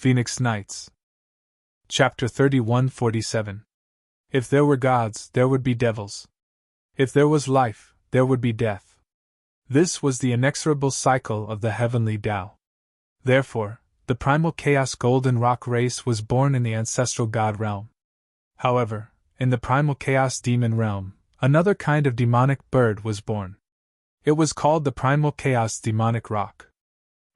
Phoenix Nights. Chapter 31:47. If there were gods, there would be devils. If there was life, there would be death. This was the inexorable cycle of the heavenly Tao. Therefore, the primal chaos golden rock race was born in the ancestral god realm. However, in the primal chaos demon realm, another kind of demonic bird was born. It was called the primal chaos demonic rock.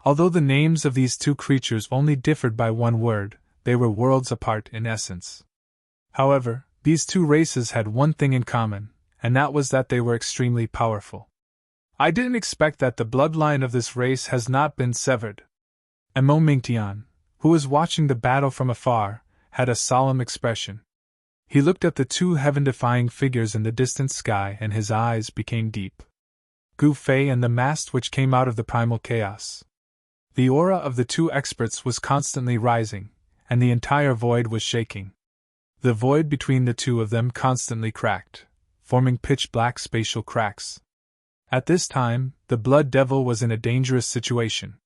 Although the names of these two creatures only differed by one word, they were worlds apart in essence. However, these two races had one thing in common, and that was that they were extremely powerful. I didn't expect that the bloodline of this race has not been severed. Emo Mingtian, who was watching the battle from afar, had a solemn expression. He looked at the two heaven-defying figures in the distant sky and his eyes became deep. Gu Fei and the mast which came out of the primal chaos. The aura of the two experts was constantly rising, and the entire void was shaking. The void between the two of them constantly cracked, forming pitch-black spatial cracks. At this time, the Blood Devil was in a dangerous situation.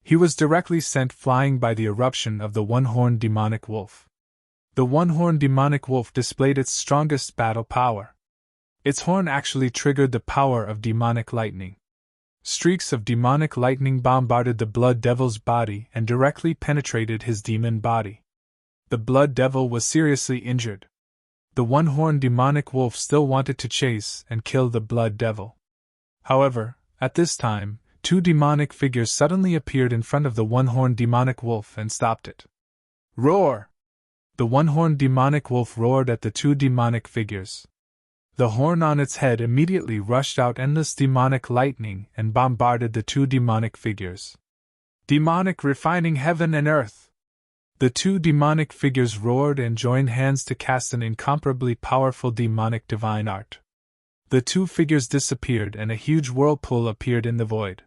He was directly sent flying by the eruption of the one-horned demonic wolf. The one-horned demonic wolf displayed its strongest battle power. Its horn actually triggered the power of demonic lightning. Streaks of demonic lightning bombarded the Blood Devil's body and directly penetrated his demon body. The Blood Devil was seriously injured. The one-horned demonic wolf still wanted to chase and kill the Blood Devil. However, at this time, two demonic figures suddenly appeared in front of the one-horned demonic wolf and stopped it. Roar! The one-horned demonic wolf roared at the two demonic figures. The horn on its head immediately rushed out endless demonic lightning and bombarded the two demonic figures. Demonic refining heaven and earth! The two demonic figures roared and joined hands to cast an incomparably powerful demonic divine art. The two figures disappeared and a huge whirlpool appeared in the void.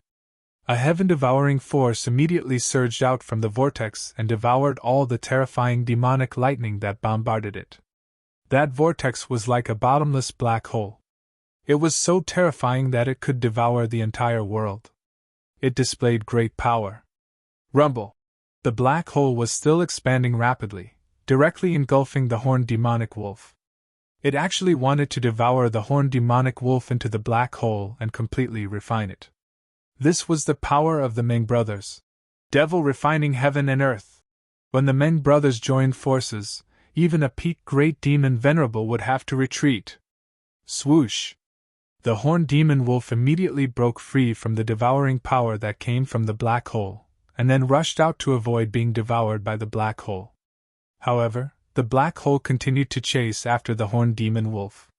A heaven-devouring force immediately surged out from the vortex and devoured all the terrifying demonic lightning that bombarded it. That vortex was like a bottomless black hole. It was so terrifying that it could devour the entire world. It displayed great power. Rumble! The black hole was still expanding rapidly, directly engulfing the horned demonic wolf. It actually wanted to devour the horned demonic wolf into the black hole and completely refine it. This was the power of the Ming brothers. Devil refining heaven and earth. When the Ming brothers joined forces, even a peak great demon Venerable would have to retreat. Swoosh! The horned demon wolf immediately broke free from the devouring power that came from the black hole, and then rushed out to avoid being devoured by the black hole. However, the black hole continued to chase after the horned demon wolf.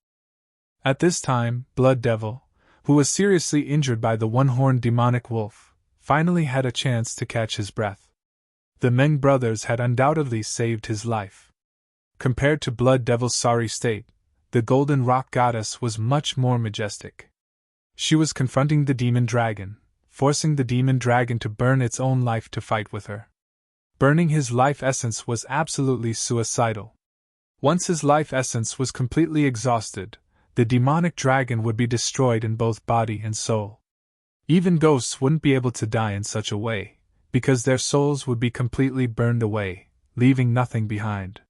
At this time, Blood Devil, who was seriously injured by the one-horned demonic wolf, finally had a chance to catch his breath. The Ming brothers had undoubtedly saved his life. Compared to Blood Devil's sorry state, the Golden Rock Goddess was much more majestic. She was confronting the demon dragon, forcing the demon dragon to burn its own life to fight with her. Burning his life essence was absolutely suicidal. Once his life essence was completely exhausted, the demonic dragon would be destroyed in both body and soul. Even ghosts wouldn't be able to die in such a way, because their souls would be completely burned away, leaving nothing behind.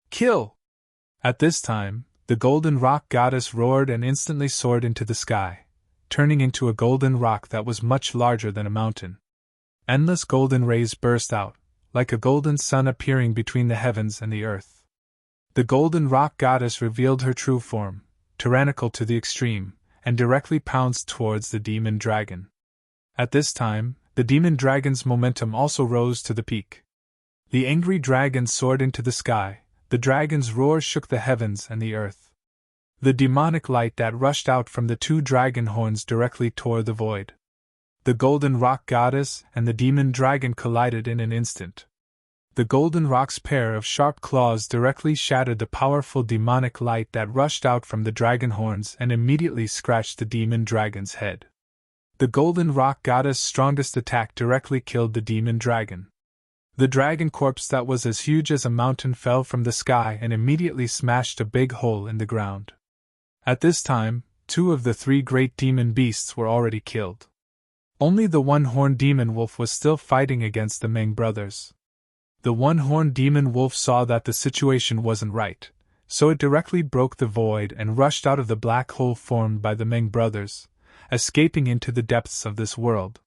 Kill! At this time, the Golden Rock Goddess roared and instantly soared into the sky, turning into a golden rock that was much larger than a mountain. Endless golden rays burst out, like a golden sun appearing between the heavens and the earth. The Golden Rock Goddess revealed her true form, tyrannical to the extreme, and directly pounced towards the demon dragon. At this time, the demon dragon's momentum also rose to the peak. The angry dragon soared into the sky, the dragon's roar shook the heavens and the earth. The demonic light that rushed out from the two dragon horns directly tore the void. The Golden Rock Goddess and the demon dragon collided in an instant. The Golden Rock's pair of sharp claws directly shattered the powerful demonic light that rushed out from the dragon horns and immediately scratched the demon dragon's head. The Golden Rock Goddess' strongest attack directly killed the demon dragon. The dragon corpse that was as huge as a mountain fell from the sky and immediately smashed a big hole in the ground. At this time, 2 of the 3 great demon beasts were already killed. Only the one-horned demon wolf was still fighting against the Ming brothers. The one-horned demon wolf saw that the situation wasn't right, so it directly broke the void and rushed out of the black hole formed by the Meng brothers, escaping into the depths of this world.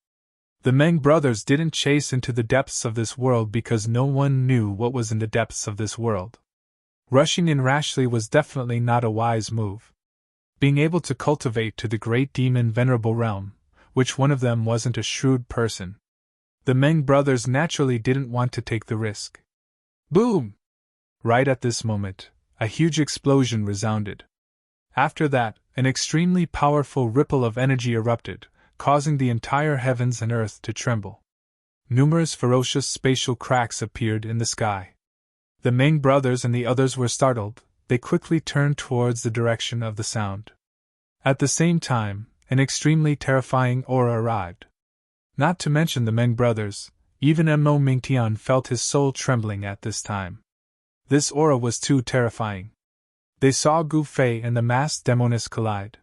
The Meng brothers didn't chase into the depths of this world because no one knew what was in the depths of this world. Rushing in rashly was definitely not a wise move. Being able to cultivate to the great demon Venerable realm, which one of them wasn't a shrewd person. The Meng brothers naturally didn't want to take the risk. Boom! Right at this moment, a huge explosion resounded. After that, an extremely powerful ripple of energy erupted, causing the entire heavens and earth to tremble. Numerous ferocious spatial cracks appeared in the sky. The Meng brothers and the others were startled. They quickly turned towards the direction of the sound. At the same time, an extremely terrifying aura arrived. Not to mention the Meng brothers, even Mo Mingtian felt his soul trembling at this time. This aura was too terrifying. They saw Gu Fei and the masked demoness collide.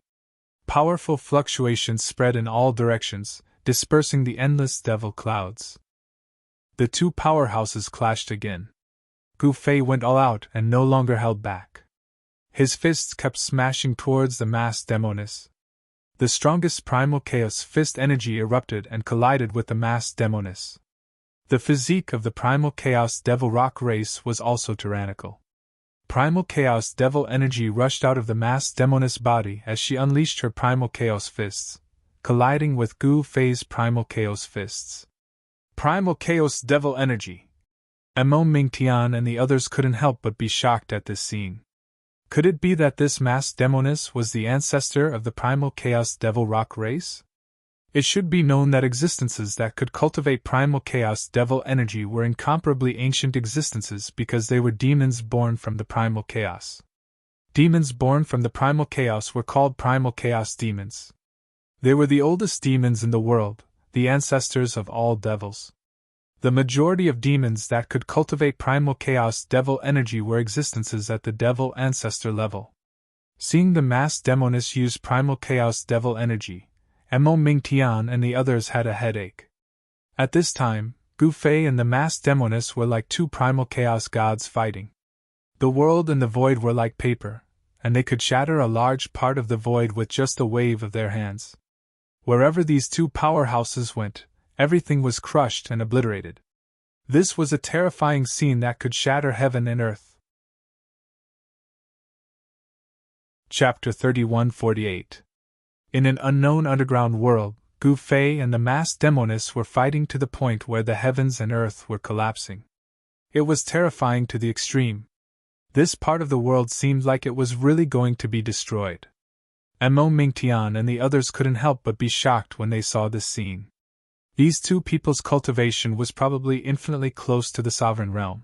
Powerful fluctuations spread in all directions, dispersing the endless devil clouds. The two powerhouses clashed again. Gu Fei went all out and no longer held back. His fists kept smashing towards the masked demoness. The strongest primal chaos fist energy erupted and collided with the masked demoness. The physique of the primal chaos devil rock race was also tyrannical. Primal chaos devil energy rushed out of the masked demoness body as she unleashed her primal chaos fists, colliding with Gu Fei's primal chaos fists. Primal chaos devil energy. Mo Mingtian and the others couldn't help but be shocked at this scene. Could it be that this masked demoness was the ancestor of the primal chaos devil rock race? It should be known that existences that could cultivate primal chaos devil energy were incomparably ancient existences because they were demons born from the primal chaos. Demons born from the primal chaos were called primal chaos demons. They were the oldest demons in the world, the ancestors of all devils. The majority of demons that could cultivate primal chaos devil energy were existences at the devil ancestor level. Seeing the masked demoness use primal chaos devil energy, Mo Mingtian and the others had a headache. At this time, Gu Fei and the masked demoness were like two primal chaos gods fighting. The world and the void were like paper, and they could shatter a large part of the void with just a wave of their hands. Wherever these two powerhouses went, everything was crushed and obliterated. This was a terrifying scene that could shatter heaven and earth. Chapter 3148. In an unknown underground world, Gu Fei and the masked demoness were fighting to the point where the heavens and earth were collapsing. It was terrifying to the extreme. This part of the world seemed like it was really going to be destroyed. Mo Mingtian and the others couldn't help but be shocked when they saw this scene. These two people's cultivation was probably infinitely close to the sovereign realm.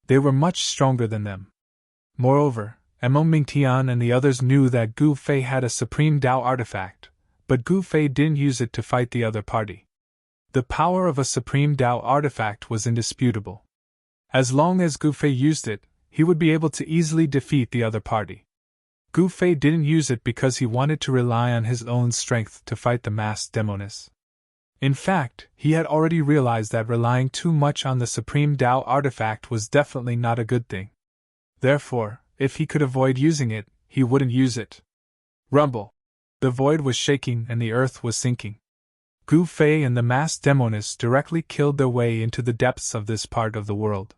They were much stronger than them. Moreover, Mo Mingtian and the others knew that Gu Fei had a supreme Dao artifact, but Gu Fei didn't use it to fight the other party. The power of a supreme Dao artifact was indisputable. As long as Gu Fei used it, he would be able to easily defeat the other party. Gu Fei didn't use it because he wanted to rely on his own strength to fight the masked demoness. In fact, he had already realized that relying too much on the supreme Dao artifact was definitely not a good thing. Therefore, if he could avoid using it, he wouldn't use it. Rumble! The void was shaking and the earth was sinking. Gu Fei and the masked demoness directly killed their way into the depths of this part of the world.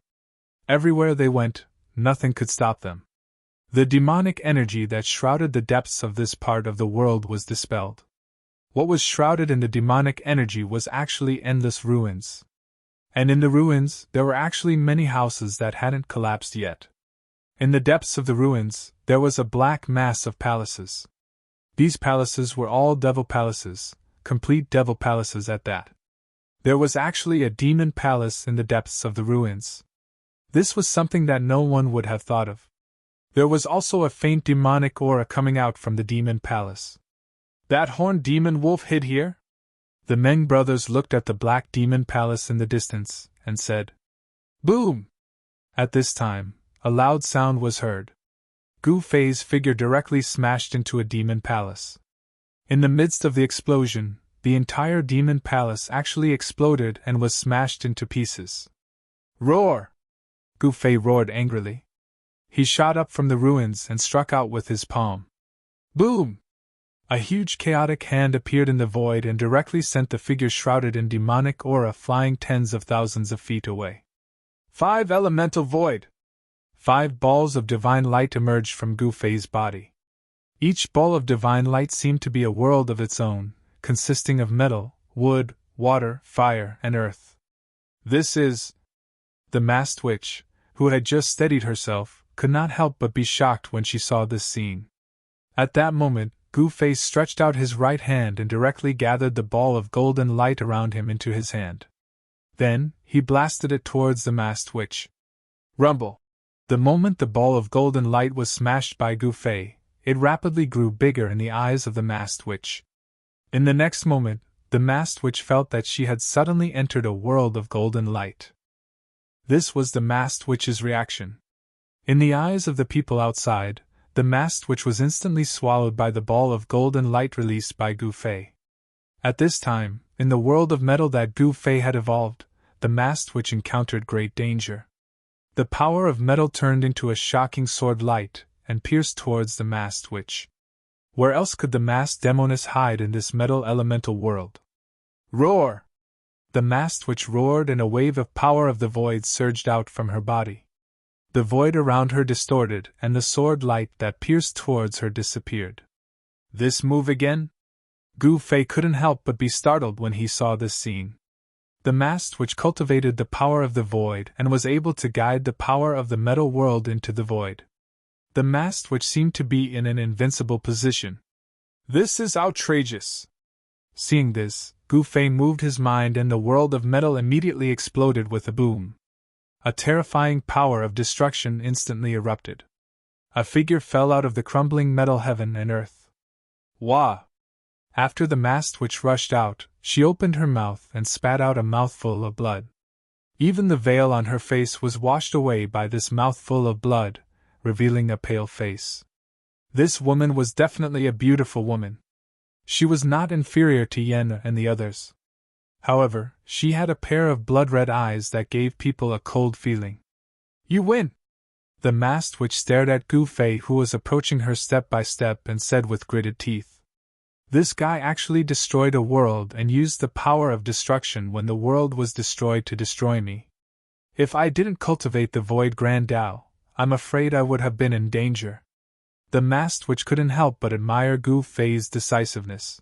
Everywhere they went, nothing could stop them. The demonic energy that shrouded the depths of this part of the world was dispelled. What was shrouded in the demonic energy was actually endless ruins. And in the ruins, there were actually many houses that hadn't collapsed yet. In the depths of the ruins, there was a black mass of palaces. These palaces were all devil palaces, complete devil palaces at that. There was actually a demon palace in the depths of the ruins. This was something that no one would have thought of. There was also a faint demonic aura coming out from the demon palace. That horned demon wolf hid here? The Meng brothers looked at the black demon palace in the distance, and said, "Boom!" At this time, a loud sound was heard. Gu Fei's figure directly smashed into a demon palace. In the midst of the explosion, the entire demon palace actually exploded and was smashed into pieces. Roar! Gu Fei roared angrily. He shot up from the ruins and struck out with his palm. Boom! A huge chaotic hand appeared in the void and directly sent the figure shrouded in demonic aura flying tens of thousands of feet away. 5 elemental void! 5 balls of divine light emerged from Gu Fei's body. Each ball of divine light seemed to be a world of its own, consisting of metal, wood, water, fire, and earth. This is... The masked witch, who had just steadied herself, could not help but be shocked when she saw this scene. At that moment, Gu Fei stretched out his right hand and directly gathered the ball of golden light around him into his hand. Then, he blasted it towards the masked witch. Rumble! The moment the ball of golden light was smashed by Gu Fei, it rapidly grew bigger in the eyes of the masked witch. In the next moment, the masked witch felt that she had suddenly entered a world of golden light. This was the masked witch's reaction. In the eyes of the people outside, the masked witch was instantly swallowed by the ball of golden light released by Gu Fei. At this time, in the world of metal that Gu Fei had evolved, the masked witch encountered great danger. The power of metal turned into a shocking sword light and pierced towards the masked witch. Where else could the masked demoness hide in this metal elemental world? Roar! The masked witch roared and a wave of power of the void surged out from her body. The void around her distorted and the sword light that pierced towards her disappeared. This move again? Gu Fei couldn't help but be startled when he saw this scene. The masked witch cultivated the power of the void and was able to guide the power of the metal world into the void. The masked witch seemed to be in an invincible position. This is outrageous! Seeing this, Gu Fei moved his mind and the world of metal immediately exploded with a boom. A terrifying power of destruction instantly erupted. A figure fell out of the crumbling metal heaven and earth. Wah! After the masked witch rushed out, she opened her mouth and spat out a mouthful of blood. Even the veil on her face was washed away by this mouthful of blood, revealing a pale face. This woman was definitely a beautiful woman. She was not inferior to Yen and the others. However, she had a pair of blood-red eyes that gave people a cold feeling. You win! The masked witch stared at Gu Fei, who was approaching her step by step, and said with gritted teeth, "This guy actually destroyed a world and used the power of destruction when the world was destroyed to destroy me. If I didn't cultivate the Void Grand Tao, I'm afraid I would have been in danger." The masked witch couldn't help but admire Gu Fei's decisiveness.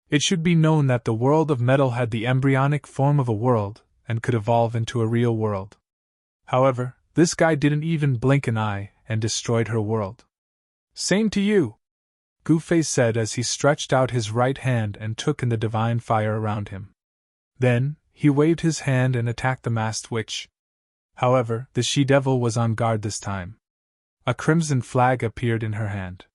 It should be known that the world of metal had the embryonic form of a world, and could evolve into a real world. However, this guy didn't even blink an eye, and destroyed her world. "Same to you," Gu Fei said as he stretched out his right hand and took in the divine fire around him. Then, he waved his hand and attacked the masked witch. However, the she-devil was on guard this time. A crimson flag appeared in her hand.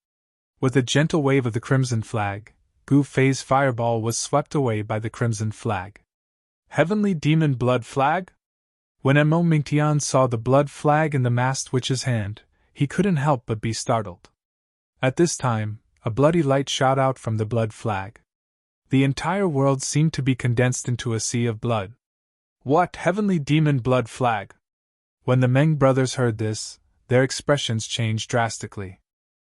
With a gentle wave of the crimson flag, Gu Fei's fireball was swept away by the crimson flag. Heavenly Demon Blood Flag? When Mo Mingtian saw the blood flag in the masked witch's hand, he couldn't help but be startled. At this time, a bloody light shot out from the blood flag. The entire world seemed to be condensed into a sea of blood. What Heavenly Demon Blood Flag? When the Meng brothers heard this, their expressions changed drastically.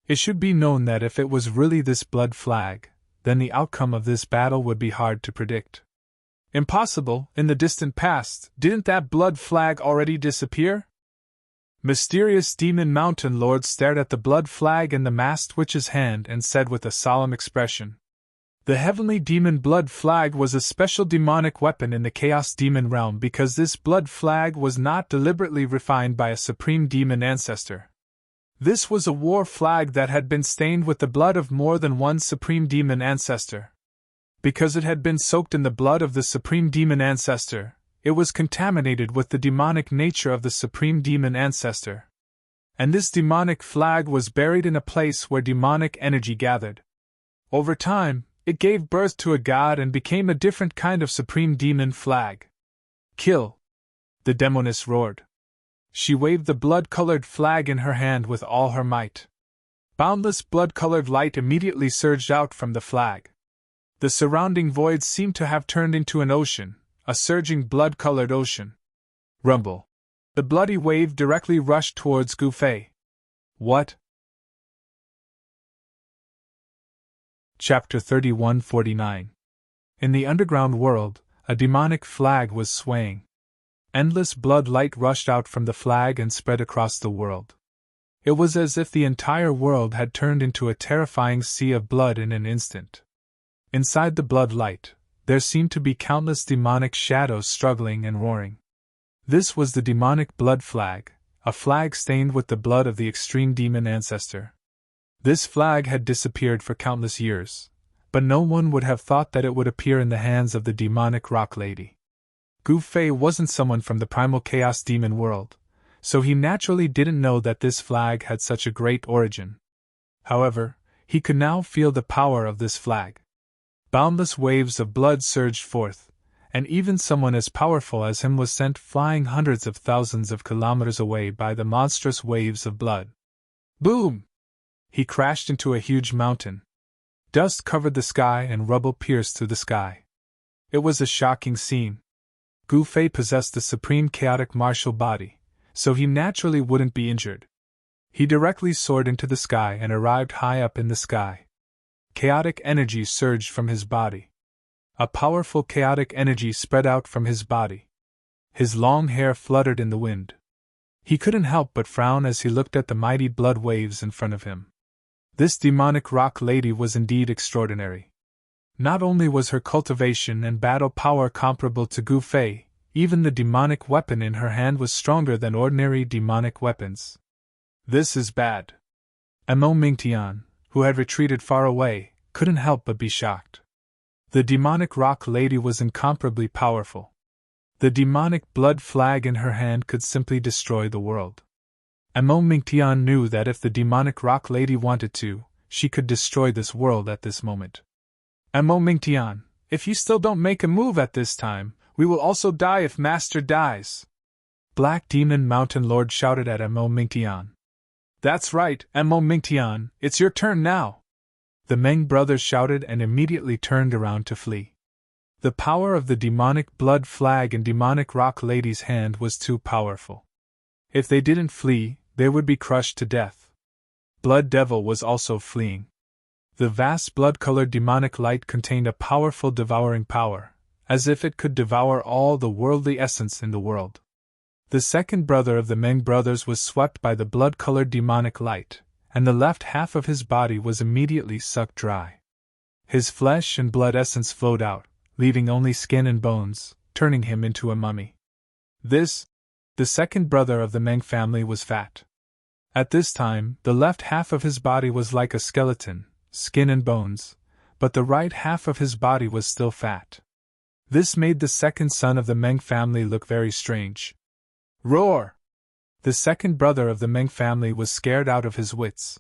It should be known that if it was really this blood flag, then the outcome of this battle would be hard to predict. Impossible, in the distant past, didn't that blood flag already disappear? Mysterious demon mountain lord stared at the blood flag in the masked witch's hand and said with a solemn expression, "The heavenly demon blood flag was a special demonic weapon in the chaos demon realm because this blood flag was not deliberately refined by a supreme demon ancestor. This was a war flag that had been stained with the blood of more than one supreme demon ancestor. Because it had been soaked in the blood of the supreme demon ancestor, it was contaminated with the demonic nature of the supreme demon ancestor. And this demonic flag was buried in a place where demonic energy gathered. Over time, it gave birth to a god and became a different kind of supreme demon flag. Kill!" the demoness roared. She waved the blood-colored flag in her hand with all her might. Boundless blood-colored light immediately surged out from the flag. The surrounding void seemed to have turned into an ocean, a surging blood-colored ocean. Rumble! The bloody wave directly rushed towards Gu Fei. What? Chapter 3149. In the underground world, a demonic flag was swaying. Endless blood light rushed out from the flag and spread across the world. It was as if the entire world had turned into a terrifying sea of blood in an instant. Inside the blood light, there seemed to be countless demonic shadows struggling and roaring. This was the demonic blood flag, a flag stained with the blood of the extreme demon ancestor. This flag had disappeared for countless years, but no one would have thought that it would appear in the hands of the demonic rock lady. Gu Fei wasn't someone from the primal chaos demon world, so he naturally didn't know that this flag had such a great origin. However, he could now feel the power of this flag. Boundless waves of blood surged forth, and even someone as powerful as him was sent flying hundreds of thousands of kilometers away by the monstrous waves of blood. Boom! He crashed into a huge mountain. Dust covered the sky and rubble pierced through the sky. It was a shocking scene. Gu Fei possessed the supreme chaotic martial body, so he naturally wouldn't be injured. He directly soared into the sky and arrived high up in the sky. Chaotic energy surged from his body. A powerful chaotic energy spread out from his body. His long hair fluttered in the wind. He couldn't help but frown as he looked at the mighty blood waves in front of him. This demonic rock lady was indeed extraordinary. Not only was her cultivation and battle power comparable to Gu Fei, even the demonic weapon in her hand was stronger than ordinary demonic weapons. This is bad. Mo Mingtian, who had retreated far away, couldn't help but be shocked. The demonic rock lady was incomparably powerful. The demonic blood flag in her hand could simply destroy the world. Mo Mingtian knew that if the demonic rock lady wanted to, she could destroy this world at this moment. Mo Mingtian, if you still don't make a move at this time, we will also die if Master dies. Black Demon Mountain Lord shouted at Mo Mingtian. That's right, Mo Mingtian, it's your turn now. The Meng brothers shouted and immediately turned around to flee. The power of the demonic blood flag in demonic rock lady's hand was too powerful. If they didn't flee, they would be crushed to death. Blood Devil was also fleeing. The vast blood-colored demonic light contained a powerful devouring power, as if it could devour all the worldly essence in the world. The second brother of the Meng brothers was swept by the blood-colored demonic light, and the left half of his body was immediately sucked dry. His flesh and blood essence flowed out, leaving only skin and bones, turning him into a mummy. The second brother of the Meng family was fat. At this time, the left half of his body was like a skeleton, skin and bones, but the right half of his body was still fat. This made the second son of the Meng family look very strange. Roar! The second brother of the Meng family was scared out of his wits.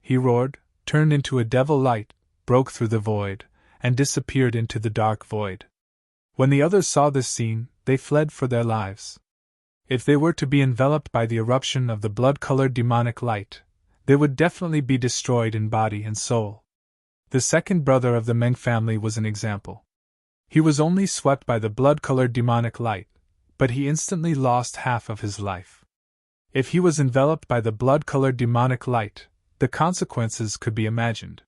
He roared, turned into a devil light, broke through the void, and disappeared into the dark void. When the others saw this scene, they fled for their lives. If they were to be enveloped by the eruption of the blood-colored demonic light, they would definitely be destroyed in body and soul. The second brother of the Meng family was an example. He was only swept by the blood-colored demonic light, but he instantly lost half of his life. If he was enveloped by the blood-colored demonic light, the consequences could be imagined.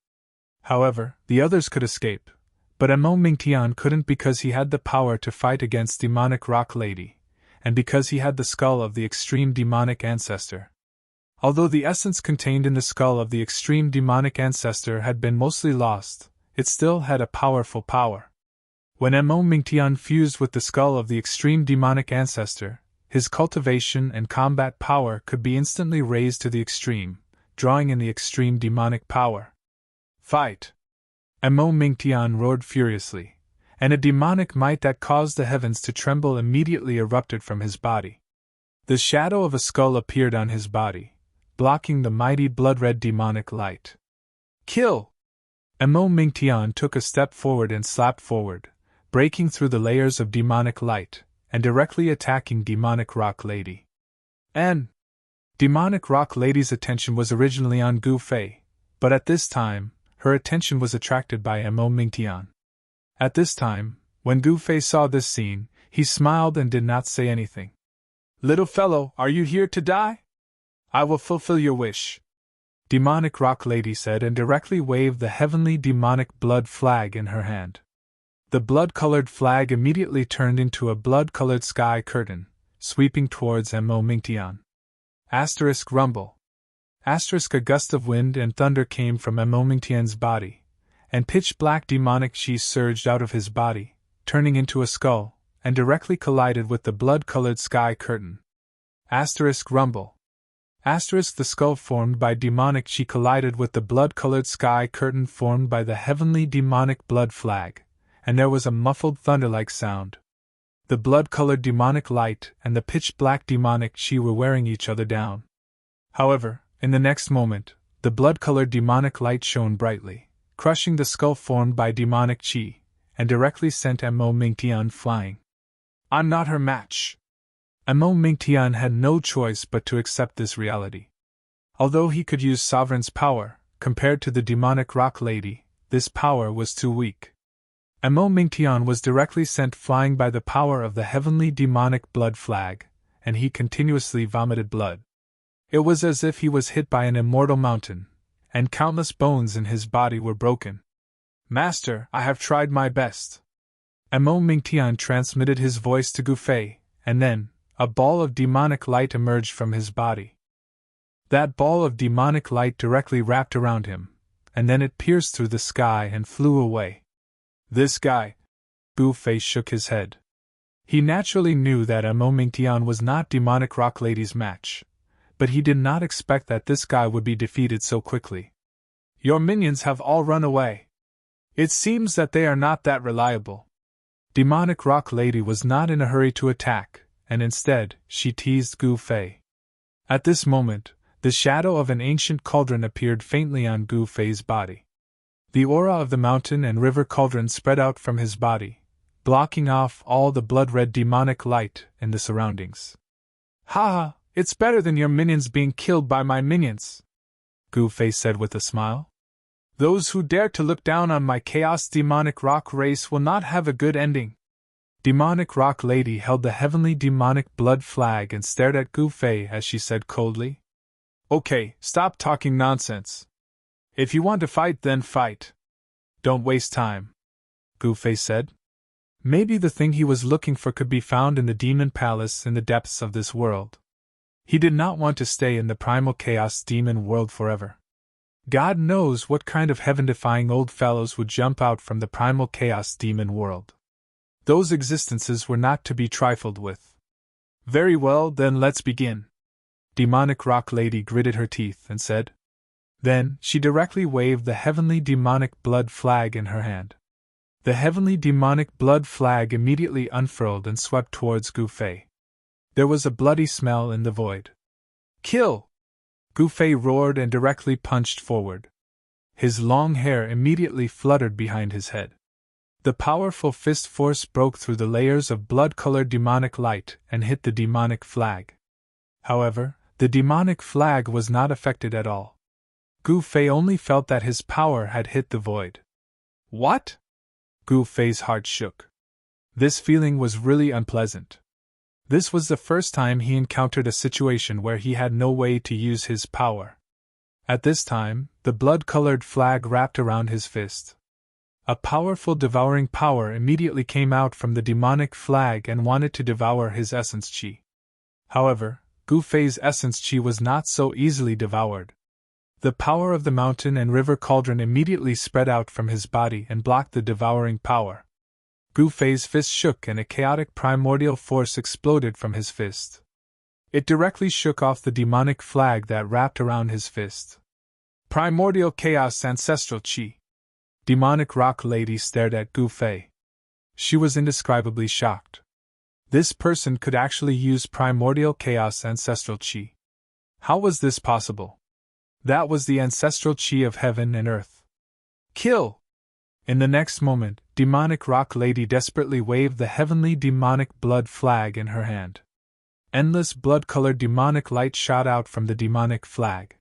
However, the others could escape, but Mo Mingtian couldn't because he had the power to fight against demonic rock lady, and because he had the skull of the extreme demonic ancestor. Although the essence contained in the skull of the extreme demonic ancestor had been mostly lost, it still had a powerful power. When Mo Mingtian fused with the skull of the extreme demonic ancestor, his cultivation and combat power could be instantly raised to the extreme, drawing in the extreme demonic power. Fight! Mo Mingtian roared furiously, and a demonic might that caused the heavens to tremble immediately erupted from his body. The shadow of a skull appeared on his body, blocking the mighty blood-red demonic light. Kill! Mo Mingtian took a step forward and slapped forward, breaking through the layers of demonic light, and directly attacking demonic rock lady. Demonic rock lady's attention was originally on Gu Fei, but at this time, her attention was attracted by Mo Mingtian. At this time, when Gu Fei saw this scene, he smiled and did not say anything. Little fellow, are you here to die? I will fulfill your wish. Demonic Rock Lady said and directly waved the heavenly demonic blood flag in her hand. The blood-colored flag immediately turned into a blood-colored sky curtain, sweeping towards Mo Mingtian. Asterisk rumble. Asterisk a gust of wind and thunder came from Mo Mingtian's body, and pitch-black demonic chi surged out of his body, turning into a skull, and directly collided with the blood-colored sky curtain. Asterisk rumble. Asterisk the skull formed by demonic chi collided with the blood-colored sky curtain formed by the heavenly demonic blood flag, and there was a muffled thunder-like sound. The blood-colored demonic light and the pitch-black demonic chi were wearing each other down. However, in the next moment, the blood-colored demonic light shone brightly, crushing the skull formed by demonic chi, and directly sent Mo Mingtian flying. I'm not her match. Mo Mingtian had no choice but to accept this reality. Although he could use Sovereign's power, compared to the demonic Rock Lady, this power was too weak. Mo Mingtian was directly sent flying by the power of the heavenly demonic blood flag, and he continuously vomited blood. It was as if he was hit by an immortal mountain, and countless bones in his body were broken. Master, I have tried my best. Mo Mingtian transmitted his voice to Gu Fei, and then, a ball of demonic light emerged from his body. That ball of demonic light directly wrapped around him, and then it pierced through the sky and flew away. This guy. Gu Fei shook his head. He naturally knew that Mo Mingtian was not demonic Rock Lady's match, but he did not expect that this guy would be defeated so quickly. Your minions have all run away. It seems that they are not that reliable. Demonic Rock Lady was not in a hurry to attack, and instead, she teased Gu Fei. At this moment, the shadow of an ancient cauldron appeared faintly on Gu Fei's body. The aura of the mountain and river cauldron spread out from his body, blocking off all the blood-red demonic light in the surroundings. Ha ha, it's better than your minions being killed by my minions, Gu Fei said with a smile. Those who dare to look down on my chaos demonic rock race will not have a good ending. Demonic Rock Lady held the heavenly demonic blood flag and stared at Gu Fei as she said coldly, Okay, stop talking nonsense. If you want to fight, then fight. Don't waste time, Gu Fei said. Maybe the thing he was looking for could be found in the demon palace in the depths of this world. He did not want to stay in the primal chaos demon world forever. God knows what kind of heaven-defying old fellows would jump out from the primal chaos demon world. Those existences were not to be trifled with. Very well, then let's begin. Demonic Rock Lady gritted her teeth and said. Then, she directly waved the heavenly demonic blood flag in her hand. The heavenly demonic blood flag immediately unfurled and swept towards Gu Fei. There was a bloody smell in the void. Kill! Gu Fei roared and directly punched forward. His long hair immediately fluttered behind his head. The powerful fist force broke through the layers of blood-colored demonic light and hit the demonic flag. However, the demonic flag was not affected at all. Gu Fei only felt that his power had hit the void. What? Gu Fei's heart shook. This feeling was really unpleasant. This was the first time he encountered a situation where he had no way to use his power. At this time, the blood-colored flag wrapped around his fist. A powerful devouring power immediately came out from the demonic flag and wanted to devour his essence chi. However, Gu Fei's essence chi was not so easily devoured. The power of the mountain and river cauldron immediately spread out from his body and blocked the devouring power. Gu Fei's fist shook and a chaotic primordial force exploded from his fist. It directly shook off the demonic flag that wrapped around his fist. Primordial chaos ancestral chi. Demonic Rock Lady stared at Gu Fei. She was indescribably shocked. This person could actually use primordial chaos ancestral chi. How was this possible? That was the ancestral chi of heaven and earth. Kill! In the next moment, Demonic Rock Lady desperately waved the heavenly demonic blood flag in her hand. Endless blood-colored demonic light shot out from the demonic flag.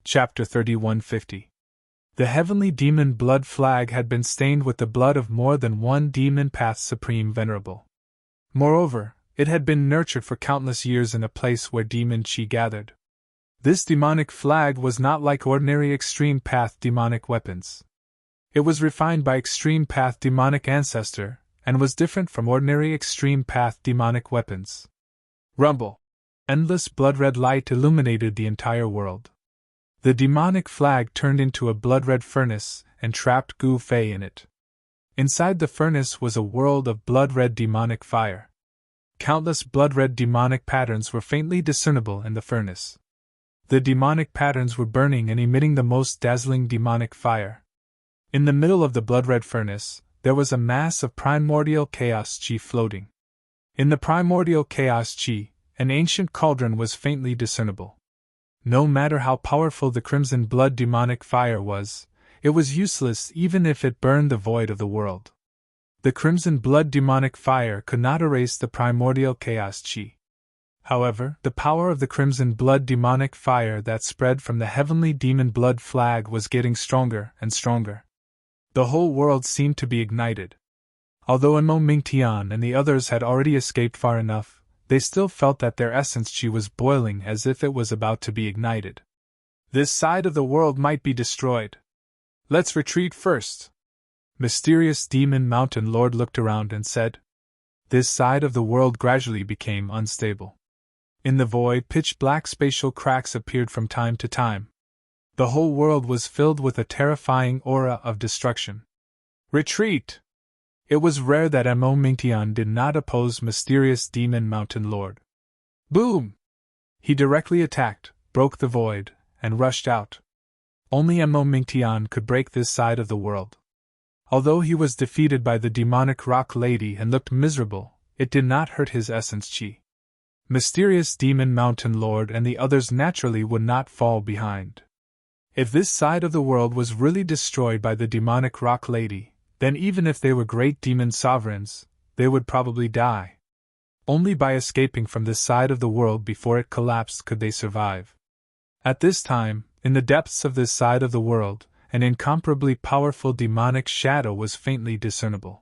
Chapter 3150. The heavenly demon blood flag had been stained with the blood of more than one demon path supreme Venerable. Moreover, it had been nurtured for countless years in a place where demon chi gathered. This demonic flag was not like ordinary extreme path demonic weapons. It was refined by extreme path demonic ancestor, and was different from ordinary extreme path demonic weapons. Rumble! Endless blood-red light illuminated the entire world. The demonic flag turned into a blood-red furnace and trapped Gu Fei in it. Inside the furnace was a world of blood-red demonic fire. Countless blood-red demonic patterns were faintly discernible in the furnace. The demonic patterns were burning and emitting the most dazzling demonic fire. In the middle of the blood-red furnace, there was a mass of primordial chaos chi floating. In the primordial chaos chi, an ancient cauldron was faintly discernible. No matter how powerful the crimson blood demonic fire was, it was useless even if it burned the void of the world. The crimson blood demonic fire could not erase the primordial chaos chi. However, the power of the crimson blood demonic fire that spread from the heavenly demon blood flag was getting stronger and stronger. The whole world seemed to be ignited. Although Mo Mingtian and the others had already escaped far enough, they still felt that their essence chi was boiling as if it was about to be ignited. This side of the world might be destroyed. Let's retreat first. Mysterious Demon Mountain Lord looked around and said. This side of the world gradually became unstable. In the void, pitch-black spatial cracks appeared from time to time. The whole world was filled with a terrifying aura of destruction. Retreat! It was rare that Mo Mingtian did not oppose Mysterious Demon Mountain Lord. Boom! He directly attacked, broke the void, and rushed out. Only Mo Mingtian could break this side of the world. Although he was defeated by the demonic rock lady and looked miserable, it did not hurt his essence chi. Mysterious Demon Mountain Lord and the others naturally would not fall behind. If this side of the world was really destroyed by the demonic rock lady, then even if they were great demon sovereigns, they would probably die. Only by escaping from this side of the world before it collapsed could they survive. At this time, in the depths of this side of the world, an incomparably powerful demonic shadow was faintly discernible.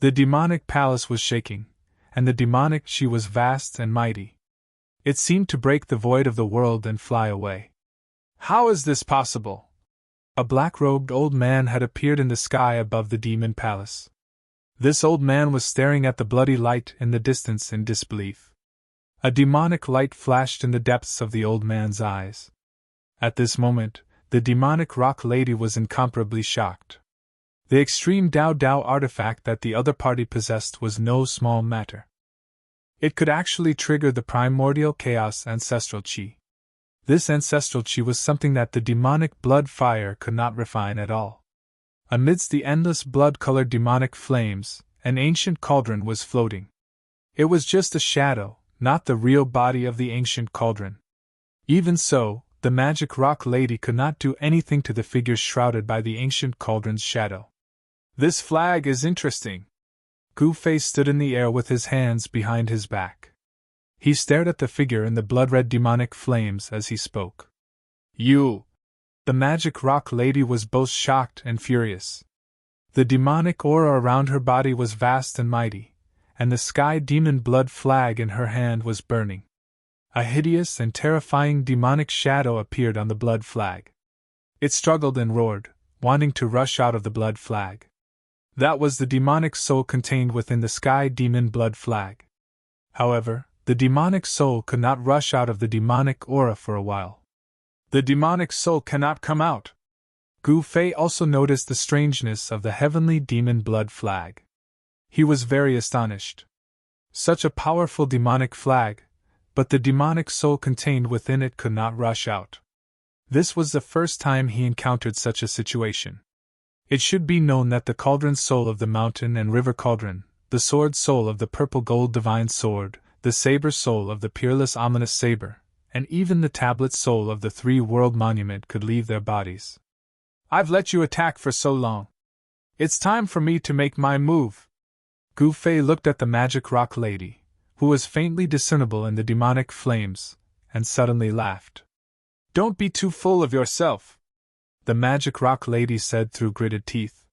The demonic palace was shaking, and the demonic chi was vast and mighty. It seemed to break the void of the world and fly away. How is this possible? A black-robed old man had appeared in the sky above the demon palace. This old man was staring at the bloody light in the distance in disbelief. A demonic light flashed in the depths of the old man's eyes. At this moment, the demonic rock lady was incomparably shocked. The extreme Dao Dao artifact that the other party possessed was no small matter. It could actually trigger the primordial chaos ancestral chi. This ancestral chi was something that the demonic blood fire could not refine at all. Amidst the endless blood-colored demonic flames, an ancient cauldron was floating. It was just a shadow, not the real body of the ancient cauldron. Even so, the magic rock lady could not do anything to the figure shrouded by the ancient cauldron's shadow. This flag is interesting. Gu Fei stood in the air with his hands behind his back. He stared at the figure in the blood-red demonic flames as he spoke. You! The magic rock lady was both shocked and furious. The demonic aura around her body was vast and mighty, and the sky demon blood flag in her hand was burning. A hideous and terrifying demonic shadow appeared on the blood flag. It struggled and roared, wanting to rush out of the blood flag. That was the demonic soul contained within the sky demon blood flag. However, the demonic soul could not rush out of the demonic aura for a while. The demonic soul cannot come out. Gu Fei also noticed the strangeness of the heavenly demon blood flag. He was very astonished. Such a powerful demonic flag, but the demonic soul contained within it could not rush out. This was the first time he encountered such a situation. It should be known that the cauldron soul of the mountain and river cauldron, the sword soul of the purple gold divine sword, the saber soul of the peerless ominous saber, and even the tablet soul of the three-world monument could leave their bodies. I've let you attack for so long. It's time for me to make my move. Gu Fei looked at the magic rock lady, who was faintly discernible in the demonic flames, and suddenly laughed. Don't be too full of yourself, the magic rock lady said through gritted teeth.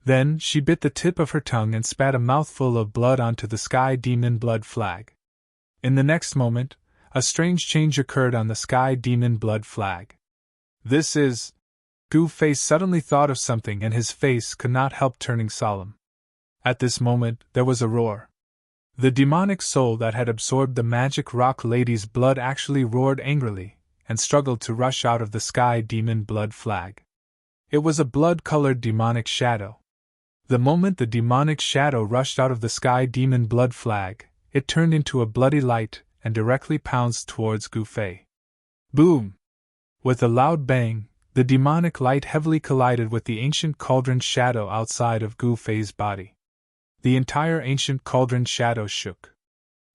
Then she bit the tip of her tongue and spat a mouthful of blood onto the sky demon blood flag. In the next moment, a strange change occurred on the sky demon blood flag. This is... Gu Fei suddenly thought of something and his face could not help turning solemn. At this moment, there was a roar. The demonic soul that had absorbed the magic rock lady's blood actually roared angrily and struggled to rush out of the sky demon blood flag. It was a blood-colored demonic shadow. The moment the demonic shadow rushed out of the sky demon blood flag, it turned into a bloody light and directly pounced towards Gu Fei. Boom! With a loud bang, the demonic light heavily collided with the ancient cauldron shadow outside of Gu Fei's body. The entire ancient cauldron shadow shook.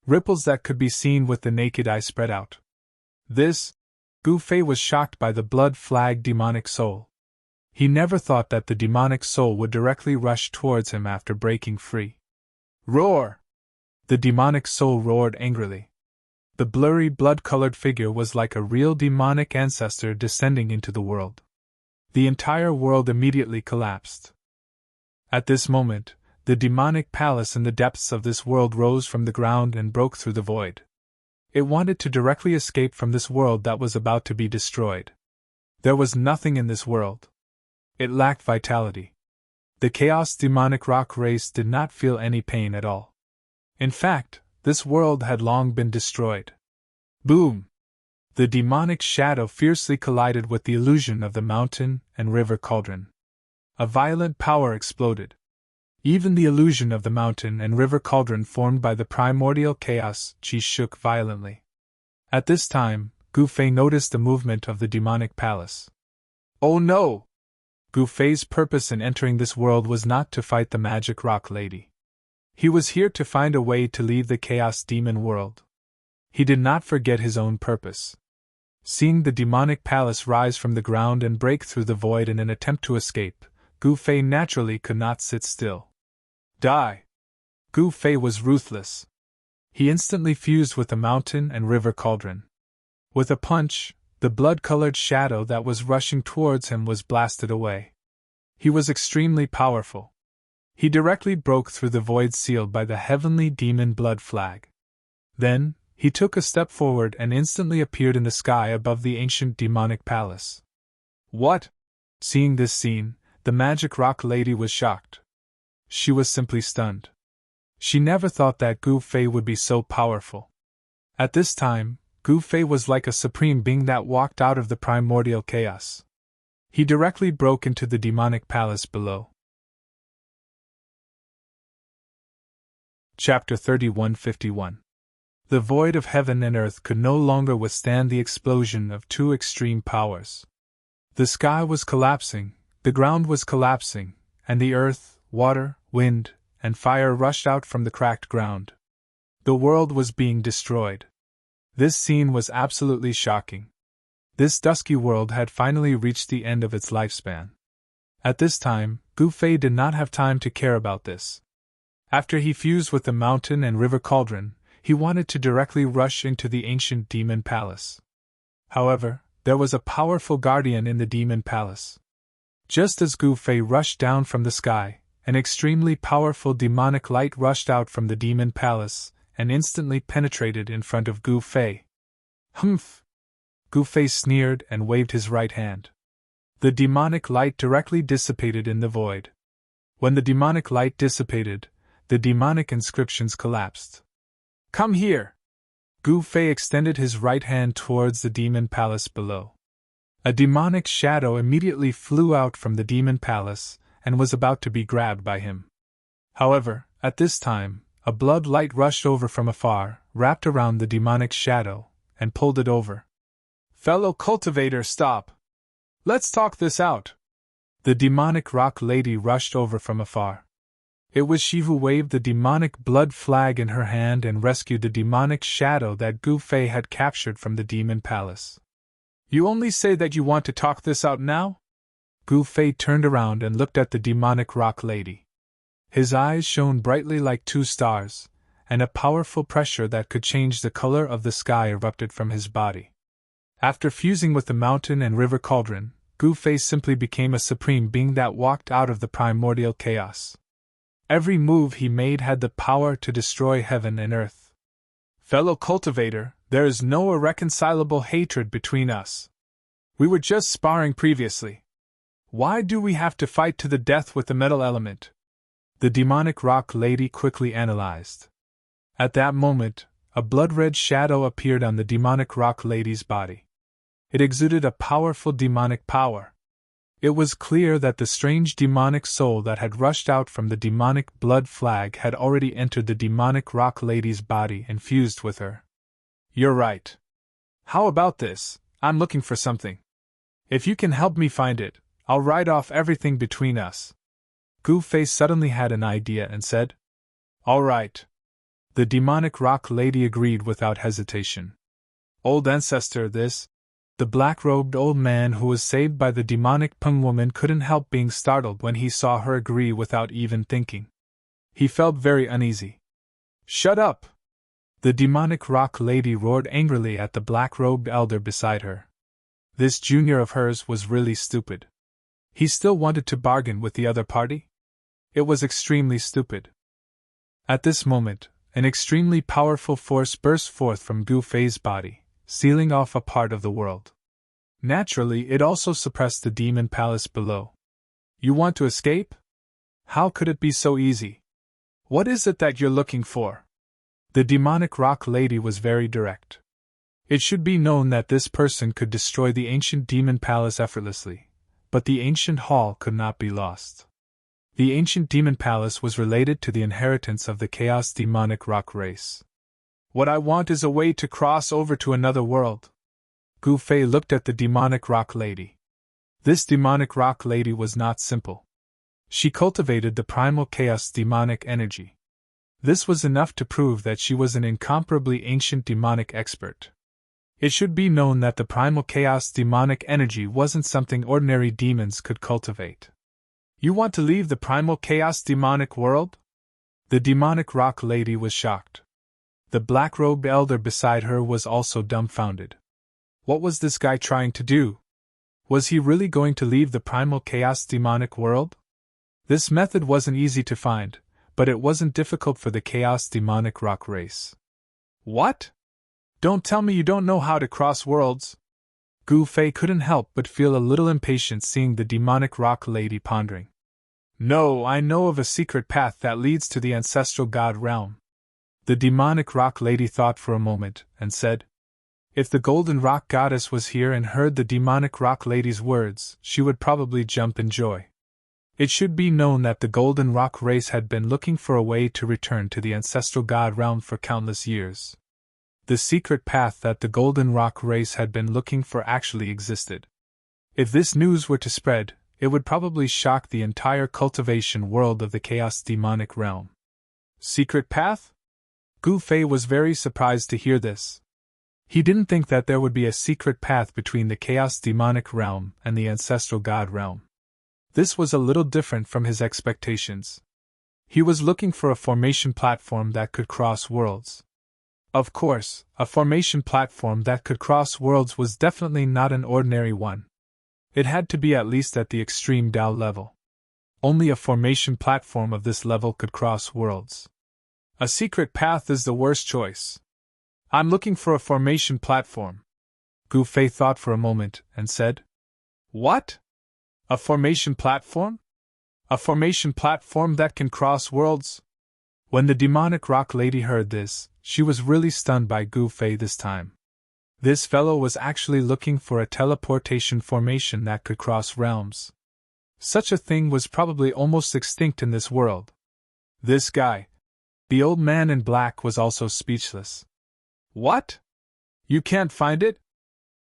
Ripples that could be seen with the naked eye spread out. Gu Fei was shocked by the blood flag demonic soul. He never thought that the demonic soul would directly rush towards him after breaking free. Roar! The demonic soul roared angrily. The blurry blood-colored figure was like a real demonic ancestor descending into the world. The entire world immediately collapsed. At this moment, the demonic palace in the depths of this world rose from the ground and broke through the void. It wanted to directly escape from this world that was about to be destroyed. There was nothing in this world. It lacked vitality. The chaos demonic rock race did not feel any pain at all. In fact, this world had long been destroyed. Boom! The demonic shadow fiercely collided with the illusion of the mountain and river cauldron. A violent power exploded. Even the illusion of the mountain and river cauldron formed by the primordial chaos chi shook violently. At this time, Gu Fei noticed the movement of the demonic palace. Oh no! Gu Fei's purpose in entering this world was not to fight the magic rock lady. He was here to find a way to leave the chaos demon world. He did not forget his own purpose. Seeing the demonic palace rise from the ground and break through the void in an attempt to escape, Gu Fei naturally could not sit still. Die! Gu Fei was ruthless. He instantly fused with the mountain and river cauldron. With a punch, the blood-colored shadow that was rushing towards him was blasted away. He was extremely powerful. He directly broke through the void sealed by the heavenly demon blood flag. Then, he took a step forward and instantly appeared in the sky above the ancient demonic palace. What? Seeing this scene, the magic rock lady was shocked. She was simply stunned. She never thought that Gu Fei would be so powerful. At this time, Gu Fei was like a supreme being that walked out of the primordial chaos. He directly broke into the demonic palace below. Chapter 3151. The void of heaven and earth could no longer withstand the explosion of two extreme powers. The sky was collapsing, the ground was collapsing, and the earth, water, wind, and fire rushed out from the cracked ground. The world was being destroyed. This scene was absolutely shocking. This dusky world had finally reached the end of its lifespan. At this time, Gu Fei did not have time to care about this. After he fused with the mountain and river cauldron, he wanted to directly rush into the ancient demon palace. However, there was a powerful guardian in the demon palace. Just as Gu Fei rushed down from the sky, an extremely powerful demonic light rushed out from the demon palace and instantly penetrated in front of Gu Fei. Humph! Gu Fei sneered and waved his right hand. The demonic light directly dissipated in the void. When the demonic light dissipated, the demonic inscriptions collapsed. Come here! Gu Fei extended his right hand towards the demon palace below. A demonic shadow immediately flew out from the demon palace and was about to be grabbed by him. However, at this time, a blood light rushed over from afar, wrapped around the demonic shadow, and pulled it over. Fellow cultivator, stop! Let's talk this out! The demonic rock lady rushed over from afar. It was she who waved the demonic blood flag in her hand and rescued the demonic shadow that Gu Fei had captured from the demon palace. You only say that you want to talk this out now? Gu Fei turned around and looked at the demonic rock lady. His eyes shone brightly like two stars, and a powerful pressure that could change the color of the sky erupted from his body. After fusing with the mountain and river cauldron, Gu Fei simply became a supreme being that walked out of the primordial chaos. Every move he made had the power to destroy heaven and earth. Fellow cultivator, there is no irreconcilable hatred between us. We were just sparring previously. Why do we have to fight to the death with the metal element? The demonic rock lady quickly analyzed. At that moment, a blood-red shadow appeared on the demonic rock lady's body. It exuded a powerful demonic power. It was clear that the strange demonic soul that had rushed out from the demonic blood flag had already entered the demonic rock lady's body and fused with her. You're right. How about this? I'm looking for something. If you can help me find it, I'll write off everything between us. Gu Fei suddenly had an idea and said, All right. The demonic rock lady agreed without hesitation. Old ancestor, this. The black-robed old man who was saved by the demonic Peng woman couldn't help being startled when he saw her agree without even thinking. He felt very uneasy. Shut up! The demonic rock lady roared angrily at the black-robed elder beside her. This junior of hers was really stupid. He still wanted to bargain with the other party? It was extremely stupid. At this moment, an extremely powerful force burst forth from Gu Fei's body, sealing off a part of the world. Naturally, it also suppressed the demon palace below. You want to escape? How could it be so easy? What is it that you're looking for? The demonic rock lady was very direct. It should be known that this person could destroy the ancient demon palace effortlessly, but the ancient hall could not be lost. The ancient demon palace was related to the inheritance of the chaos demonic rock race. What I want is a way to cross over to another world. Gu Fei looked at the demonic rock lady. This demonic rock lady was not simple. She cultivated the primal chaos demonic energy. This was enough to prove that she was an incomparably ancient demonic expert. It should be known that the primal chaos demonic energy wasn't something ordinary demons could cultivate. You want to leave the primal chaos demonic world? The demonic rock lady was shocked. The black-robed elder beside her was also dumbfounded. What was this guy trying to do? Was he really going to leave the primal chaos demonic world? This method wasn't easy to find, but it wasn't difficult for the chaos demonic rock race. What? Don't tell me you don't know how to cross worlds. Gu Fei couldn't help but feel a little impatient seeing the demonic rock lady pondering. No, I know of a secret path that leads to the ancestral god realm. The demonic rock lady thought for a moment, and said, If the golden rock goddess was here and heard the demonic rock lady's words, she would probably jump in joy. It should be known that the golden rock race had been looking for a way to return to the ancestral god realm for countless years. The secret path that the golden rock race had been looking for actually existed. If this news were to spread, it would probably shock the entire cultivation world of the chaos demonic realm. Secret path? Gu Fei was very surprised to hear this. He didn't think that there would be a secret path between the chaos demonic realm and the ancestral god realm. This was a little different from his expectations. He was looking for a formation platform that could cross worlds. Of course, a formation platform that could cross worlds was definitely not an ordinary one. It had to be at least at the extreme Dao level. Only a formation platform of this level could cross worlds. A secret path is the worst choice. I'm looking for a formation platform. Gu Fei thought for a moment and said, What? A formation platform? A formation platform that can cross worlds? When the demonic rock lady heard this, she was really stunned by Gu Fei this time. This fellow was actually looking for a teleportation formation that could cross realms. Such a thing was probably almost extinct in this world. This guy, the old man in black, was also speechless. What? You can't find it?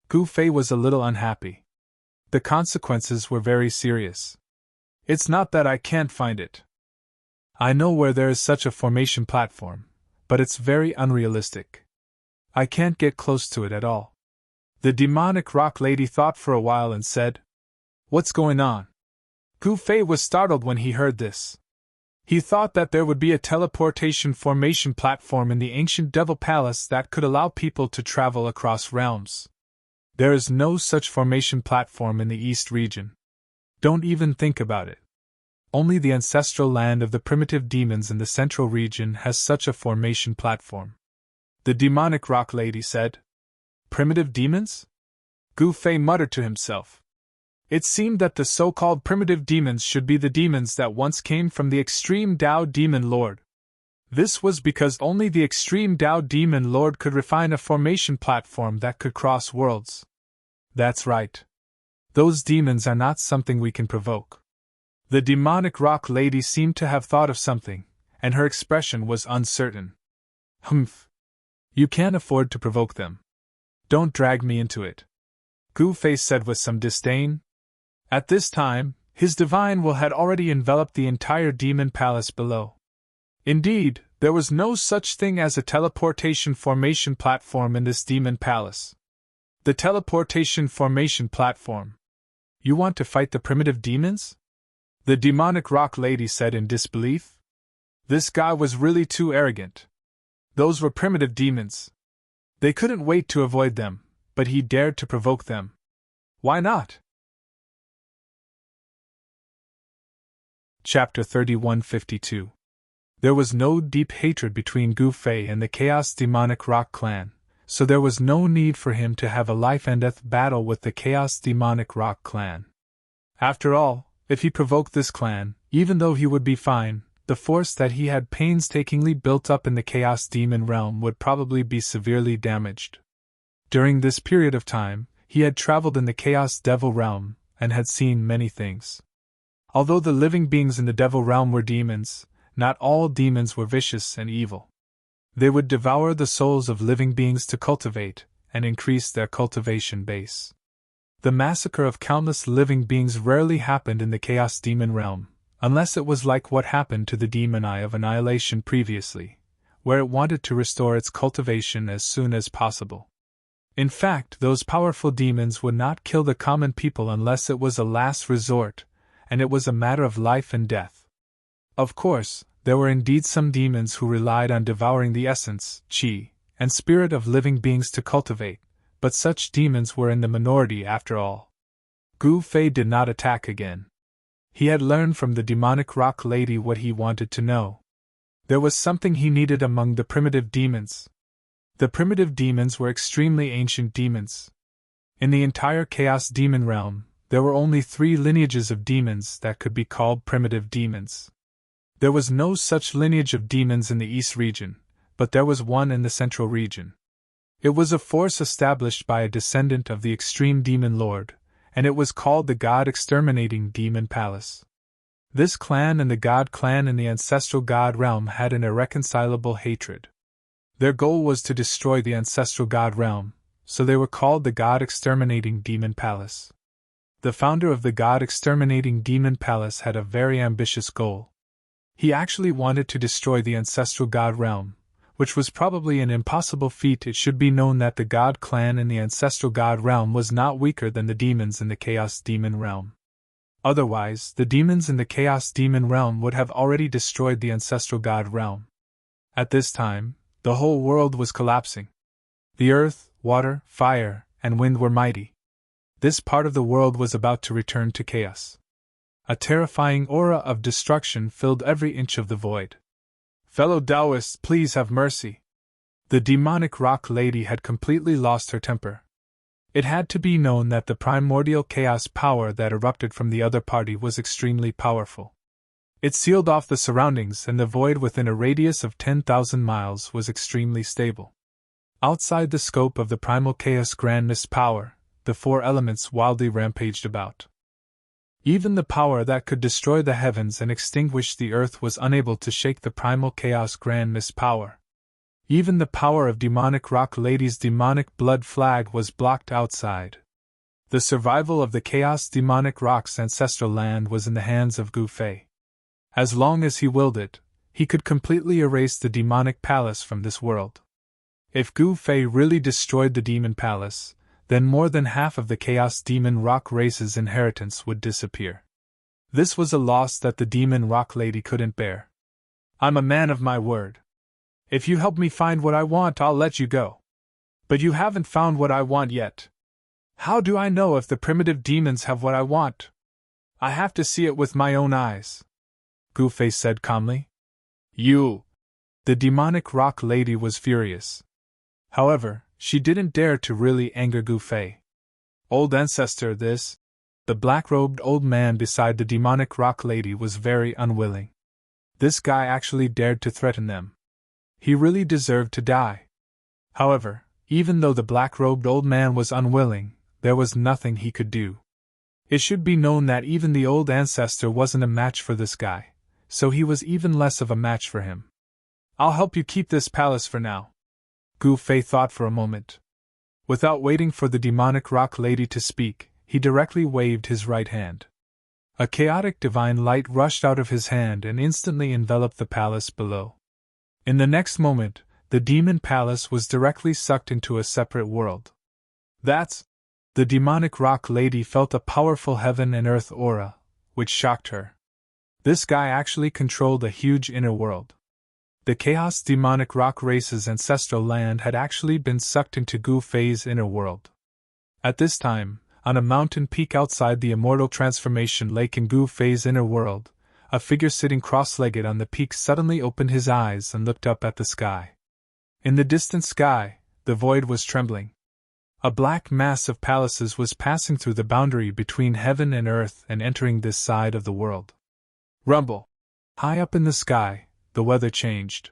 Gu Fei was a little unhappy. The consequences were very serious. It's not that I can't find it. I know where there is such a formation platform, but it's very unrealistic. I can't get close to it at all. The demonic rock lady thought for a while and said, What's going on? Gu Fei was startled when he heard this. He thought that there would be a teleportation formation platform in the ancient Devil Palace that could allow people to travel across realms. There is no such formation platform in the East region. Don't even think about it. Only the ancestral land of the primitive demons in the Central region has such a formation platform. The demonic rock lady said. Primitive demons? Gu Fei muttered to himself. It seemed that the so-called primitive demons should be the demons that once came from the extreme Tao Demon Lord. This was because only the extreme Tao Demon Lord could refine a formation platform that could cross worlds. That's right. Those demons are not something we can provoke. The demonic rock lady seemed to have thought of something, and her expression was uncertain. Humph. You can't afford to provoke them. Don't drag me into it. Gu Fei said with some disdain. At this time, his divine will had already enveloped the entire demon palace below. Indeed, there was no such thing as a teleportation formation platform in this demon palace. The teleportation formation platform. You want to fight the primitive demons? The demonic rock lady said in disbelief. This guy was really too arrogant. Those were primitive demons. They couldn't wait to avoid them, but he dared to provoke them. Why not? Chapter 3152. There was no deep hatred between Gu Fei and the Chaos Demonic Rock clan, so there was no need for him to have a life-and-death battle with the Chaos Demonic Rock clan. After all, if he provoked this clan, even though he would be fine, the force that he had painstakingly built up in the Chaos Demon realm would probably be severely damaged. During this period of time, he had traveled in the Chaos Devil realm, and had seen many things. Although the living beings in the Devil realm were demons, not all demons were vicious and evil. They would devour the souls of living beings to cultivate and increase their cultivation base. The massacre of countless living beings rarely happened in the Chaos Demon realm, unless it was like what happened to the Demon Eye of Annihilation previously, where it wanted to restore its cultivation as soon as possible. In fact, those powerful demons would not kill the common people unless it was a last resort, and it was a matter of life and death. Of course, there were indeed some demons who relied on devouring the essence, qi, and spirit of living beings to cultivate, but such demons were in the minority after all. Gu Fei did not attack again. He had learned from the demonic rock lady what he wanted to know. There was something he needed among the primitive demons. The primitive demons were extremely ancient demons. In the entire Chaos Demon realm, there were only 3 lineages of demons that could be called primitive demons. There was no such lineage of demons in the East region, but there was one in the Central region. It was a force established by a descendant of the Extreme Demon Lord, and it was called the God Exterminating Demon Palace. This clan and the God clan in the ancestral God realm had an irreconcilable hatred. Their goal was to destroy the ancestral God realm, so they were called the God Exterminating Demon Palace. The founder of the God Exterminating Demon Palace had a very ambitious goal. He actually wanted to destroy the ancestral God realm, which was probably an impossible feat. It should be known that the God clan in the ancestral God realm was not weaker than the demons in the Chaos Demon realm. Otherwise, the demons in the Chaos Demon realm would have already destroyed the ancestral God realm. At this time, the whole world was collapsing. The earth, water, fire, and wind were mighty. This part of the world was about to return to chaos. A terrifying aura of destruction filled every inch of the void. Fellow Taoists, please have mercy. The demonic rock lady had completely lost her temper. It had to be known that the primordial chaos power that erupted from the other party was extremely powerful. It sealed off the surroundings, and the void within a radius of 10,000 miles was extremely stable. Outside the scope of the primal chaos grandness power, the 4 elements wildly rampaged about. Even the power that could destroy the heavens and extinguish the earth was unable to shake the primal chaos grandness power. Even the power of demonic rock lady's demonic blood flag was blocked outside. The survival of the chaos demonic rock's ancestral land was in the hands of Gu Fei. As long as he willed it, he could completely erase the demonic palace from this world. If Gu Fei really destroyed the demon palace, then more than half of the Chaos Demon Rock race's inheritance would disappear. This was a loss that the Demon Rock Lady couldn't bear. I'm a man of my word. If you help me find what I want, I'll let you go. But you haven't found what I want yet. How do I know if the primitive demons have what I want? I have to see it with my own eyes, Gu Fei said calmly. You! The demonic rock lady was furious. However, she didn't dare to really anger Gu Fei. Old ancestor, this. The black-robed old man beside the demonic rock lady was very unwilling. This guy actually dared to threaten them. He really deserved to die. However, even though the black-robed old man was unwilling, there was nothing he could do. It should be known that even the old ancestor wasn't a match for this guy, so he was even less of a match for him. I'll help you keep this palace for now. Gu Fei thought for a moment. Without waiting for the demonic rock lady to speak, he directly waved his right hand. A chaotic divine light rushed out of his hand and instantly enveloped the palace below. In the next moment, the demon palace was directly sucked into a separate world. That's... The demonic rock lady felt a powerful heaven and earth aura, which shocked her. This guy actually controlled a huge inner world. The Chaos Demonic Rock Race's ancestral land had actually been sucked into Gu Fei's inner world. At this time, on a mountain peak outside the immortal transformation lake in Gu Fei's inner world, a figure sitting cross-legged on the peak suddenly opened his eyes and looked up at the sky. In the distant sky, the void was trembling. A black mass of palaces was passing through the boundary between heaven and earth and entering this side of the world. Rumble! High up in the sky, the weather changed.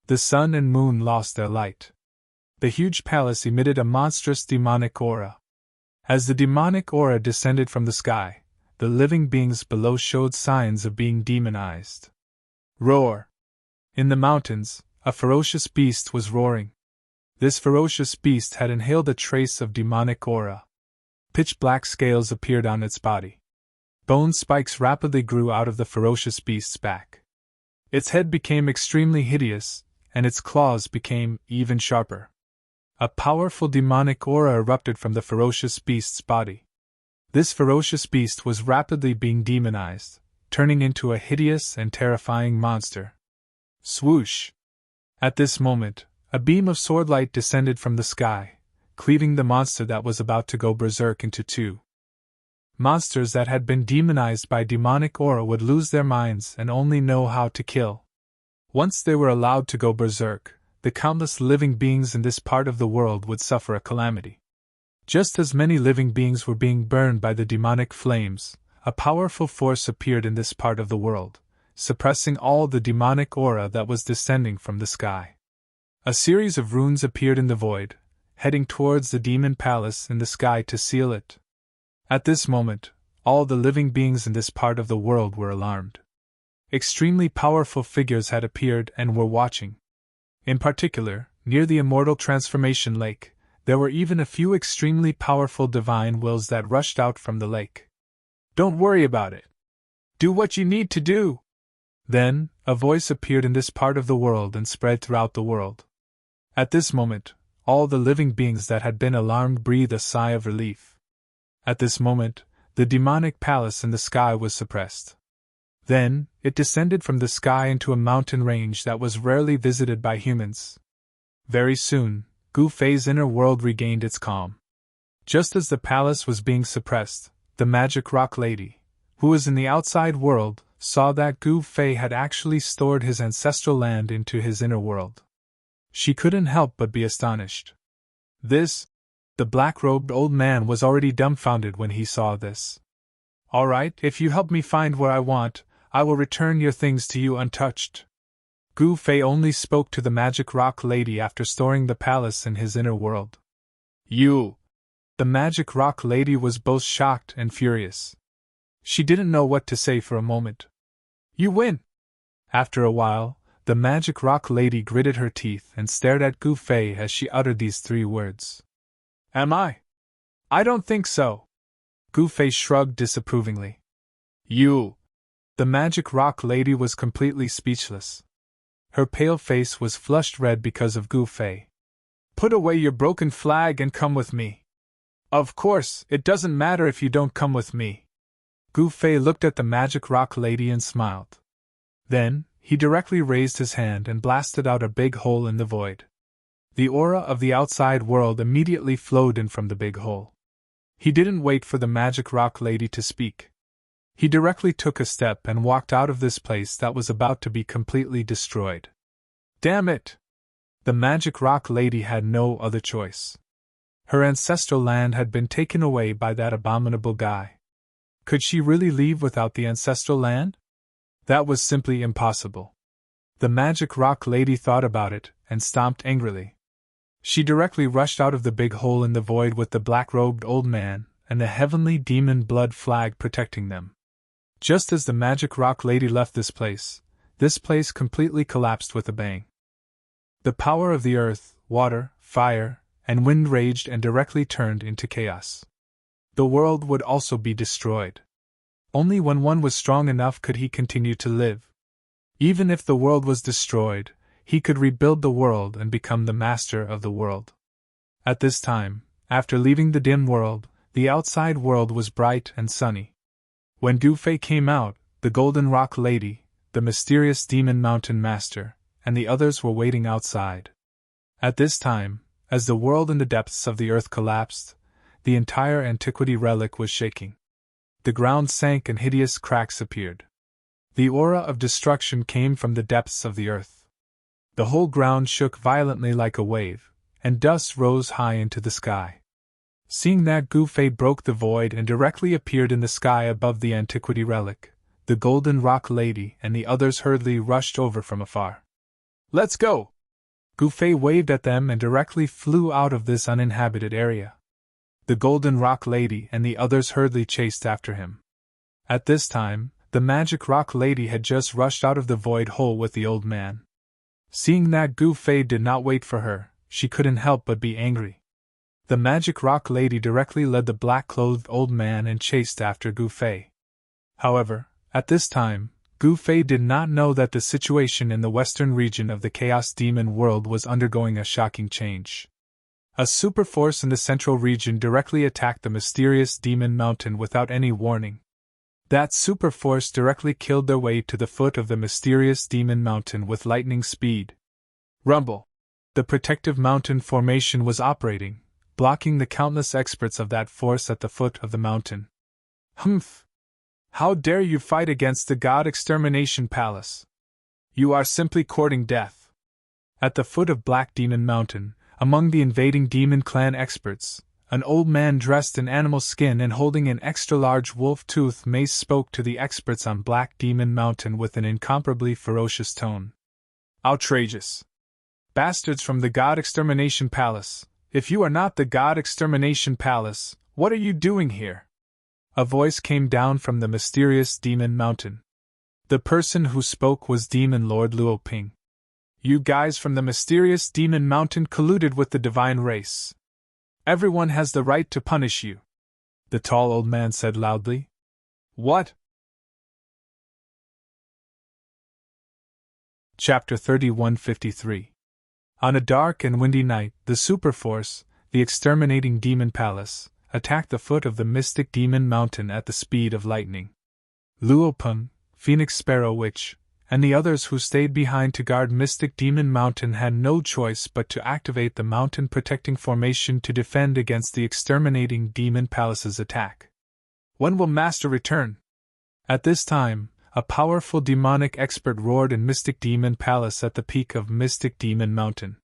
The sun and moon lost their light. The huge palace emitted a monstrous demonic aura. As the demonic aura descended from the sky, the living beings below showed signs of being demonized. Roar! In the mountains, a ferocious beast was roaring. This ferocious beast had inhaled a trace of demonic aura. Pitch-black scales appeared on its body. Bone spikes rapidly grew out of the ferocious beast's back. Its head became extremely hideous, and its claws became even sharper. A powerful demonic aura erupted from the ferocious beast's body. This ferocious beast was rapidly being demonized, turning into a hideous and terrifying monster. Swoosh! At this moment, a beam of swordlight descended from the sky, cleaving the monster that was about to go berserk into two. Monsters that had been demonized by demonic aura would lose their minds and only know how to kill. Once they were allowed to go berserk, the countless living beings in this part of the world would suffer a calamity. Just as many living beings were being burned by the demonic flames, a powerful force appeared in this part of the world, suppressing all the demonic aura that was descending from the sky. A series of runes appeared in the void, heading towards the demon palace in the sky to seal it. At this moment, all the living beings in this part of the world were alarmed. Extremely powerful figures had appeared and were watching. In particular, near the immortal transformation lake, there were even a few extremely powerful divine wills that rushed out from the lake. Don't worry about it. Do what you need to do. Then, a voice appeared in this part of the world and spread throughout the world. At this moment, all the living beings that had been alarmed breathed a sigh of relief. At this moment, the demonic palace in the sky was suppressed. Then, it descended from the sky into a mountain range that was rarely visited by humans. Very soon, Gu Fei's inner world regained its calm. Just as the palace was being suppressed, the magic rock lady, who was in the outside world, saw that Gu Fei had actually stored his ancestral land into his inner world. She couldn't help but be astonished. The black-robed old man was already dumbfounded when he saw this. All right, if you help me find what I want, I will return your things to you untouched. Gu Fei only spoke to the magic rock lady after storing the palace in his inner world. You! The magic rock lady was both shocked and furious. She didn't know what to say for a moment. You win! After a while, the magic rock lady gritted her teeth and stared at Gu Fei as she uttered these three words. Am I? I don't think so. Gu Fei shrugged disapprovingly. You! The magic rock lady was completely speechless. Her pale face was flushed red because of Gu Fei. Put away your broken flag and come with me. Of course, it doesn't matter if you don't come with me. Gu Fei looked at the magic rock lady and smiled. Then, he directly raised his hand and blasted out a big hole in the void. The aura of the outside world immediately flowed in from the big hole. He didn't wait for the magic rock lady to speak. He directly took a step and walked out of this place that was about to be completely destroyed. Damn it! The magic rock lady had no other choice. Her ancestral land had been taken away by that abominable guy. Could she really leave without the ancestral land? That was simply impossible. The magic rock lady thought about it and stomped angrily. She directly rushed out of the big hole in the void with the black-robed old man and the heavenly demon blood flag protecting them. Just as the magic rock lady left this place completely collapsed with a bang. The power of the earth, water, fire, and wind raged and directly turned into chaos. The world would also be destroyed. Only when one was strong enough could he continue to live. Even if the world was destroyed, he could rebuild the world and become the master of the world. At this time, after leaving the dim world, the outside world was bright and sunny. When Gu Fei came out, the Golden Rock Lady, the mysterious Demon Mountain Master, and the others were waiting outside. At this time, as the world in the depths of the earth collapsed, the entire antiquity relic was shaking. The ground sank and hideous cracks appeared. The aura of destruction came from the depths of the earth. The whole ground shook violently like a wave, and dust rose high into the sky. Seeing that, Gu Fei broke the void and directly appeared in the sky above the antiquity relic. The Golden Rock Lady and the others hurriedly rushed over from afar. "Let's go!" Gu Fei waved at them and directly flew out of this uninhabited area. The Golden Rock Lady and the others hurriedly chased after him. At this time, the Magic Rock Lady had just rushed out of the void hole with the old man. Seeing that Gu Fei did not wait for her, she couldn't help but be angry. The Magic Rock Lady directly led the black-clothed old man and chased after Gu Fei. However, at this time, Gu Fei did not know that the situation in the western region of the Chaos Demon world was undergoing a shocking change. A superforce in the central region directly attacked the mysterious Demon Mountain without any warning. That superforce directly killed their way to the foot of the mysterious Demon Mountain with lightning speed. Rumble! The protective mountain formation was operating, blocking the countless experts of that force at the foot of the mountain. Humph! How dare you fight against the God Extermination Palace? You are simply courting death. At the foot of Black Demon Mountain, among the invading demon clan experts, an old man dressed in animal skin and holding an extra-large wolf-tooth mace spoke to the experts on Black Demon Mountain with an incomparably ferocious tone. Outrageous! Bastards from the God Extermination Palace, if you are not the God Extermination Palace, what are you doing here? A voice came down from the mysterious Demon Mountain. The person who spoke was Demon Lord Luo Ping. You guys from the mysterious Demon Mountain colluded with the divine race. Everyone has the right to punish you, the tall old man said loudly. What? Chapter 3153. On a dark and windy night, the Superforce, the exterminating demon palace, attacked the foot of the mystic demon mountain at the speed of lightning. Luo Peng, Phoenix Sparrow Witch, and the others who stayed behind to guard Mystic Demon Mountain had no choice but to activate the mountain protecting formation to defend against the exterminating demon palace's attack. When will Master return? At this time, a powerful demonic expert roared in Mystic Demon Palace at the peak of Mystic Demon Mountain.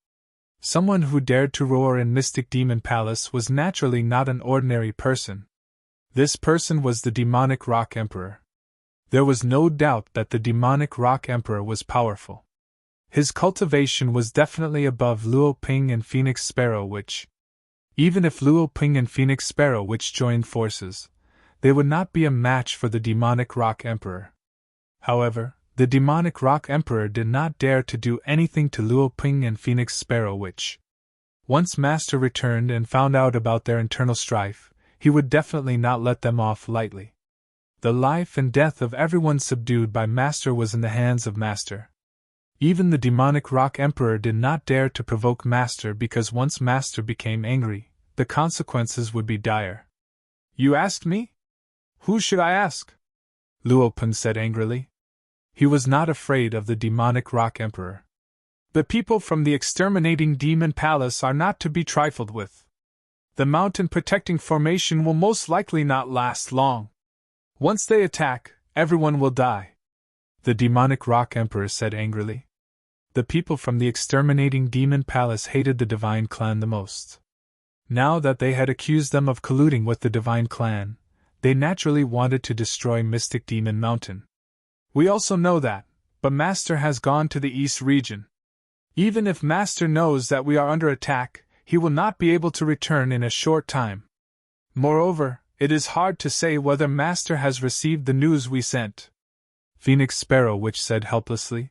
Someone who dared to roar in Mystic Demon Palace was naturally not an ordinary person. This person was the Demonic Rock Emperor. There was no doubt that the Demonic Rock Emperor was powerful. His cultivation was definitely above Luo Ping and Phoenix Sparrow Witch. Even if Luo Ping and Phoenix Sparrow Witch joined forces, they would not be a match for the Demonic Rock Emperor. However, the Demonic Rock Emperor did not dare to do anything to Luo Ping and Phoenix Sparrow Witch. Once Master returned and found out about their internal strife, he would definitely not let them off lightly. The life and death of everyone subdued by Master was in the hands of Master. Even the Demonic Rock Emperor did not dare to provoke Master because once Master became angry, the consequences would be dire. You asked me? Who should I ask? Luo Peng said angrily. He was not afraid of the Demonic Rock Emperor. The people from the exterminating demon palace are not to be trifled with. the mountain protecting formation will most likely not last long. Once they attack, everyone will die. The demonic rock emperor said angrily. The people from the exterminating demon palace hated the divine clan the most. Now that they had accused them of colluding with the divine clan, they naturally wanted to destroy Mystic Demon Mountain. We also know that, but Master has gone to the east region. Even if Master knows that we are under attack, he will not be able to return in a short time. Moreover, it is hard to say whether Master has received the news we sent. Phoenix Sparrow Witch said helplessly.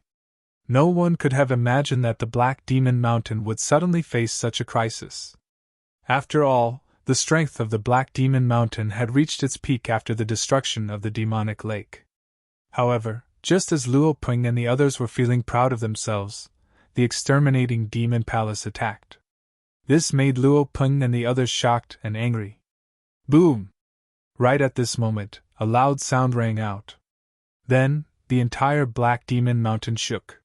No one could have imagined that the Black Demon Mountain would suddenly face such a crisis. After all, the strength of the Black Demon Mountain had reached its peak after the destruction of the demonic lake. However, just as Luo Ping and the others were feeling proud of themselves, the exterminating demon palace attacked. This made Luo Ping and the others shocked and angry. Boom! Right at this moment, a loud sound rang out. Then, the entire Black Demon Mountain shook.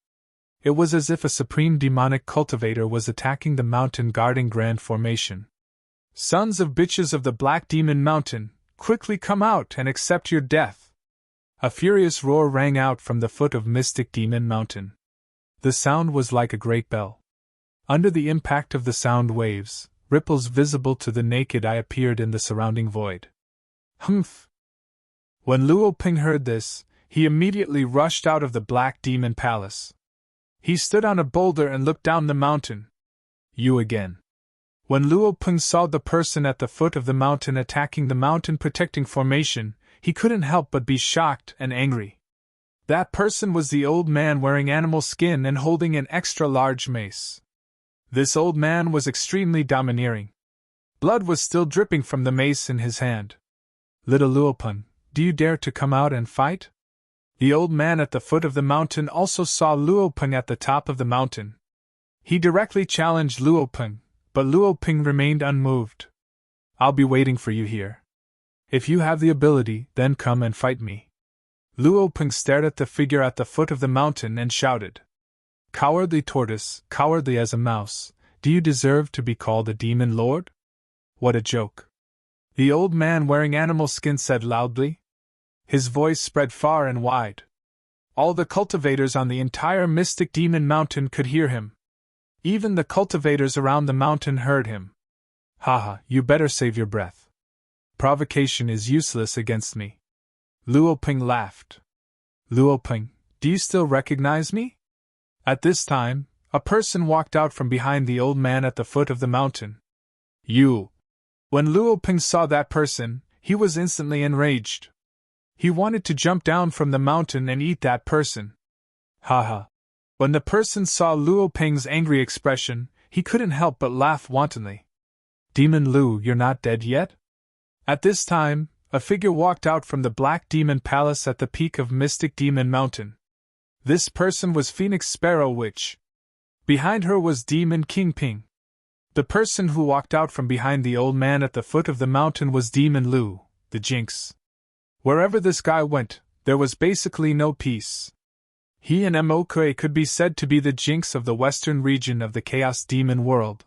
It was as if a supreme demonic cultivator was attacking the mountain guarding Grand Formation. Sons of bitches of the Black Demon Mountain, quickly come out and accept your death! A furious roar rang out from the foot of Mystic Demon Mountain. The sound was like a great bell. Under the impact of the sound waves, ripples visible to the naked eye appeared in the surrounding void. Humph! When Luo Ping heard this, he immediately rushed out of the Black Demon Palace. He stood on a boulder and looked down the mountain. You again. When Luo Ping saw the person at the foot of the mountain attacking the mountain protecting formation, he couldn't help but be shocked and angry. That person was the old man wearing animal skin and holding an extra-large mace. This old man was extremely domineering. Blood was still dripping from the mace in his hand. Little Luo Ping, do you dare to come out and fight? The old man at the foot of the mountain also saw Luo Ping at the top of the mountain. He directly challenged Luo Ping, but Luo Ping remained unmoved. I'll be waiting for you here. If you have the ability, then come and fight me. Luo Ping stared at the figure at the foot of the mountain and shouted. Cowardly tortoise, cowardly as a mouse, do you deserve to be called a demon lord? What a joke. The old man wearing animal skin said loudly. His voice spread far and wide. All the cultivators on the entire Mystic Demon Mountain could hear him. Even the cultivators around the mountain heard him. Haha, you better save your breath. Provocation is useless against me. Luo Ping laughed. Luo Ping, do you still recognize me? At this time, a person walked out from behind the old man at the foot of the mountain. You! When Luo Ping saw that person, he was instantly enraged. He wanted to jump down from the mountain and eat that person. Haha. When the person saw Luo Ping's angry expression, he couldn't help but laugh wantonly. Demon Lu, you're not dead yet? At this time, a figure walked out from the Black Demon Palace at the peak of Mystic Demon Mountain. This person was Phoenix Sparrow Witch. Behind her was Demon King Ping. The person who walked out from behind the old man at the foot of the mountain was Demon Lu, the Jinx. Wherever this guy went, there was basically no peace. He and Mokue could be said to be the Jinx of the western region of the Chaos Demon world.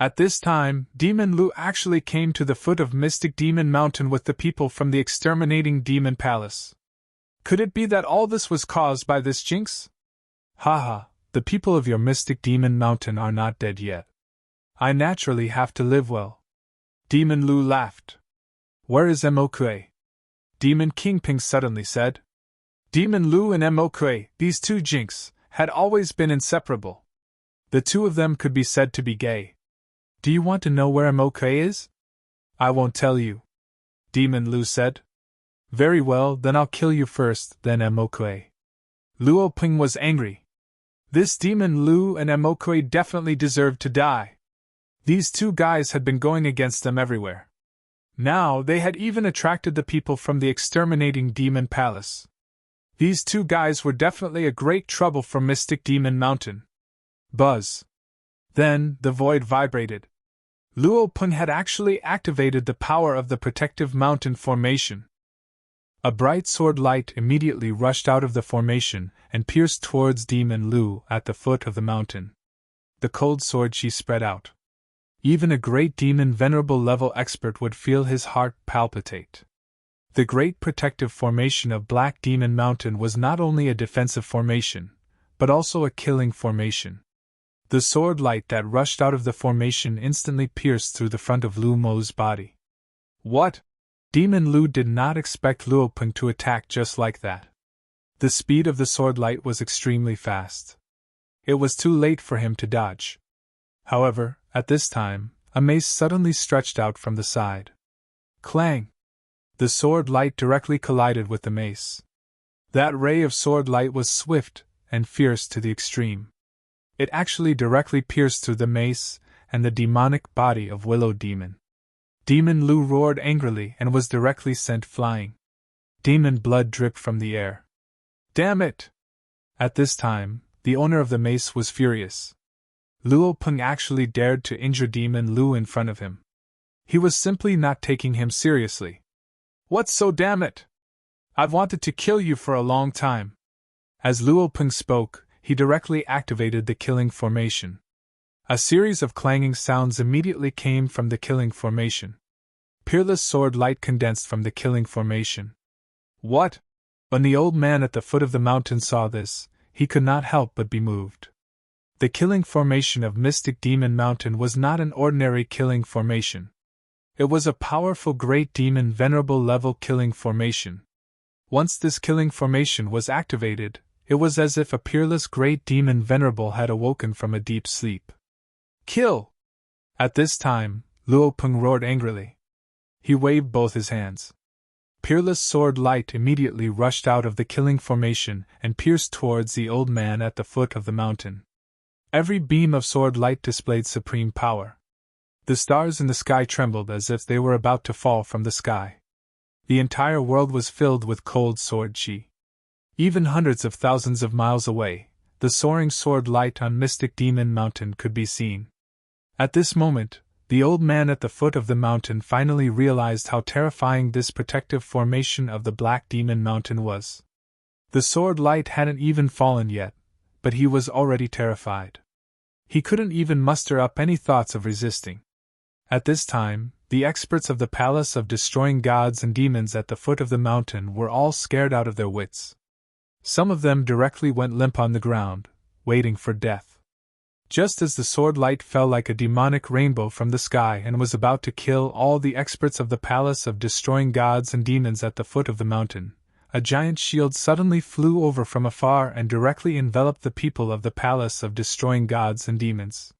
At this time, Demon Lu actually came to the foot of Mystic Demon Mountain with the people from the exterminating Demon Palace. Could it be that all this was caused by this Jinx? Haha, the people of your Mystic Demon Mountain are not dead yet. I naturally have to live well. Demon Lu laughed. Where is Mokue? Demon King Ping suddenly said. Demon Lu and Mokue, these two Jinx, had always been inseparable. The two of them could be said to be gay. Do you want to know where Mokue is? I won't tell you. Demon Lu said. Very well, then I'll kill you first, then Mokue. Luo Ping was angry. This Demon Lu and Mokue definitely deserved to die. These two guys had been going against them everywhere. Now they had even attracted the people from the exterminating Demon Palace. These two guys were definitely a great trouble for Mystic Demon Mountain. Buzz. Then, the void vibrated. Luo Ping had actually activated the power of the protective mountain formation. A bright sword light immediately rushed out of the formation and pierced towards Demon Lu at the foot of the mountain. The cold sword she spread out. Even a great demon Venerable level expert would feel his heart palpitate. The great protective formation of Black Demon Mountain was not only a defensive formation, but also a killing formation. The sword light that rushed out of the formation instantly pierced through the front of Lu Mo's body. What? Demon Lu did not expect Luo Peng to attack just like that. The speed of the sword light was extremely fast. It was too late for him to dodge. However, at this time, a mace suddenly stretched out from the side. Clang! The sword light directly collided with the mace. That ray of sword light was swift and fierce to the extreme. It actually directly pierced through the mace and the demonic body of Willow Demon. Demon Lu roared angrily and was directly sent flying. Demon blood dripped from the air. Damn it! At this time, the owner of the mace was furious. Luo Peng actually dared to injure Demon Lu in front of him. He was simply not taking him seriously. What's so damn it? I've wanted to kill you for a long time. As Luo Peng spoke, he directly activated the killing formation. A series of clanging sounds immediately came from the killing formation. Peerless sword light condensed from the killing formation. What? When the old man at the foot of the mountain saw this, he could not help but be moved. The killing formation of Mystic Demon Mountain was not an ordinary killing formation. It was a powerful Great Demon Venerable level killing formation. Once this killing formation was activated, it was as if a peerless Great Demon Venerable had awoken from a deep sleep. Kill! At this time, Luo Peng roared angrily. He waved both his hands. Peerless sword light immediately rushed out of the killing formation and pierced towards the old man at the foot of the mountain. Every beam of sword light displayed supreme power. The stars in the sky trembled as if they were about to fall from the sky. The entire world was filled with cold sword chi. Even hundreds of thousands of miles away, the soaring sword light on Mystic Demon Mountain could be seen. At this moment, the old man at the foot of the mountain finally realized how terrifying this protective formation of the Black Demon Mountain was. The sword light hadn't even fallen yet, but he was already terrified. He couldn't even muster up any thoughts of resisting. At this time, the experts of the Palace of Destroying Gods and Demons at the foot of the mountain were all scared out of their wits. Some of them directly went limp on the ground, waiting for death. Just as the sword light fell like a demonic rainbow from the sky and was about to kill all the experts of the Palace of Destroying Gods and Demons at the foot of the mountain, a giant shield suddenly flew over from afar and directly enveloped the people of the Palace of Destroying Gods and Demons.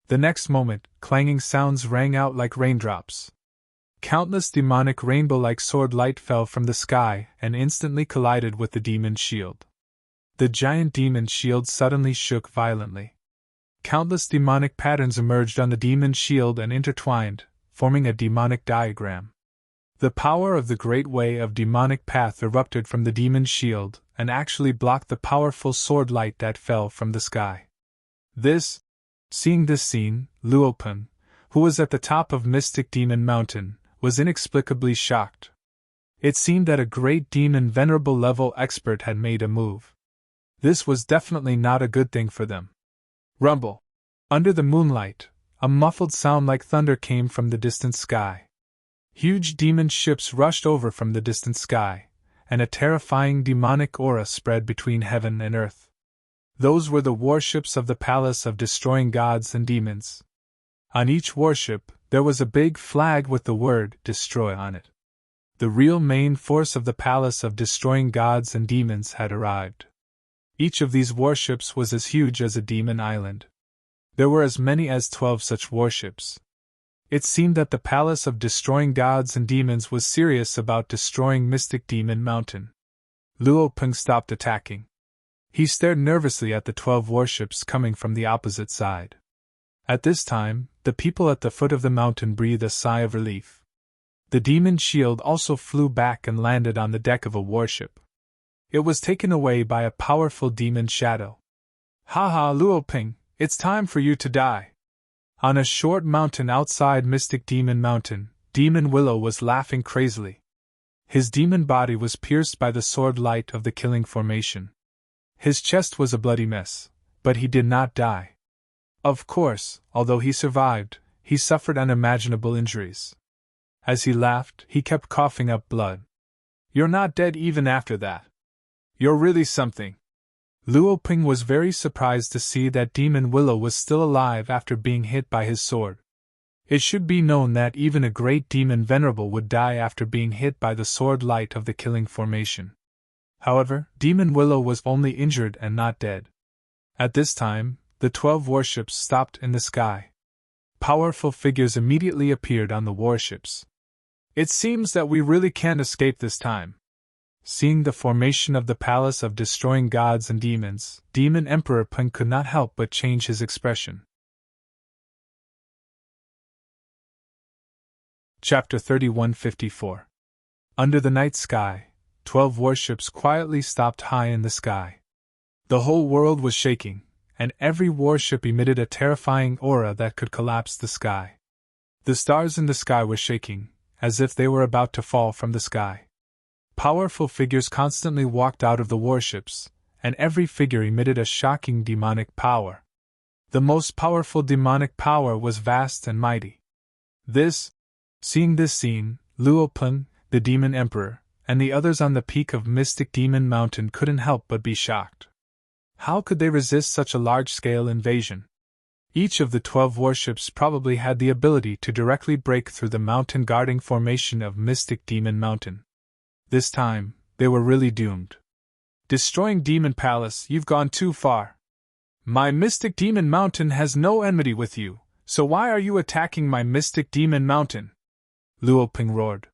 The next moment, clanging sounds rang out like raindrops. Countless demonic rainbow-like sword light fell from the sky and instantly collided with the demon shield. The giant demon shield suddenly shook violently. Countless demonic patterns emerged on the demon shield and intertwined, forming a demonic diagram. The power of the Great Way of Demonic Path erupted from the demon shield and actually blocked the powerful sword light that fell from the sky. Seeing this scene, Luo Peng, who was at the top of Mystic Demon Mountain, was inexplicably shocked. It seemed that a Great Demon Venerable level expert had made a move. This was definitely not a good thing for them. Rumble! Under the moonlight, a muffled sound like thunder came from the distant sky. Huge demon ships rushed over from the distant sky, and a terrifying demonic aura spread between heaven and earth. Those were the warships of the Palace of Destroying Gods and Demons. On each warship, there was a big flag with the word "Destroy" on it. The real main force of the Palace of Destroying Gods and Demons had arrived. Each of these warships was as huge as a demon island. There were as many as 12 such warships. It seemed that the Palace of Destroying Gods and Demons was serious about destroying Mystic Demon Mountain. Luo Peng stopped attacking. He stared nervously at the 12 warships coming from the opposite side. At this time, the people at the foot of the mountain breathed a sigh of relief. The demon shield also flew back and landed on the deck of a warship. It was taken away by a powerful demon shadow. "Ha, Luo Peng, it's time for you to die." On a short mountain outside Mystic Demon Mountain, Demon Willow was laughing crazily. His demon body was pierced by the sword light of the killing formation. His chest was a bloody mess, but he did not die. Of course, although he survived, he suffered unimaginable injuries. As he laughed, he kept coughing up blood. "You're not dead even after that. You're really something." Luo Ping was very surprised to see that Demon Willow was still alive after being hit by his sword. It should be known that even a great demon Venerable would die after being hit by the sword light of the killing formation. However, Demon Willow was only injured and not dead. At this time, the 12 warships stopped in the sky. Powerful figures immediately appeared on the warships. "It seems that we really can't escape this time." Seeing the formation of the palace of destroying gods and demons, Demon Emperor Peng could not help but change his expression. Chapter 3154. Under the night sky, 12 warships quietly stopped high in the sky. The whole world was shaking, and every warship emitted a terrifying aura that could collapse the sky. The stars in the sky were shaking, as if they were about to fall from the sky. Powerful figures constantly walked out of the warships, and every figure emitted a shocking demonic power. The most powerful demonic power was vast and mighty. Seeing this scene, Luo Peng, the Demon Emperor, and the others on the peak of Mystic Demon Mountain couldn't help but be shocked. How could they resist such a large-scale invasion? Each of the 12 warships probably had the ability to directly break through the mountain guarding formation of Mystic Demon Mountain. This time, they were really doomed. "Destroying Demon Palace, you've gone too far. My Mystic Demon Mountain has no enmity with you, so why are you attacking my Mystic Demon Mountain?" Luo Peng roared.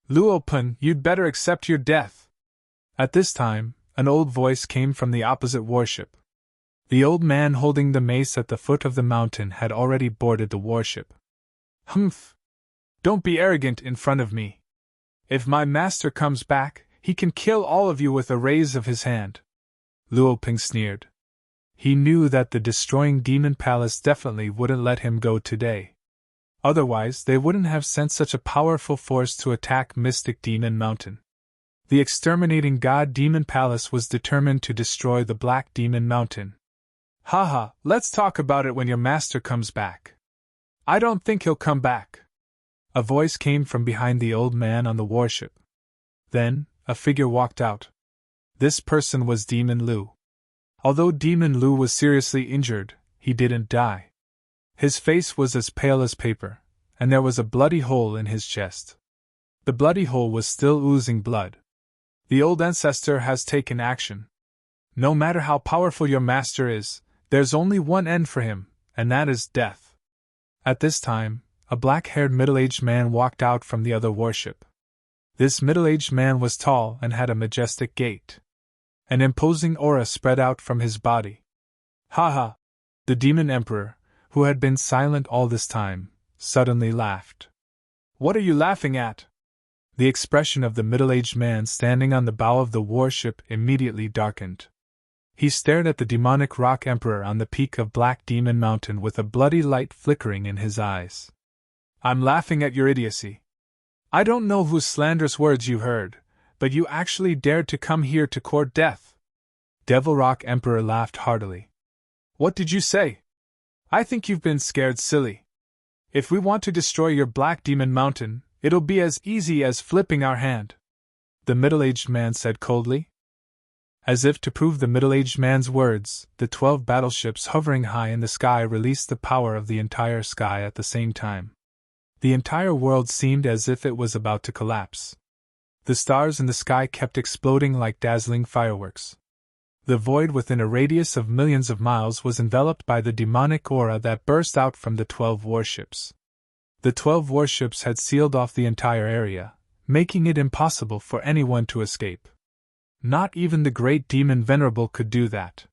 "Luo Peng, you'd better accept your death." At this time, an old voice came from the opposite warship. The old man holding the mace at the foot of the mountain had already boarded the warship. "Humph! Don't be arrogant in front of me. If my master comes back, he can kill all of you with a raise of his hand." Luo Peng sneered. He knew that the destroying demon palace definitely wouldn't let him go today. Otherwise, they wouldn't have sent such a powerful force to attack Mystic Demon Mountain. The exterminating god demon palace was determined to destroy the Black Demon Mountain. "Haha, let's talk about it when your master comes back." "I don't think he'll come back." A voice came from behind the old man on the warship. Then, a figure walked out. This person was Demon Lu. Although Demon Lu was seriously injured, he didn't die. His face was as pale as paper, and there was a bloody hole in his chest. The bloody hole was still oozing blood. The old ancestor has taken action. No matter how powerful your master is, there's only one end for him, and that is death. At this time, a black-haired middle-aged man walked out from the other warship. This middle-aged man was tall and had a majestic gait. An imposing aura spread out from his body. "Ha! The Demon Emperor, who had been silent all this time, suddenly laughed. "What are you laughing at?" The expression of the middle-aged man standing on the bow of the warship immediately darkened. He stared at the demonic rock emperor on the peak of Black Demon Mountain with a bloody light flickering in his eyes. "I'm laughing at your idiocy. I don't know whose slanderous words you heard, but you actually dared to come here to court death." Devil Rock Emperor laughed heartily. "What did you say? I think you've been scared silly. If we want to destroy your Black Demon Mountain, it'll be as easy as flipping our hand," the middle-aged man said coldly. As if to prove the middle-aged man's words, the 12 battleships hovering high in the sky released the power of the entire sky at the same time. The entire world seemed as if it was about to collapse. The stars in the sky kept exploding like dazzling fireworks. The void within a radius of millions of miles was enveloped by the demonic aura that burst out from the 12 warships. The 12 warships had sealed off the entire area, making it impossible for anyone to escape. Not even the great demon Venerable could do that.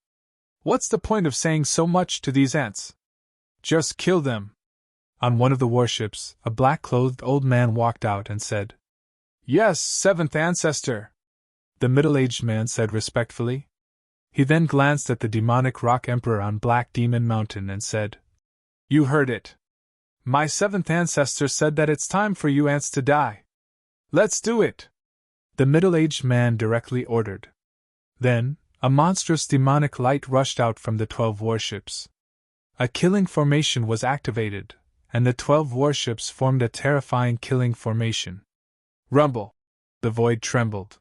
"What's the point of saying so much to these ants? Just kill them." On one of the warships, a black-clothed old man walked out and said, "Yes, seventh ancestor," the middle-aged man said respectfully. He then glanced at the demonic rock emperor on Black Demon Mountain and said, "You heard it. My seventh ancestor said that it's time for you ants to die. Let's do it," the middle-aged man directly ordered. Then, a monstrous demonic light rushed out from the 12 warships. A killing formation was activated, and the 12 warships formed a terrifying killing formation. Rumble! The void trembled.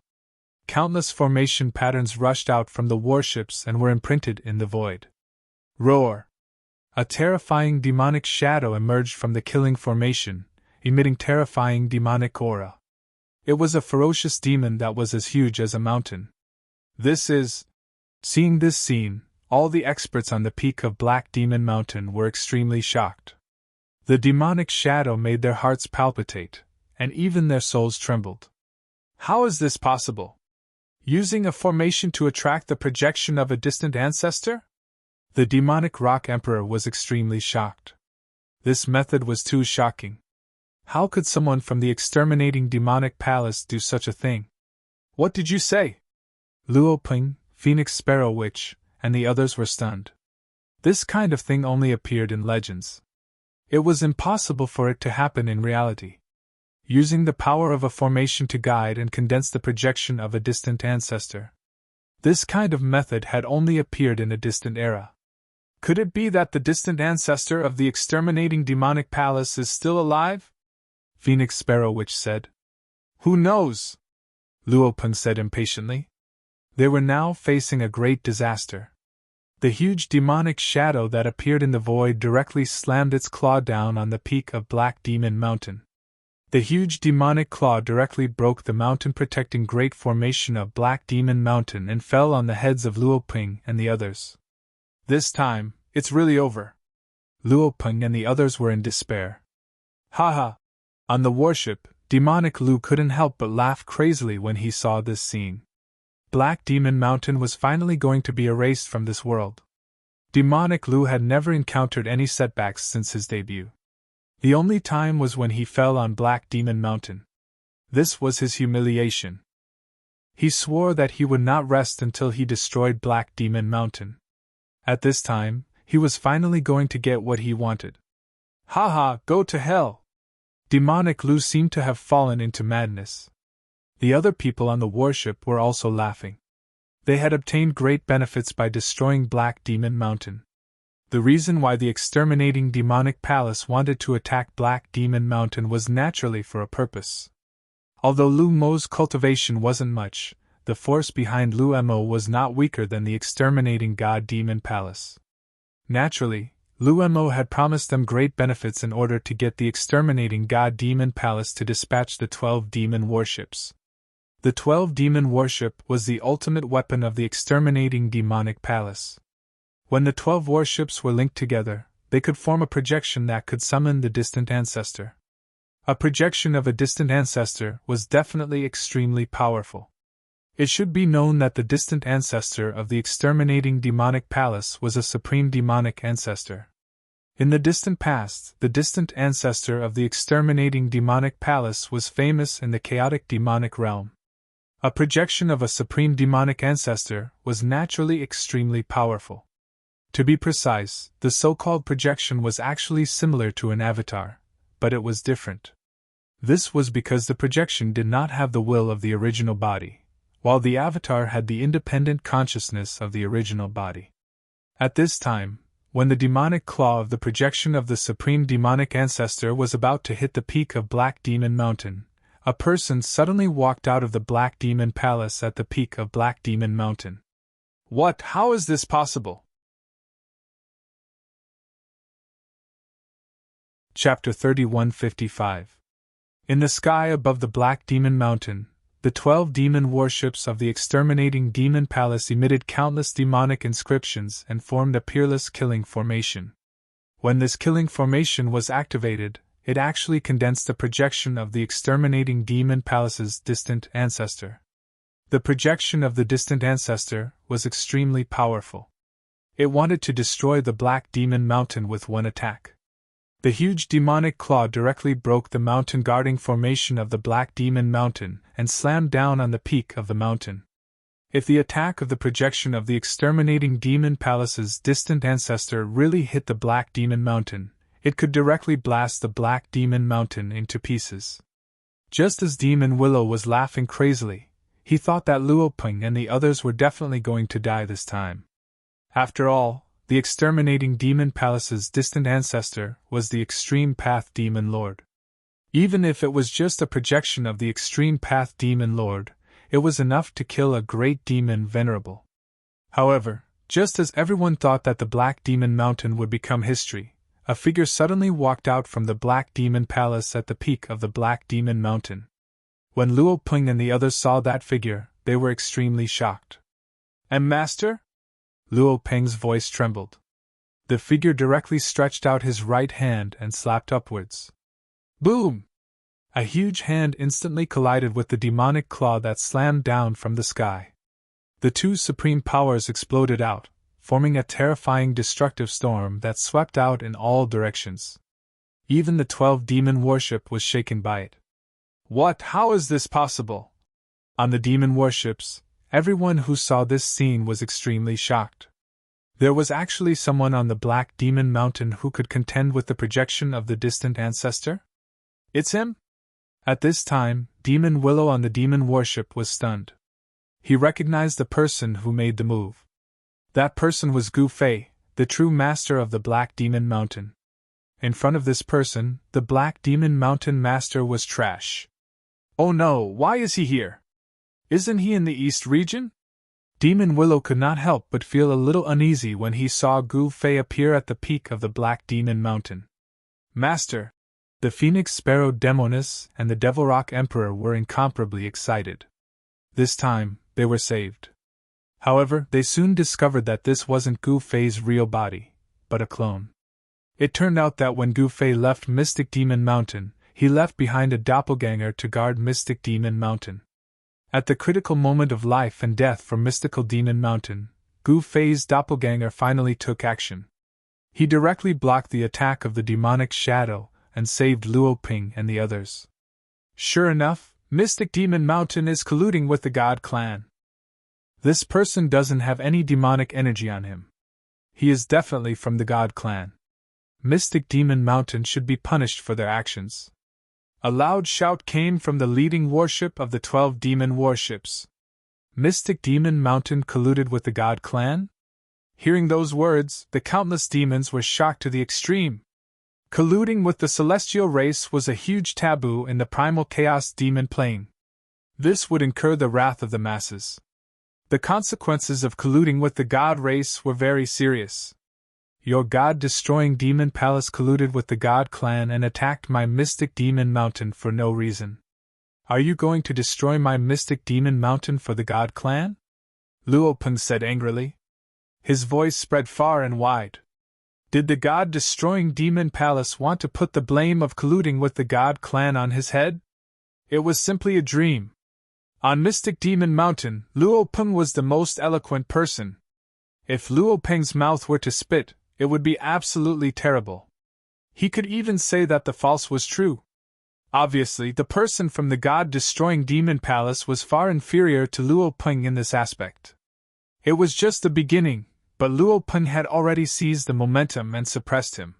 Countless formation patterns rushed out from the warships and were imprinted in the void. Roar! A terrifying demonic shadow emerged from the killing formation, emitting terrifying demonic aura. It was a ferocious demon that was as huge as a mountain. This is... Seeing this scene, all the experts on the peak of Black Demon Mountain were extremely shocked. The demonic shadow made their hearts palpitate, and even their souls trembled. How is this possible? Using a formation to attract the projection of a distant ancestor? The demonic rock emperor was extremely shocked. This method was too shocking. How could someone from the exterminating demonic palace do such a thing? What did you say? Luo Ping, Phoenix Sparrow Witch, and the others were stunned. This kind of thing only appeared in legends. It was impossible for it to happen in reality. Using the power of a formation to guide and condense the projection of a distant ancestor. This kind of method had only appeared in a distant era. Could it be that the distant ancestor of the exterminating demonic palace is still alive? Phoenix Sparrow Witch said. Who knows? Luo Peng said impatiently. They were now facing a great disaster. The huge demonic shadow that appeared in the void directly slammed its claw down on the peak of Black Demon Mountain. The huge demonic claw directly broke the mountain protecting great formation of Black Demon Mountain and fell on the heads of Luo Peng and the others. This time, it's really over. Luo Peng and the others were in despair. Haha! On the warship, demonic Lu couldn't help but laugh crazily when he saw this scene. Black Demon Mountain was finally going to be erased from this world. Demonic Lu had never encountered any setbacks since his debut. The only time was when he fell on Black Demon Mountain. This was his humiliation. He swore that he would not rest until he destroyed Black Demon Mountain. At this time, he was finally going to get what he wanted. Haha, go to hell! Demonic Lu seemed to have fallen into madness. The other people on the warship were also laughing. They had obtained great benefits by destroying Black Demon Mountain. The reason why the exterminating demonic palace wanted to attack Black Demon Mountain was naturally for a purpose. Although Lu Mo's cultivation wasn't much, the force behind Lu Mo was not weaker than the exterminating God Demon Palace. Naturally, Lu Mo had promised them great benefits in order to get the exterminating God Demon Palace to dispatch the 12 demon warships. The 12 demon warship was the ultimate weapon of the exterminating demonic palace. When the 12 warships were linked together, they could form a projection that could summon the distant ancestor. A projection of a distant ancestor was definitely extremely powerful. It should be known that the distant ancestor of the exterminating demonic palace was a supreme demonic ancestor. In the distant past, the distant ancestor of the exterminating demonic palace was famous in the chaotic demonic realm. A projection of a supreme demonic ancestor was naturally extremely powerful. To be precise, the so-called projection was actually similar to an avatar, but it was different. This was because the projection did not have the will of the original body, while the avatar had the independent consciousness of the original body. At this time, when the demonic claw of the projection of the supreme demonic ancestor was about to hit the peak of Black Demon Mountain, a person suddenly walked out of the Black Demon Palace at the peak of Black Demon Mountain. What? How is this possible? Chapter 3155. In the sky above the Black Demon Mountain, the 12 demon warships of the exterminating demon palace emitted countless demonic inscriptions and formed a peerless killing formation. When this killing formation was activated, it actually condensed the projection of the exterminating demon palace's distant ancestor. The projection of the distant ancestor was extremely powerful. It wanted to destroy the Black Demon Mountain with one attack. The huge demonic claw directly broke the mountain guarding formation of the Black Demon Mountain and slammed down on the peak of the mountain. If the attack of the projection of the exterminating demon palace's distant ancestor really hit the Black Demon Mountain, it could directly blast the Black Demon Mountain into pieces. Just as Demon Willow was laughing crazily, he thought that Luo Peng and the others were definitely going to die this time. After all, the exterminating demon palace's distant ancestor was the Extreme Path Demon Lord. Even if it was just a projection of the Extreme Path Demon Lord, it was enough to kill a great demon Venerable. However, just as everyone thought that the Black Demon Mountain would become history, a figure suddenly walked out from the Black Demon Palace at the peak of the Black Demon Mountain. When Luo Peng and the others saw that figure, they were extremely shocked. Master? Luo Peng's voice trembled. The figure directly stretched out his right hand and slapped upwards. Boom! A huge hand instantly collided with the demonic claw that slammed down from the sky. The two supreme powers exploded out, forming a terrifying destructive storm that swept out in all directions. Even the 12 demon worship was shaken by it. What? How is this possible? On the demon worships, everyone who saw this scene was extremely shocked. There was actually someone on the Black Demon Mountain who could contend with the projection of the distant ancestor? It's him? At this time, Demon Willow on the demon worship was stunned. He recognized the person who made the move. That person was Gu Fei, the true master of the Black Demon Mountain. In front of this person, the Black Demon Mountain master was trash. Oh no, why is he here? Isn't he in the East region? Demon Willow could not help but feel a little uneasy when he saw Gu Fei appear at the peak of the Black Demon Mountain. Master! The Phoenix Sparrow Demoness and the Devil Rock Emperor were incomparably excited. This time, they were saved. However, they soon discovered that this wasn't Gu Fei's real body, but a clone. It turned out that when Gu Fei left Mystic Demon Mountain, he left behind a doppelganger to guard Mystic Demon Mountain. At the critical moment of life and death for Mystical Demon Mountain, Gu Fei's doppelganger finally took action. He directly blocked the attack of the demonic shadow and saved Luo Peng and the others. Sure enough, Mystic Demon Mountain is colluding with the God Clan. This person doesn't have any demonic energy on him. He is definitely from the God Clan. Mystic Demon Mountain should be punished for their actions. A loud shout came from the leading worship of the 12 demon worships. Mystic Demon Mountain colluded with the God Clan? Hearing those words, the countless demons were shocked to the extreme. Colluding with the celestial race was a huge taboo in the primal chaos demon plane. This would incur the wrath of the masses. The consequences of colluding with the god race were very serious. Your god-destroying demon palace colluded with the God Clan and attacked my Mystic Demon Mountain for no reason. Are you going to destroy my Mystic Demon Mountain for the God Clan? Luo Peng said angrily. His voice spread far and wide. Did the god-destroying demon palace want to put the blame of colluding with the God Clan on his head? It was simply a dream. On Mystic Demon Mountain, Luo Peng was the most eloquent person. If Luo Peng's mouth were to spit, it would be absolutely terrible. He could even say that the false was true. Obviously, the person from the god-destroying demon palace was far inferior to Luo Peng in this aspect. It was just the beginning, but Luo Peng had already seized the momentum and suppressed him.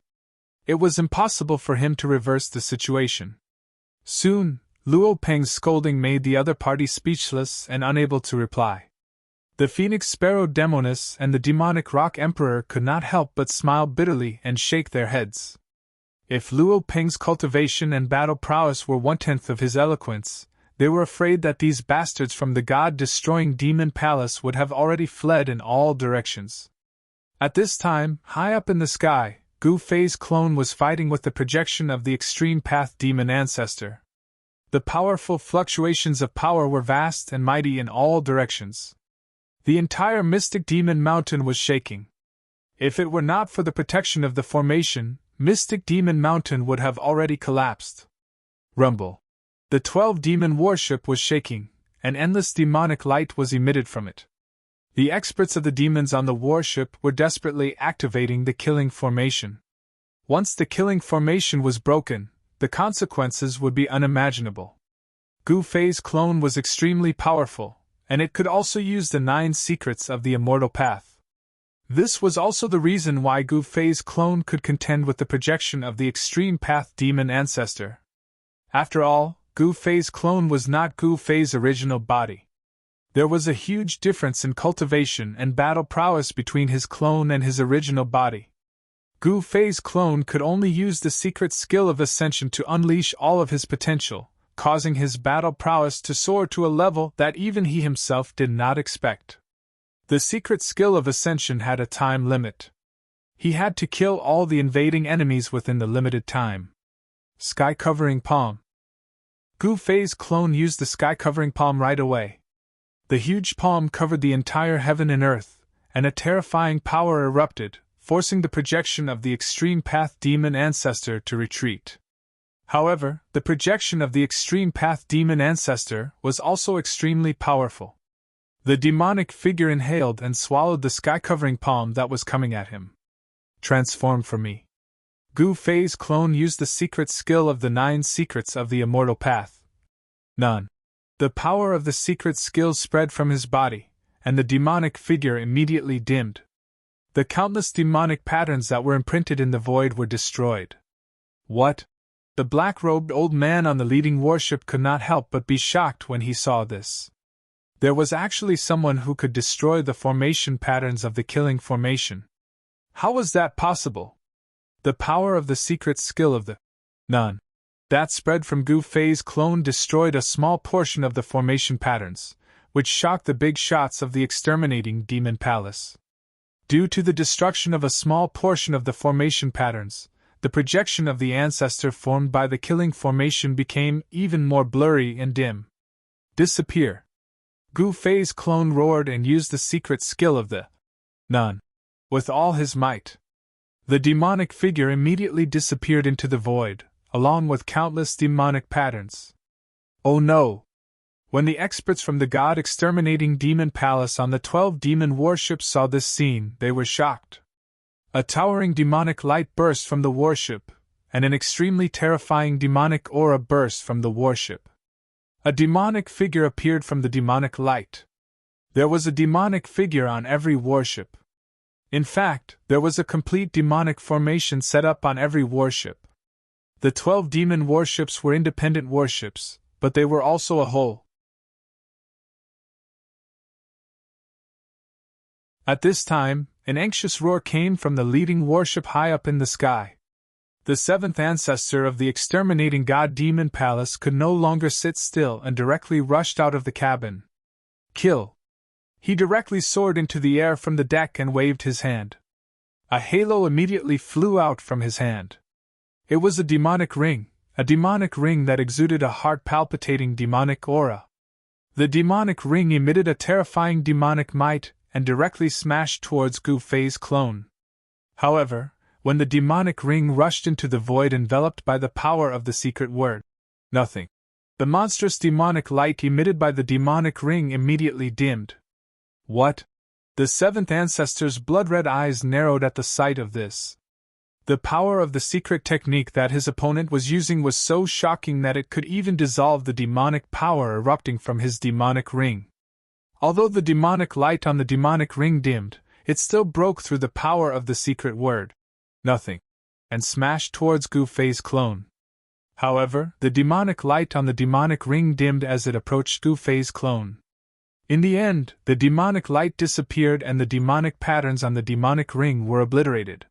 It was impossible for him to reverse the situation. Soon, Luo Peng's scolding made the other party speechless and unable to reply. The Phoenix Sparrow Demoness and the Demonic Rock Emperor could not help but smile bitterly and shake their heads. If Luo Peng's cultivation and battle prowess were 1/10 of his eloquence, they were afraid that these bastards from the god-destroying demon palace would have already fled in all directions. At this time, high up in the sky, Gu Fei's clone was fighting with the projection of the Extreme Path Demon Ancestor. The powerful fluctuations of power were vast and mighty in all directions. The entire Mystic Demon Mountain was shaking. If it were not for the protection of the formation, Mystic Demon Mountain would have already collapsed. Rumble. The 12 demon worship was shaking, and endless demonic light was emitted from it. The experts of the demons on the warship were desperately activating the killing formation. Once the killing formation was broken, the consequences would be unimaginable. Gu Fei's clone was extremely powerful, and it could also use the 9 secrets of the Immortal Path. This was also the reason why Gu Fei's clone could contend with the projection of the Extreme Path Demon Ancestor. After all, Gu Fei's clone was not Gu Fei's original body. There was a huge difference in cultivation and battle prowess between his clone and his original body. Gu Fei's clone could only use the secret skill of ascension to unleash all of his potential, causing his battle prowess to soar to a level that even he himself did not expect. The secret skill of ascension had a time limit. He had to kill all the invading enemies within the limited time. Sky-covering palm. Gu Fei's clone used the sky-covering palm right away. The huge palm covered the entire heaven and earth, and a terrifying power erupted, forcing the projection of the Extreme Path Demon Ancestor to retreat. However, the projection of the Extreme Path Demon Ancestor was also extremely powerful. The demonic figure inhaled and swallowed the sky-covering palm that was coming at him. Transform for me. Gu Fei's clone used the secret skill of the 9 secrets of the Immortal Path. None. The power of the secret skill spread from his body, and the demonic figure immediately dimmed. The countless demonic patterns that were imprinted in the void were destroyed. What? The black-robed old man on the leading warship could not help but be shocked when he saw this. There was actually someone who could destroy the formation patterns of the killing formation. How was that possible? The power of the secret skill of the None that spread from Gu Fei's clone destroyed a small portion of the formation patterns, which shocked the big shots of the exterminating demon palace. Due to the destruction of a small portion of the formation patterns, the projection of the ancestor formed by the killing formation became even more blurry and dim. Disappear. Gu Fei's clone roared and used the secret skill of the None with all his might. The demonic figure immediately disappeared into the void, along with countless demonic patterns. Oh no! When the experts from the god-exterminating demon palace on the 12 demon warships saw this scene, they were shocked. A towering demonic light burst from the warship, and an extremely terrifying demonic aura burst from the warship. A demonic figure appeared from the demonic light. There was a demonic figure on every warship. In fact, there was a complete demonic formation set up on every warship. The 12 demon warships were independent warships, but they were also a whole. At this time, an anxious roar came from the leading warship high up in the sky. The 7th ancestor of the exterminating god demon palace could no longer sit still and directly rushed out of the cabin. Kill! He directly soared into the air from the deck and waved his hand. A halo immediately flew out from his hand. It was a demonic ring that exuded a heart-palpitating demonic aura. The demonic ring emitted a terrifying demonic might and directly smashed towards Gu Fei's clone. However, when the demonic ring rushed into the void enveloped by the power of the secret word, nothing, the monstrous demonic light emitted by the demonic ring immediately dimmed. What? The 7th ancestor's blood-red eyes narrowed at the sight of this. The power of the secret technique that his opponent was using was so shocking that it could even dissolve the demonic power erupting from his demonic ring. Although the demonic light on the demonic ring dimmed, it still broke through the power of the secret word, nothing, and smashed towards Gu Fei's clone. However, the demonic light on the demonic ring dimmed as it approached Gu Fei's clone. In the end, the demonic light disappeared and the demonic patterns on the demonic ring were obliterated.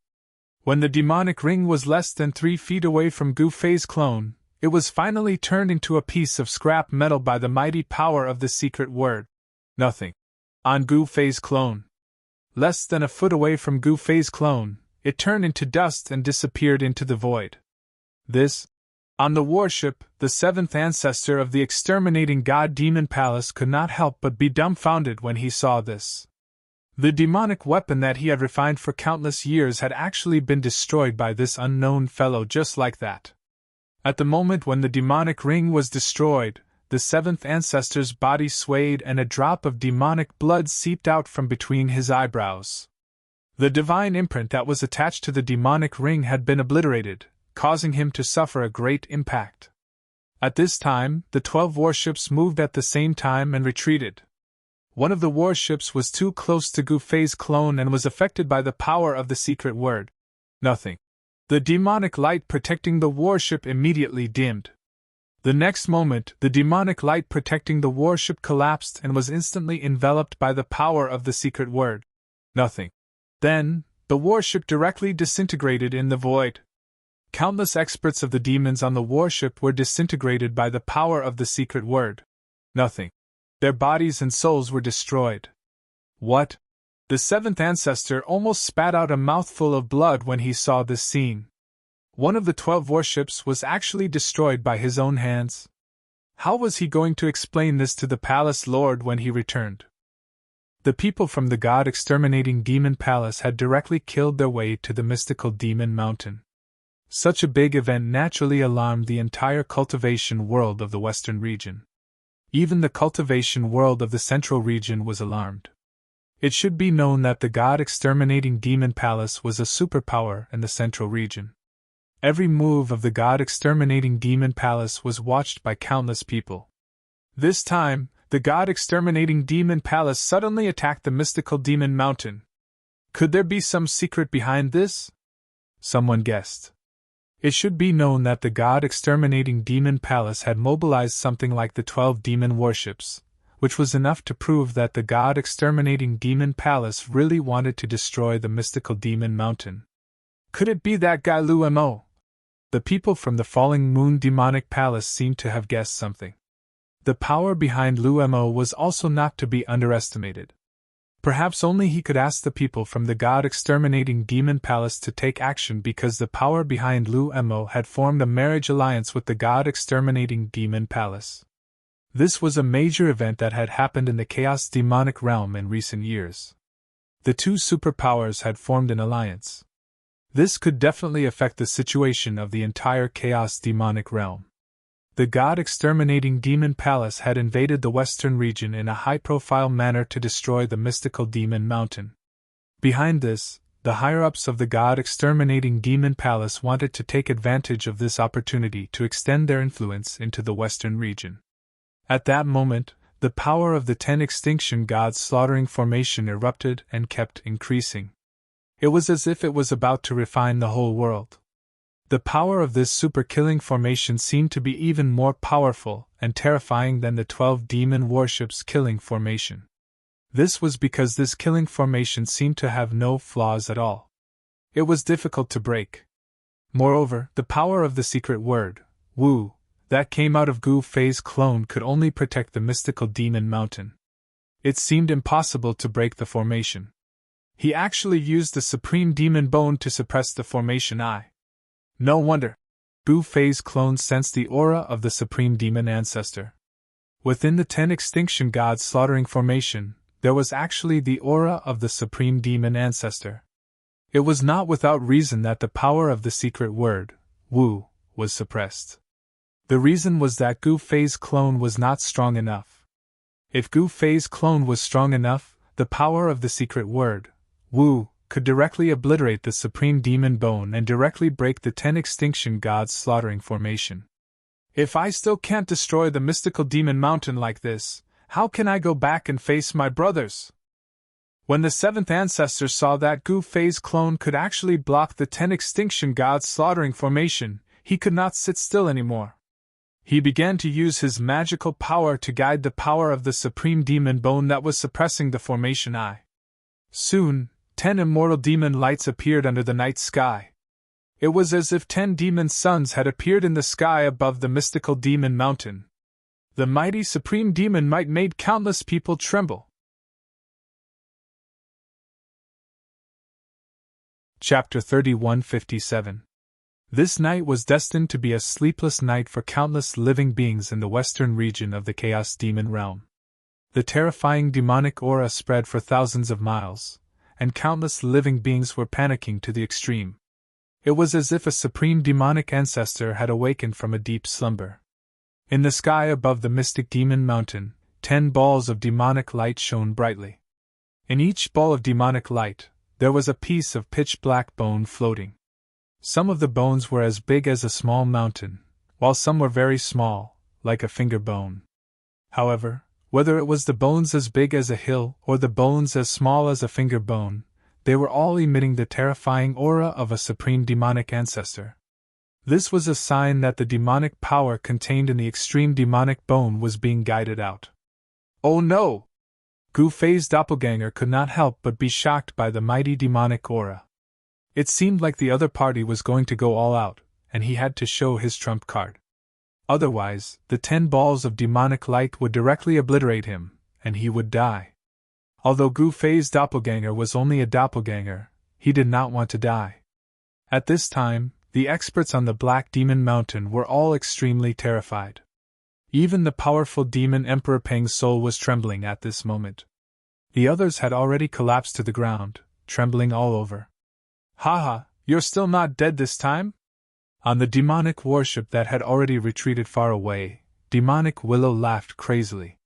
When the demonic ring was less than 3 feet away from Gu Fei's clone, it was finally turned into a piece of scrap metal by the mighty power of the secret word, nothing, on Gu Fei's clone. Less than a foot away from Gu Fei's clone, it turned into dust and disappeared into the void. This, on the warship, the 7th ancestor of the exterminating god demon palace could not help but be dumbfounded when he saw this. The demonic weapon that he had refined for countless years had actually been destroyed by this unknown fellow just like that. At the moment when the demonic ring was destroyed, the 7th ancestor's body swayed and a drop of demonic blood seeped out from between his eyebrows. The divine imprint that was attached to the demonic ring had been obliterated, causing him to suffer a great impact. At this time, the 12 warships moved at the same time and retreated. One of the warships was too close to Gu Fei's clone and was affected by the power of the secret word, nothing. The demonic light protecting the warship immediately dimmed. The next moment, the demonic light protecting the warship collapsed and was instantly enveloped by the power of the secret word. Nothing. Then, the warship directly disintegrated in the void. Countless experts of the demons on the warship were disintegrated by the power of the secret word. Nothing. Their bodies and souls were destroyed. What? The seventh ancestor almost spat out a mouthful of blood when he saw this scene. One of the 12 warships was actually destroyed by his own hands. How was he going to explain this to the palace lord when he returned? The people from the god-exterminating demon palace had directly killed their way to the mystical demon mountain. Such a big event naturally alarmed the entire cultivation world of the western region. Even the cultivation world of the central region was alarmed. It should be known that the god-exterminating demon palace was a superpower in the central region. Every move of the god-exterminating demon palace was watched by countless people. This time, the god-exterminating demon palace suddenly attacked the mystical demon mountain. Could there be some secret behind this? Someone guessed. It should be known that the god-exterminating demon palace had mobilized something like the 12 demon warships, which was enough to prove that the god-exterminating demon palace really wanted to destroy the mystical demon mountain. Could it be that guy Lu Mo? The people from the Falling Moon demonic palace seemed to have guessed something. The power behind Lu Mo was also not to be underestimated. Perhaps only he could ask the people from the god-exterminating demon palace to take action because the power behind Lu Mo had formed a marriage alliance with the god-exterminating demon palace. This was a major event that had happened in the chaos demonic realm in recent years. The two superpowers had formed an alliance. This could definitely affect the situation of the entire chaos demonic realm. The god-exterminating demon palace had invaded the western region in a high-profile manner to destroy the mystical demon mountain. Behind this, the higher-ups of the god-exterminating demon palace wanted to take advantage of this opportunity to extend their influence into the western region. At that moment, the power of the 10 extinction gods slaughtering formation erupted and kept increasing. It was as if it was about to refine the whole world. The power of this super-killing formation seemed to be even more powerful and terrifying than the 12 demon warships killing formation. This was because this killing formation seemed to have no flaws at all. It was difficult to break. Moreover, the power of the secret word, Wu, that came out of Gu Fei's clone could only protect the mystical demon mountain. It seemed impossible to break the formation. He actually used the supreme demon bone to suppress the formation eye. No wonder. Gu Fei's clone sensed the aura of the supreme demon ancestor. Within the 10 extinction gods slaughtering formation, there was actually the aura of the supreme demon ancestor. It was not without reason that the power of the secret word, Wu, was suppressed. The reason was that Gu Fei's clone was not strong enough. If Gu Fei's clone was strong enough, the power of the secret word, Wu, could directly obliterate the supreme demon bone and directly break the 10 extinction gods slaughtering formation. If I still can't destroy the mystical demon mountain like this, how can I go back and face my brothers? When the 7th ancestor saw that Gu Fei's clone could actually block the 10 extinction gods slaughtering formation, he could not sit still anymore. He began to use his magical power to guide the power of the supreme demon bone that was suppressing the formation eye. Soon, 10 immortal demon lights appeared under the night sky. It was as if 10 demon suns had appeared in the sky above the mystical demon mountain. The mighty supreme demon might made countless people tremble. Chapter 3157. This night was destined to be a sleepless night for countless living beings in the western region of the chaos demon realm. The terrifying demonic aura spread for thousands of miles, and countless living beings were panicking to the extreme. It was as if a supreme demonic ancestor had awakened from a deep slumber. In the sky above the mystic demon mountain, 10 balls of demonic light shone brightly. In each ball of demonic light, there was a piece of pitch-black bone floating. Some of the bones were as big as a small mountain, while some were very small, like a finger bone. However, whether it was the bones as big as a hill or the bones as small as a finger bone, they were all emitting the terrifying aura of a supreme demonic ancestor. This was a sign that the demonic power contained in the extreme demonic bone was being guided out. Oh no! Gu Fei's doppelganger could not help but be shocked by the mighty demonic aura. It seemed like the other party was going to go all out, and he had to show his trump card. Otherwise, the 10 balls of demonic light would directly obliterate him, and he would die. Although Gu Fei's doppelganger was only a doppelganger, he did not want to die. At this time, the experts on the Black Demon Mountain were all extremely terrified. Even the powerful demon Emperor Peng's soul was trembling at this moment. The others had already collapsed to the ground, trembling all over. Haha, you're still not dead this time? On the demonic warship that had already retreated far away, Demonic Willow laughed crazily.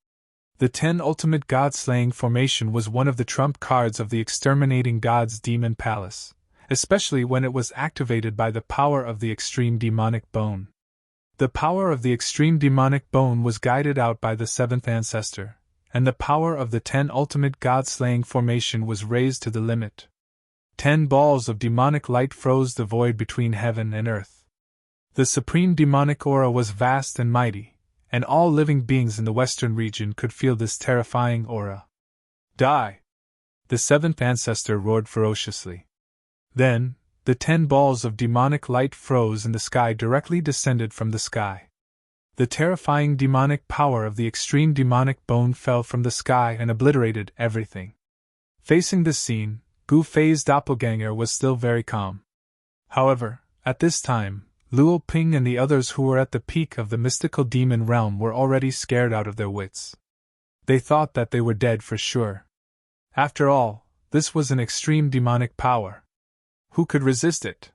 The 10 ultimate god-slaying formation was one of the trump cards of the exterminating god's demon palace, especially when it was activated by the power of the extreme demonic bone. The power of the extreme demonic bone was guided out by the 7th ancestor, and the power of the 10 ultimate god-slaying formation was raised to the limit. 10 balls of demonic light froze the void between heaven and earth. The supreme demonic aura was vast and mighty, and all living beings in the western region could feel this terrifying aura. Die! The 7th ancestor roared ferociously. Then, the 10 balls of demonic light froze and the sky directly descended from the sky. The terrifying demonic power of the extreme demonic bone fell from the sky and obliterated everything. Facing this scene, Gu Fei's doppelganger was still very calm. However, at this time, Luo Ping and the others who were at the peak of the mystical demon realm were already scared out of their wits. They thought that they were dead for sure. After all, this was an extreme demonic power. Who could resist it?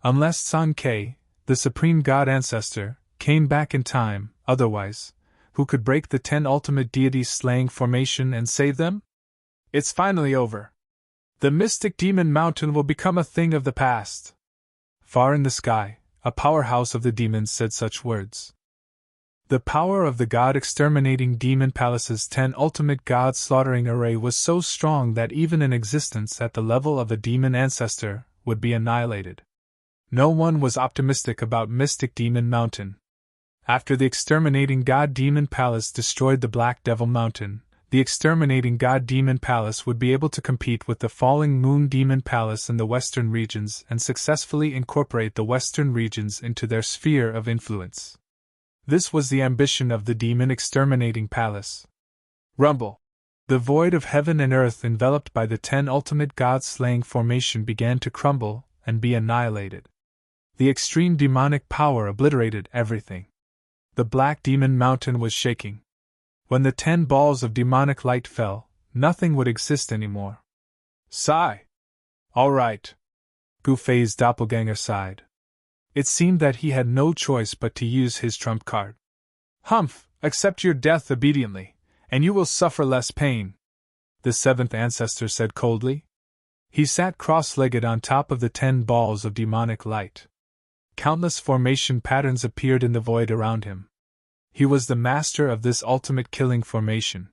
Unless San Ke, the supreme god ancestor, came back in time, otherwise, who could break the 10 ultimate deities slaying formation and save them? It's finally over. The mystic demon mountain will become a thing of the past. Far in the sky, a powerhouse of the demons said such words. The power of the god-exterminating demon palace's 10 ultimate god-slaughtering array was so strong that even an existence at the level of a demon ancestor would be annihilated. No one was optimistic about Mystic Demon Mountain. After the exterminating god-demon palace destroyed the Black Devil Mountain, the exterminating god-demon palace would be able to compete with the falling moon demon palace in the western regions and successfully incorporate the western regions into their sphere of influence. This was the ambition of the demon exterminating palace. Rumble! The void of heaven and earth enveloped by the 10 ultimate god-slaying formation began to crumble and be annihilated. The extreme demonic power obliterated everything. The Black Demon Mountain was shaking. When the 10 balls of demonic light fell, nothing would exist anymore. Sigh! All right. Gu Fei's doppelganger sighed. It seemed that he had no choice but to use his trump card. Humph, accept your death obediently, and you will suffer less pain, the 7th ancestor said coldly. He sat cross-legged on top of the 10 balls of demonic light. Countless formation patterns appeared in the void around him. He was the master of this ultimate killing formation.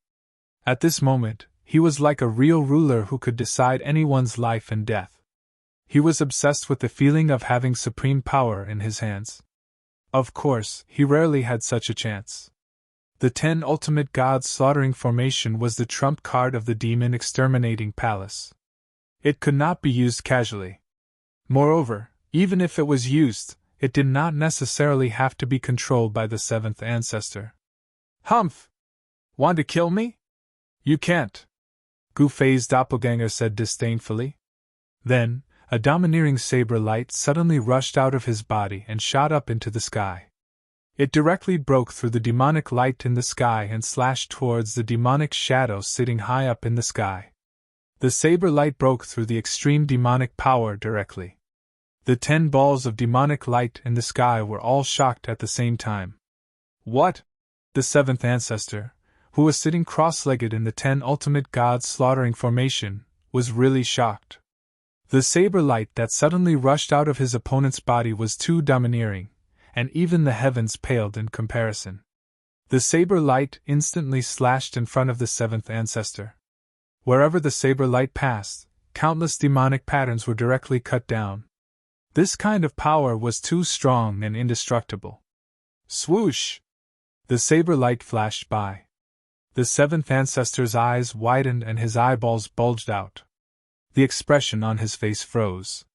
At this moment, he was like a real ruler who could decide anyone's life and death. He was obsessed with the feeling of having supreme power in his hands. Of course, he rarely had such a chance. The 10 ultimate gods slaughtering formation was the trump card of the demon exterminating palace. It could not be used casually. Moreover, even if it was used, it did not necessarily have to be controlled by the 7th ancestor. Humph! Want to kill me? You can't, Gu Fei's doppelganger said disdainfully. Then, a domineering saber light suddenly rushed out of his body and shot up into the sky. It directly broke through the demonic light in the sky and slashed towards the demonic shadow sitting high up in the sky. The saber light broke through the extreme demonic power directly. The 10 balls of demonic light in the sky were all shocked at the same time. What? The 7th ancestor, who was sitting cross-legged in the 10 ultimate gods slaughtering formation, was really shocked. The saber light that suddenly rushed out of his opponent's body was too domineering, and even the heavens paled in comparison. The saber light instantly slashed in front of the 7th ancestor. Wherever the saber light passed, countless demonic patterns were directly cut down. This kind of power was too strong and indestructible. Swoosh! The saber light flashed by. The seventh ancestor's eyes widened and his eyeballs bulged out. The expression on his face froze.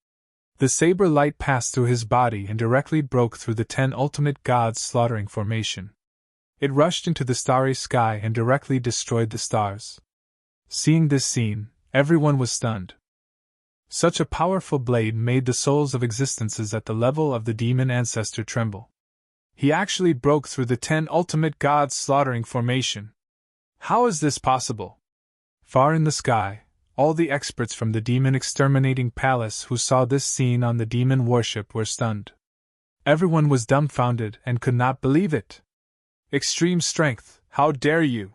The saber light passed through his body and directly broke through the 10 ultimate gods' slaughtering formation. It rushed into the starry sky and directly destroyed the stars. Seeing this scene, everyone was stunned. Such a powerful blade made the souls of existences at the level of the demon ancestor tremble. He actually broke through the 10 ultimate gods' slaughtering formation. How is this possible? Far in the sky, all the experts from the demon exterminating palace who saw this scene on the demon worship were stunned. Everyone was dumbfounded and could not believe it. Extreme strength, how dare you?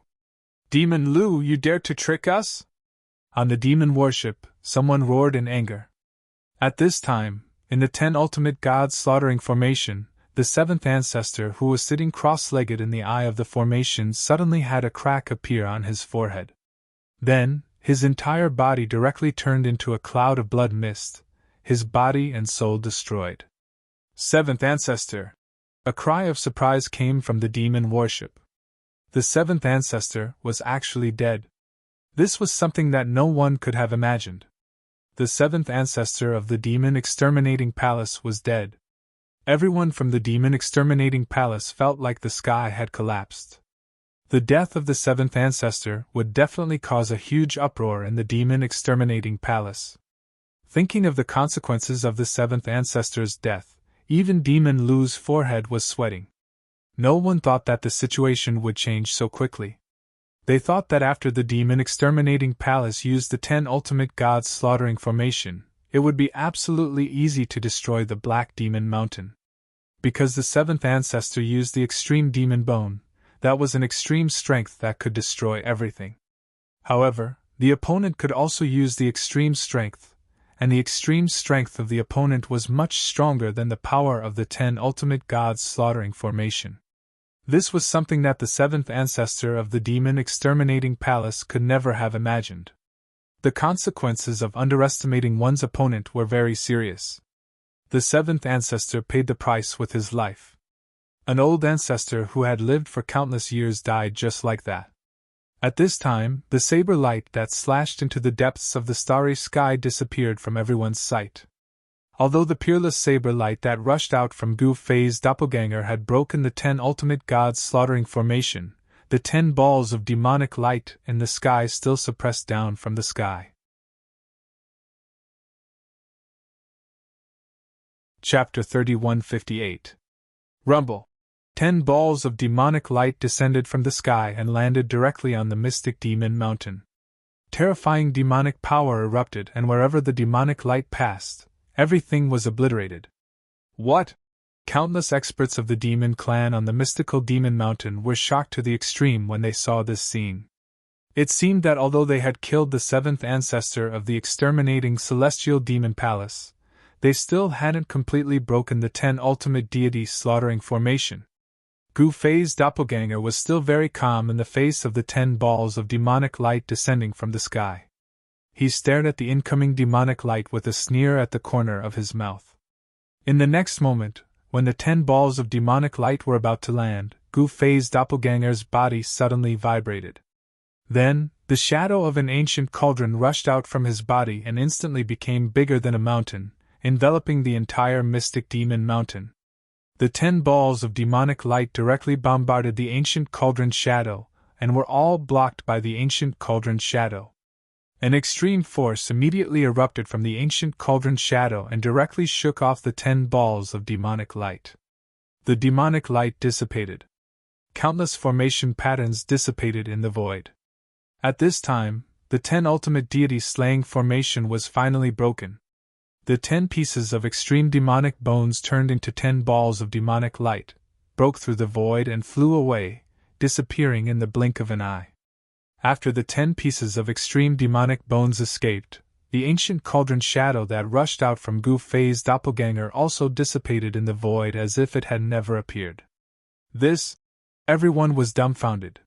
Demon Lu, you dare to trick us? On the demon worship, someone roared in anger. At this time, in the 10 ultimate gods slaughtering formation, the 7th ancestor who was sitting cross-legged in the eye of the formation suddenly had a crack appear on his forehead. Then, his entire body directly turned into a cloud of blood mist, his body and soul destroyed. 7th ancestor! A cry of surprise came from the demon worship. The 7th ancestor was actually dead. This was something that no one could have imagined. The 7th ancestor of the demon exterminating palace was dead. Everyone from the demon exterminating palace felt like the sky had collapsed. The death of the 7th ancestor would definitely cause a huge uproar in the demon exterminating palace. Thinking of the consequences of the 7th ancestor's death, even Demon Lu's forehead was sweating. No one thought that the situation would change so quickly. They thought that after the demon exterminating palace used the 10 ultimate gods slaughtering formation, it would be absolutely easy to destroy the Black Demon Mountain. Because the 7th ancestor used the extreme demon bone, that was an extreme strength that could destroy everything. However, the opponent could also use the extreme strength, and the extreme strength of the opponent was much stronger than the power of the 10 ultimate gods slaughtering formation. This was something that the 7th ancestor of the demon exterminating palace could never have imagined. The consequences of underestimating one's opponent were very serious. The 7th ancestor paid the price with his life. An old ancestor who had lived for countless years died just like that. At this time, the saber light that slashed into the depths of the starry sky disappeared from everyone's sight. Although the peerless saber light that rushed out from Gu Fei's doppelganger had broken the 10 ultimate gods slaughtering formation, the 10 balls of demonic light in the sky still suppressed down from the sky. Chapter 3158. Rumble. 10 balls of demonic light descended from the sky and landed directly on the mystic demon mountain. Terrifying demonic power erupted, and wherever the demonic light passed, everything was obliterated. What? Countless experts of the demon clan on the mystical demon mountain were shocked to the extreme when they saw this scene. It seemed that although they had killed the 7th ancestor of the exterminating celestial demon palace, they still hadn't completely broken the 10 ultimate deities slaughtering formation. Gu Fei's doppelganger was still very calm in the face of the 10 balls of demonic light descending from the sky. He stared at the incoming demonic light with a sneer at the corner of his mouth. In the next moment, when the 10 balls of demonic light were about to land, Gu Fei's doppelganger's body suddenly vibrated. Then, the shadow of an ancient cauldron rushed out from his body and instantly became bigger than a mountain, enveloping the entire mystic demon mountain. The 10 balls of demonic light directly bombarded the ancient cauldron's shadow, and were all blocked by the ancient cauldron's shadow. An extreme force immediately erupted from the ancient cauldron's shadow and directly shook off the 10 balls of demonic light. The demonic light dissipated. Countless formation patterns dissipated in the void. At this time, the 10 ultimate deity slaying formation was finally broken. The 10 pieces of extreme demonic bones turned into 10 balls of demonic light, broke through the void and flew away, disappearing in the blink of an eye. After the 10 pieces of extreme demonic bones escaped, the ancient cauldron shadow that rushed out from Gu Fei's doppelganger also dissipated in the void as if it had never appeared. Everyone was dumbfounded.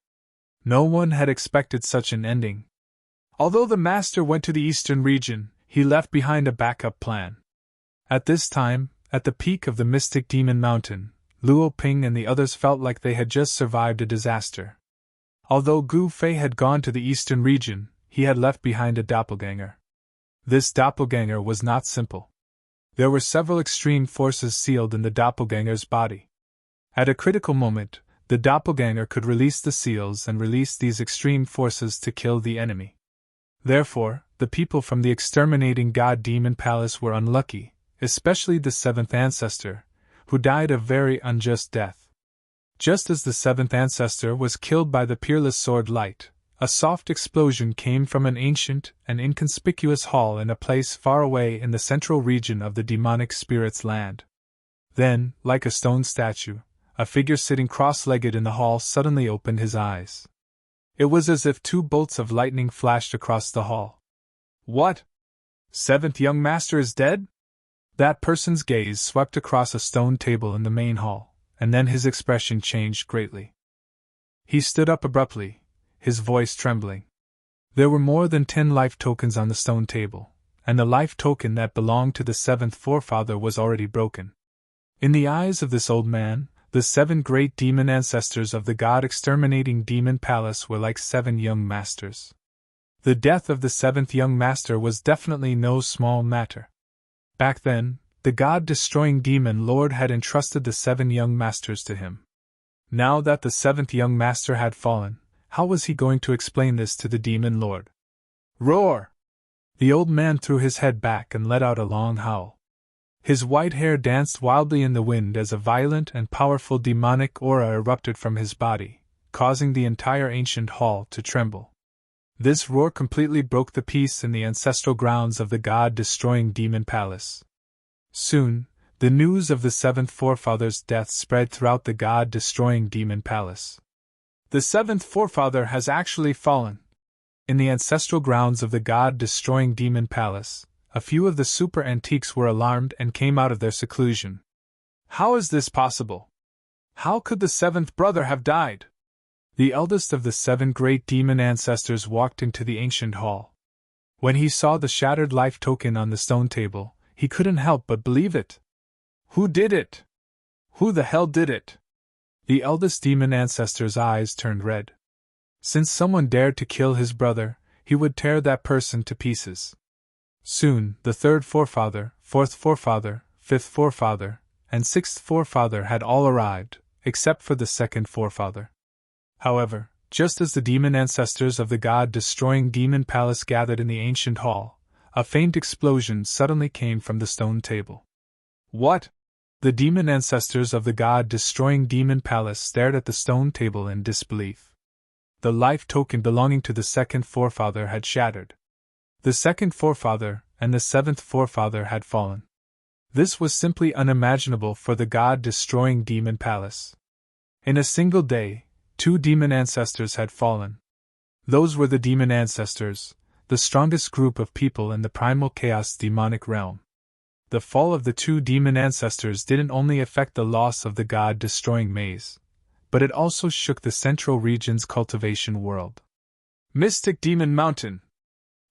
No one had expected such an ending. Although the master went to the eastern region, he left behind a backup plan. At this time, at the peak of the mystic demon mountain, Luo Ping and the others felt like they had just survived a disaster. Although Gu Fei had gone to the eastern region, he had left behind a doppelganger. This doppelganger was not simple. There were several extreme forces sealed in the doppelganger's body. At a critical moment, the doppelganger could release the seals and release these extreme forces to kill the enemy. Therefore, the people from the exterminating god demon palace were unlucky, especially the seventh ancestor, who died a very unjust death. Just as the seventh ancestor was killed by the peerless sword light, a soft explosion came from an ancient and inconspicuous hall in a place far away in the central region of the demonic spirit's land. Then, like a stone statue, a figure sitting cross-legged in the hall suddenly opened his eyes. It was as if two bolts of lightning flashed across the hall. What? Seventh young master is dead? That person's gaze swept across a stone table in the main hall, and then his expression changed greatly. He stood up abruptly, his voice trembling. There were more than 10 life tokens on the stone table, and the life token that belonged to the seventh forefather was already broken. In the eyes of this old man, the 7 great demon ancestors of the god-exterminating demon palace were like 7 young masters. The death of the 7th young master was definitely no small matter. Back then, the god-destroying demon lord had entrusted the 7 young masters to him. Now that the 7th young master had fallen, how was he going to explain this to the demon lord? Roar! The old man threw his head back and let out a long howl. His white hair danced wildly in the wind as a violent and powerful demonic aura erupted from his body, causing the entire ancient hall to tremble. This roar completely broke the peace in the ancestral grounds of the god-destroying demon palace. Soon, the news of the 7th forefather's death spread throughout the god-destroying demon palace. The 7th forefather has actually fallen. In the ancestral grounds of the god-destroying demon palace, a few of the super antiques were alarmed and came out of their seclusion. How is this possible? How could the 7th brother have died? The eldest of the 7 great demon ancestors walked into the ancient hall. When he saw the shattered life token on the stone table, he couldn't help but believe it. Who did it? Who the hell did it? The eldest demon ancestor's eyes turned red. Since someone dared to kill his brother, he would tear that person to pieces. Soon, the 3rd forefather, 4th forefather, 5th forefather, and 6th forefather had all arrived, except for the 2nd forefather. However, just as the demon ancestors of the god-destroying demon palace gathered in the ancient hall, a faint explosion suddenly came from the stone table. What? The demon ancestors of the god-destroying demon palace stared at the stone table in disbelief. The life token belonging to the 2nd forefather had shattered. The 2nd forefather and the 7th forefather had fallen. This was simply unimaginable for the god-destroying demon palace. In a single day, 2 demon ancestors had fallen. Those were the demon ancestors, the strongest group of people in the primal chaos demonic realm. The fall of the 2 demon ancestors didn't only affect the loss of the god-destroying maze, but it also shook the central region's cultivation world. Mystic Demon Mountain!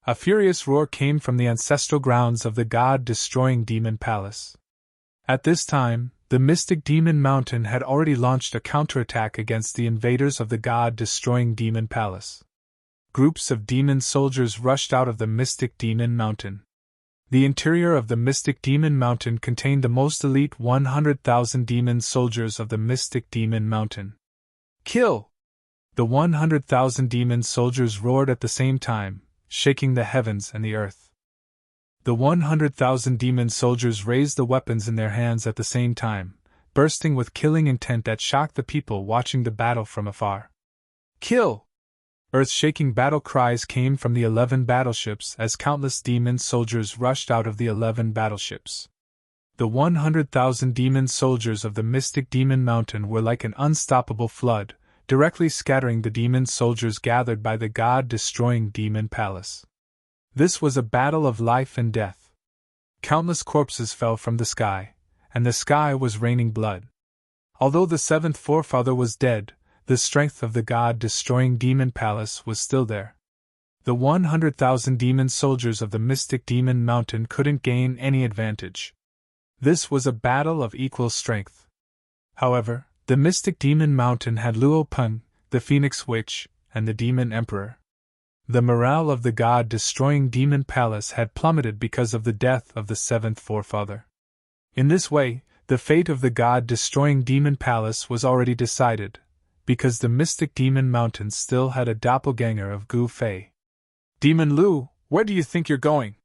A furious roar came from the ancestral grounds of the god-destroying demon palace. At this time, the Mystic Demon Mountain had already launched a counterattack against the invaders of the god-destroying demon palace. Groups of demon soldiers rushed out of the Mystic Demon Mountain. The interior of the Mystic Demon Mountain contained the most elite 100,000 demon soldiers of the Mystic Demon Mountain. Kill! The 100,000 demon soldiers roared at the same time, shaking the heavens and the earth. The 100,000 demon soldiers raised the weapons in their hands at the same time, bursting with killing intent that shocked the people watching the battle from afar. Kill! Earth-shaking battle cries came from the 11 battleships as countless demon soldiers rushed out of the 11 battleships. The 100,000 demon soldiers of the Mystic Demon Mountain were like an unstoppable flood, directly scattering the demon soldiers gathered by the god-destroying demon palace. This was a battle of life and death. Countless corpses fell from the sky, and the sky was raining blood. Although the 7th forefather was dead, the strength of the god-destroying demon palace was still there. The 100,000 demon soldiers of the Mystic Demon Mountain couldn't gain any advantage. This was a battle of equal strength. However, the mystic demon mountain had Luo Peng, the Phoenix Witch, and the Demon Emperor. The morale of the god-destroying demon palace had plummeted because of the death of the seventh forefather. In this way, the fate of the god-destroying demon palace was already decided, because the mystic demon mountain still had a doppelganger of Gu Fei. "Demon Lu, where do you think you're going?"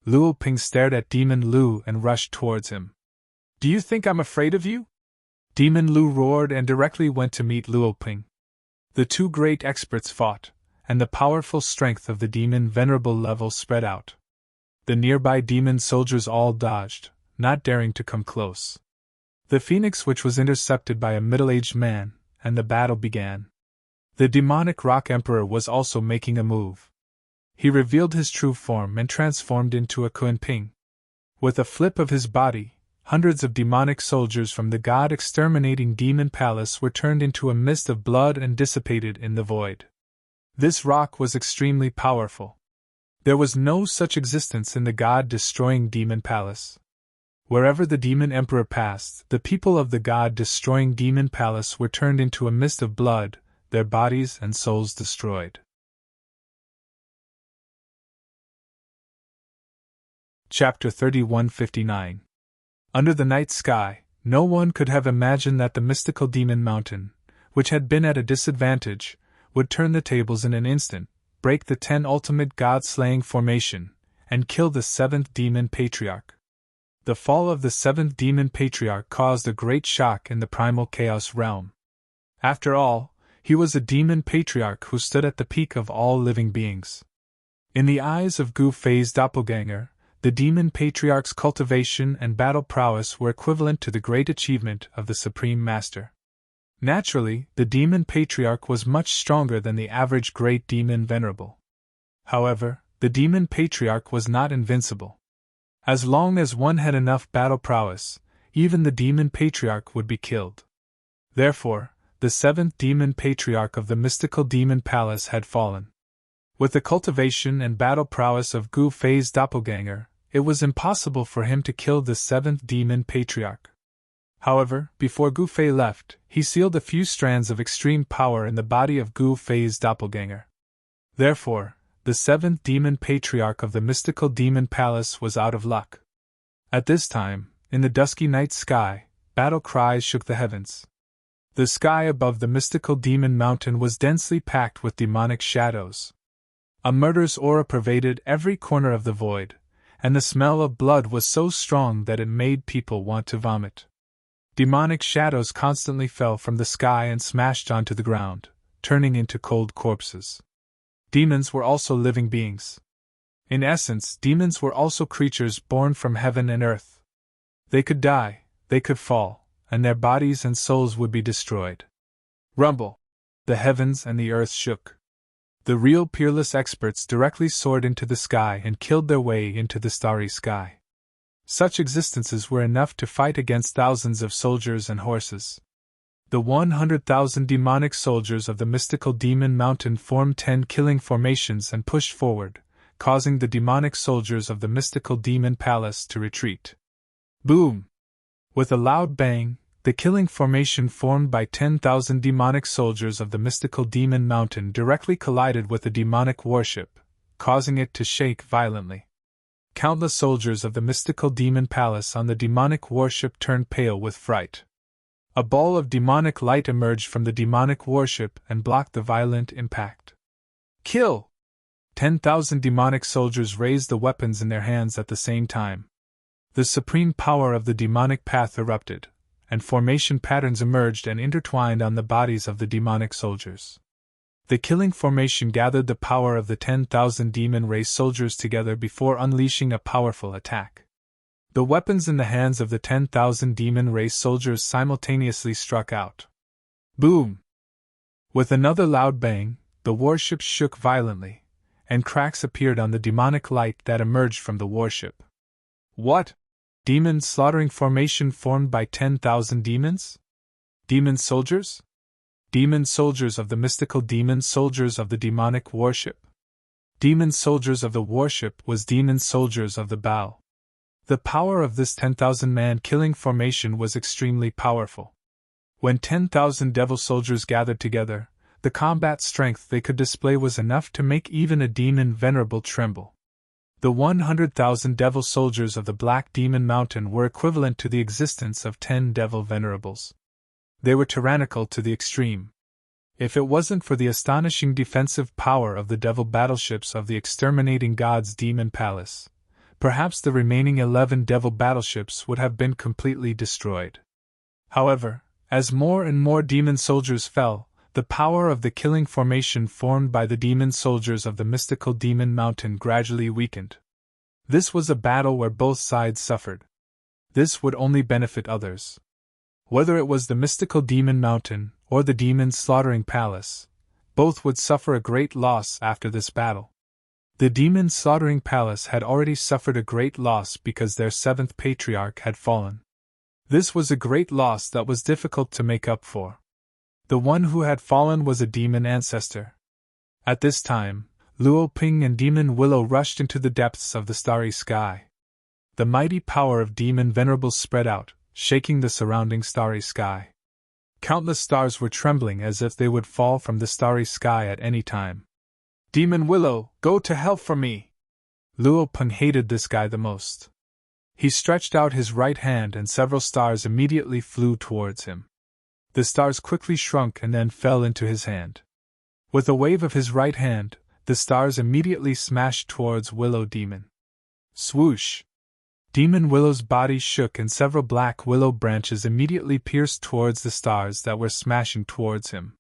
Luo Ping stared at Demon Lu and rushed towards him. "Do you think I'm afraid of you?" Demon Lu roared and directly went to meet Luo Ping. The two great experts fought, and the powerful strength of the demon Venerable level spread out. The nearby demon soldiers all dodged, not daring to come close. The Phoenix Witch was intercepted by a middle-aged man, and the battle began. The demonic Rock Emperor was also making a move. He revealed his true form and transformed into a Kunping. With a flip of his body, hundreds of demonic soldiers from the god-exterminating demon palace were turned into a mist of blood and dissipated in the void. This rock was extremely powerful. There was no such existence in the god-destroying demon palace. Wherever the demon emperor passed, the people of the god-destroying demon palace were turned into a mist of blood, their bodies and souls destroyed. Chapter 3159. Under the night sky, no one could have imagined that the mystical demon mountain, which had been at a disadvantage, would turn the tables in an instant, break the 10 ultimate god-slaying formation, and kill the 7th demon patriarch. The fall of the 7th demon patriarch caused a great shock in the primal chaos realm. After all, he was a demon patriarch who stood at the peak of all living beings. In the eyes of Gu Fei's doppelganger, the demon patriarch's cultivation and battle prowess were equivalent to the great achievement of the Supreme Master. Naturally, the demon patriarch was much stronger than the average great demon Venerable. However, the demon patriarch was not invincible. As long as one had enough battle prowess, even the demon patriarch would be killed. Therefore, the 7th demon patriarch of the mystical demon palace had fallen. With the cultivation and battle prowess of Gu Fei's doppelganger, it was impossible for him to kill the 7th demon patriarch. However, before Gu Fei left, he sealed a few strands of extreme power in the body of Gu Fei's doppelganger. Therefore, the 7th demon patriarch of the mystical demon palace was out of luck. At this time, in the dusky night sky, battle cries shook the heavens. The sky above the mystical demon mountain was densely packed with demonic shadows. A murderous aura pervaded every corner of the void, and the smell of blood was so strong that it made people want to vomit. Demonic shadows constantly fell from the sky and smashed onto the ground, turning into cold corpses. Demons were also living beings. In essence, demons were also creatures born from heaven and earth. They could die, they could fall, and their bodies and souls would be destroyed. Rumble! The heavens and the earth shook. The real peerless experts directly soared into the sky and killed their way into the starry sky. Such existences were enough to fight against thousands of soldiers and horses. The 100,000 demonic soldiers of the mystical demon mountain formed 10 killing formations and pushed forward, causing the demonic soldiers of the mystical demon palace to retreat. Boom! With a loud bang, the killing formation formed by 10,000 demonic soldiers of the mystical demon mountain directly collided with the demonic warship, causing it to shake violently. Countless soldiers of the mystical demon palace on the demonic warship turned pale with fright. A ball of demonic light emerged from the demonic warship and blocked the violent impact. Kill! 10,000 demonic soldiers raised the weapons in their hands at the same time. The supreme power of the demonic path erupted, and formation patterns emerged and intertwined on the bodies of the demonic soldiers. The killing formation gathered the power of the 10,000 demon race soldiers together before unleashing a powerful attack. The weapons in the hands of the 10,000 demon race soldiers simultaneously struck out. Boom! With another loud bang, the warship shook violently, and cracks appeared on the demonic light that emerged from the warship. What? Demon slaughtering formation formed by 10,000 demons? Demon soldiers? Demon soldiers of the mystical demon soldiers of the demonic warship. Demon soldiers of the warship was demon soldiers of the Baal. The power of this 10,000-man killing formation was extremely powerful. When 10,000 devil soldiers gathered together, the combat strength they could display was enough to make even a demon Venerable tremble. The 100,000 devil soldiers of the Black Demon Mountain were equivalent to the existence of 10 devil Venerables. They were tyrannical to the extreme. If it wasn't for the astonishing defensive power of the devil battleships of the exterminating god's demon palace, perhaps the remaining 11 devil battleships would have been completely destroyed. However, as more and more demon soldiers fell, the power of the killing formation formed by the demon soldiers of the mystical demon mountain gradually weakened. This was a battle where both sides suffered. This would only benefit others. Whether it was the mystical demon mountain or the demon slaughtering palace, both would suffer a great loss after this battle. The demon slaughtering palace had already suffered a great loss because their 7th patriarch had fallen. This was a great loss that was difficult to make up for. The one who had fallen was a demon ancestor. At this time, Luo Ping and Demon Willow rushed into the depths of the starry sky. The mighty power of Demon Venerable spread out, shaking the surrounding starry sky. Countless stars were trembling as if they would fall from the starry sky at any time. Demon Willow, go to hell for me! Luo Ping hated this guy the most. He stretched out his right hand and several stars immediately flew towards him. The stars quickly shrunk and then fell into his hand. With a wave of his right hand, the stars immediately smashed towards Willow Demon. Swoosh! Demon Willow's body shook and several black willow branches immediately pierced towards the stars that were smashing towards him.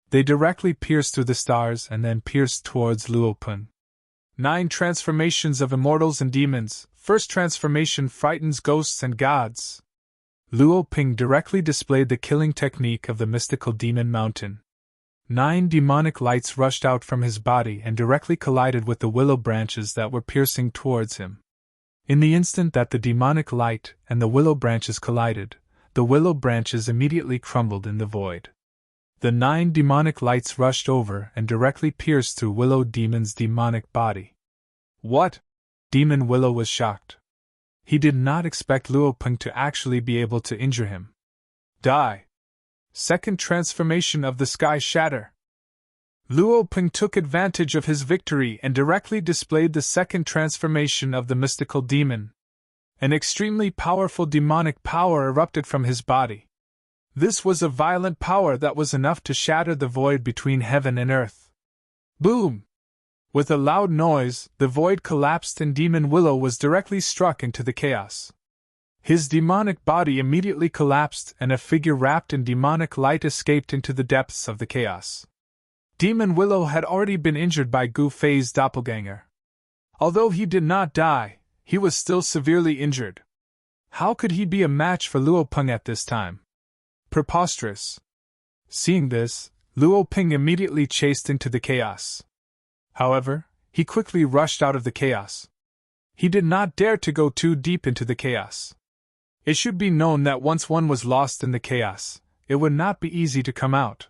They directly pierced through the stars and then pierced towards Luo Ping. 9 transformations of immortals and demons. First transformation frightens ghosts and gods. Luo Ping directly displayed the killing technique of the mystical demon mountain. 9 demonic lights rushed out from his body and directly collided with the willow branches that were piercing towards him. In the instant that the demonic light and the willow branches collided, the willow branches immediately crumbled in the void. The 9 demonic lights rushed over and directly pierced through Willow Demon's demonic body. What? Demon Willow was shocked. He did not expect Luo Ping to actually be able to injure him. Die! Second transformation of the sky shatter. Luo Ping took advantage of his victory and directly displayed the second transformation of the mystical demon. An extremely powerful demonic power erupted from his body. This was a violent power that was enough to shatter the void between heaven and earth. Boom! With a loud noise, the void collapsed and Demon Willow was directly struck into the chaos. His demonic body immediately collapsed and a figure wrapped in demonic light escaped into the depths of the chaos. Demon Willow had already been injured by Gu Fei's doppelganger. Although he did not die, he was still severely injured. How could he be a match for Luo Ping at this time? Preposterous. Seeing this, Luo Ping immediately chased into the chaos. However, he quickly rushed out of the chaos. He did not dare to go too deep into the chaos. It should be known that once one was lost in the chaos, it would not be easy to come out.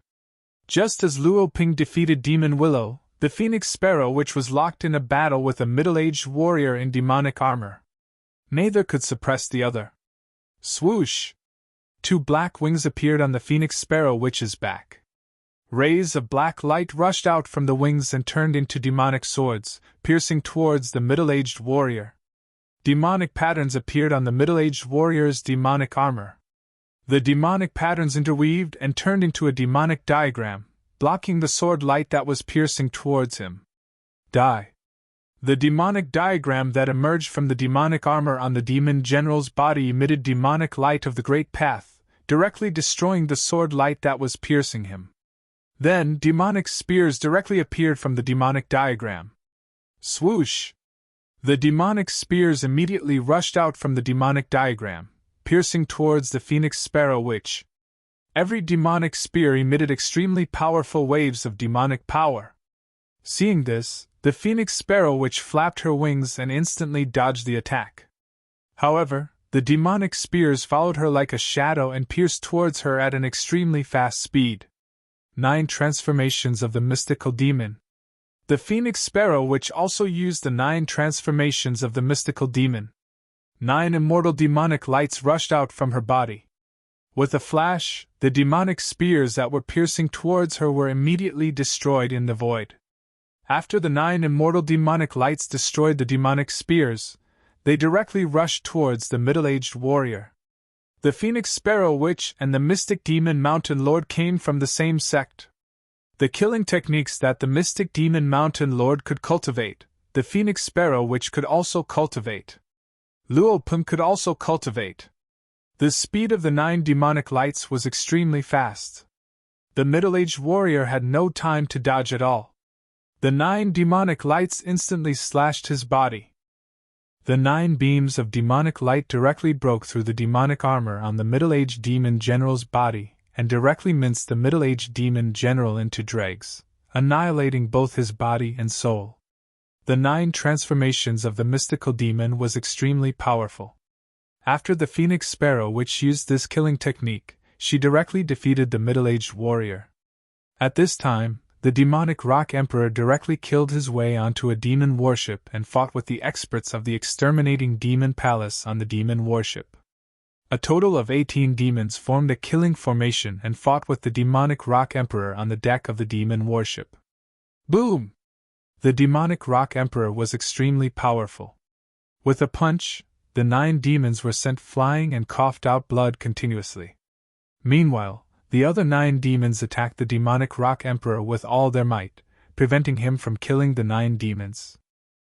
Just as Luo Ping defeated Demon Willow, the Phoenix Sparrow which was locked in a battle with a middle-aged warrior in demonic armor. Neither could suppress the other. Swoosh! 2 black wings appeared on the Phoenix Sparrow witch's back. Rays of black light rushed out from the wings and turned into demonic swords, piercing towards the middle-aged warrior. Demonic patterns appeared on the middle-aged warrior's demonic armor. The demonic patterns interweaved and turned into a demonic diagram, blocking the sword light that was piercing towards him. Die. The demonic diagram that emerged from the demonic armor on the demon general's body emitted demonic light of the Great Path, directly destroying the sword light that was piercing him. Then demonic spears directly appeared from the demonic diagram. Swoosh! The demonic spears immediately rushed out from the demonic diagram, piercing towards the Phoenix Sparrow witch. Every demonic spear emitted extremely powerful waves of demonic power. Seeing this, the Phoenix Sparrow witch flapped her wings and instantly dodged the attack. However, the demonic spears followed her like a shadow and pierced towards her at an extremely fast speed. 9 transformations of the mystical demon. The Phoenix Sparrow witch also used the 9 transformations of the mystical demon. 9 immortal demonic lights rushed out from her body. With a flash, the demonic spears that were piercing towards her were immediately destroyed in the void. After the 9 immortal demonic lights destroyed the demonic spears, they directly rushed towards the middle-aged warrior. The Phoenix Sparrow Witch and the Mystic Demon Mountain Lord came from the same sect. The killing techniques that the Mystic Demon Mountain Lord could cultivate, the Phoenix Sparrow Witch could also cultivate. Luopum could also cultivate. The speed of the 9 demonic lights was extremely fast. The middle-aged warrior had no time to dodge at all. The 9 demonic lights instantly slashed his body. The 9 beams of demonic light directly broke through the demonic armor on the middle-aged demon general's body and directly minced the middle-aged demon general into dregs, annihilating both his body and soul. The 9 transformations of the mystical demon was extremely powerful. After the Phoenix Sparrow Witch used this killing technique, she directly defeated the middle-aged warrior. At this time, the demonic Rock Emperor directly killed his way onto a demon warship and fought with the experts of the exterminating demon palace on the demon warship. A total of 18 demons formed a killing formation and fought with the demonic Rock Emperor on the deck of the demon warship. Boom! The demonic Rock Emperor was extremely powerful. With a punch, the 9 demons were sent flying and coughed out blood continuously. Meanwhile, the other 9 demons attacked the demonic Rock Emperor with all their might, preventing him from killing the 9 demons.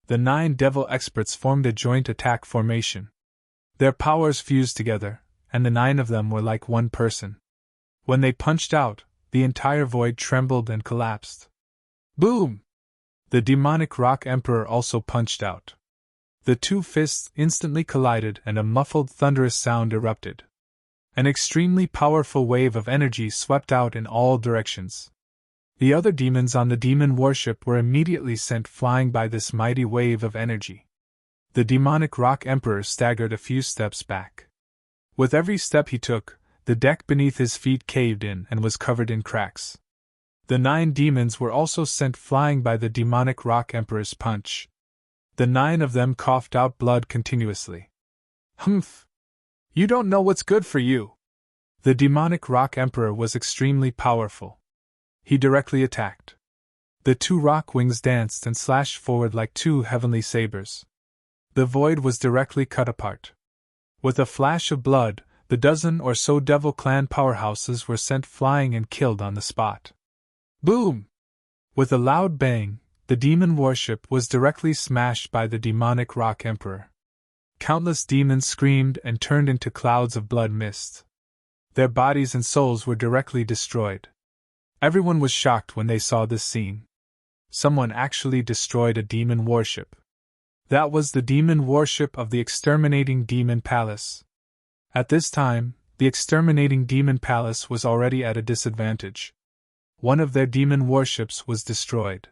The 9 devil experts formed a joint attack formation. Their powers fused together, and the 9 of them were like one person. When they punched out, the entire void trembled and collapsed. Boom! The demonic Rock Emperor also punched out. The 2 fists instantly collided and a muffled thunderous sound erupted. An extremely powerful wave of energy swept out in all directions. The other demons on the demon warship were immediately sent flying by this mighty wave of energy. The demonic Rock Emperor staggered a few steps back. With every step he took, the deck beneath his feet caved in and was covered in cracks. The 9 demons were also sent flying by the demonic Rock Emperor's punch. The 9 of them coughed out blood continuously. Humph! You don't know what's good for you! The demonic Rock Emperor was extremely powerful. He directly attacked. The 2 rock wings danced and slashed forward like 2 heavenly sabers. The void was directly cut apart. With a flash of blood, the dozen or so Devil Clan powerhouses were sent flying and killed on the spot. Boom! With a loud bang, the demon warship was directly smashed by the demonic Rock Emperor. Countless demons screamed and turned into clouds of blood mist. Their bodies and souls were directly destroyed. Everyone was shocked when they saw this scene. Someone actually destroyed a demon warship. That was the demon warship of the exterminating demon palace. At this time, the exterminating demon palace was already at a disadvantage. One of their demon warships was destroyed.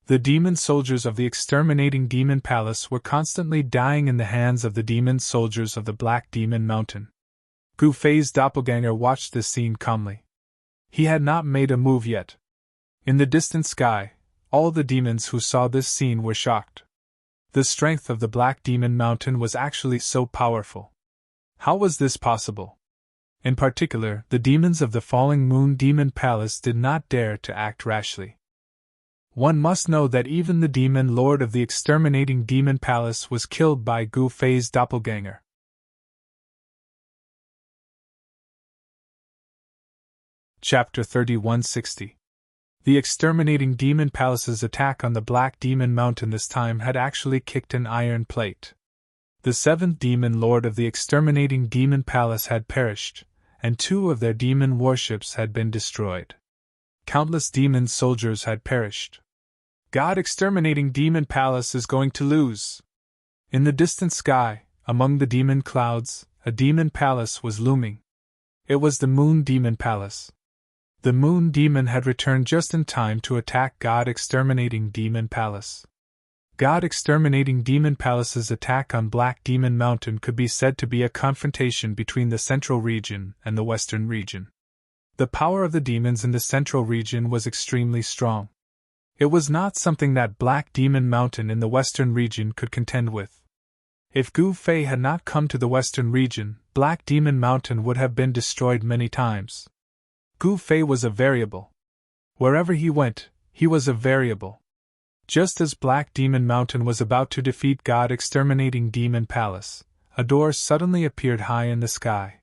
The demon soldiers of the exterminating demon palace were constantly dying in the hands of the demon soldiers of the Black Demon Mountain. Gu Fei's doppelganger watched this scene calmly. He had not made a move yet. In the distant sky, all the demons who saw this scene were shocked. The strength of the Black Demon Mountain was actually so powerful. How was this possible? In particular, the demons of the Falling Moon Demon Palace did not dare to act rashly. One must know that even the demon lord of the exterminating demon palace was killed by Gu Fei's doppelganger. Chapter 3160. The exterminating demon palace's attack on the Black Demon Mountain this time had actually kicked an iron plate. The 7th demon lord of the exterminating demon palace had perished, and 2 of their demon warships had been destroyed. Countless demon soldiers had perished. God exterminating demon palace is going to lose. In the distant sky, among the demon clouds, a demon palace was looming. It was the Moon Demon Palace. The Moon Demon had returned just in time to attack God exterminating demon palace. God exterminating demon palace's attack on Black Demon Mountain could be said to be a confrontation between the central region and the western region. The power of the demons in the central region was extremely strong. It was not something that Black Demon Mountain in the western region could contend with. If Gu Fei had not come to the western region, Black Demon Mountain would have been destroyed many times. Gu Fei was a variable. Wherever he went, he was a variable. Just as Black Demon Mountain was about to defeat God Exterminating Demon Palace, a door suddenly appeared high in the sky.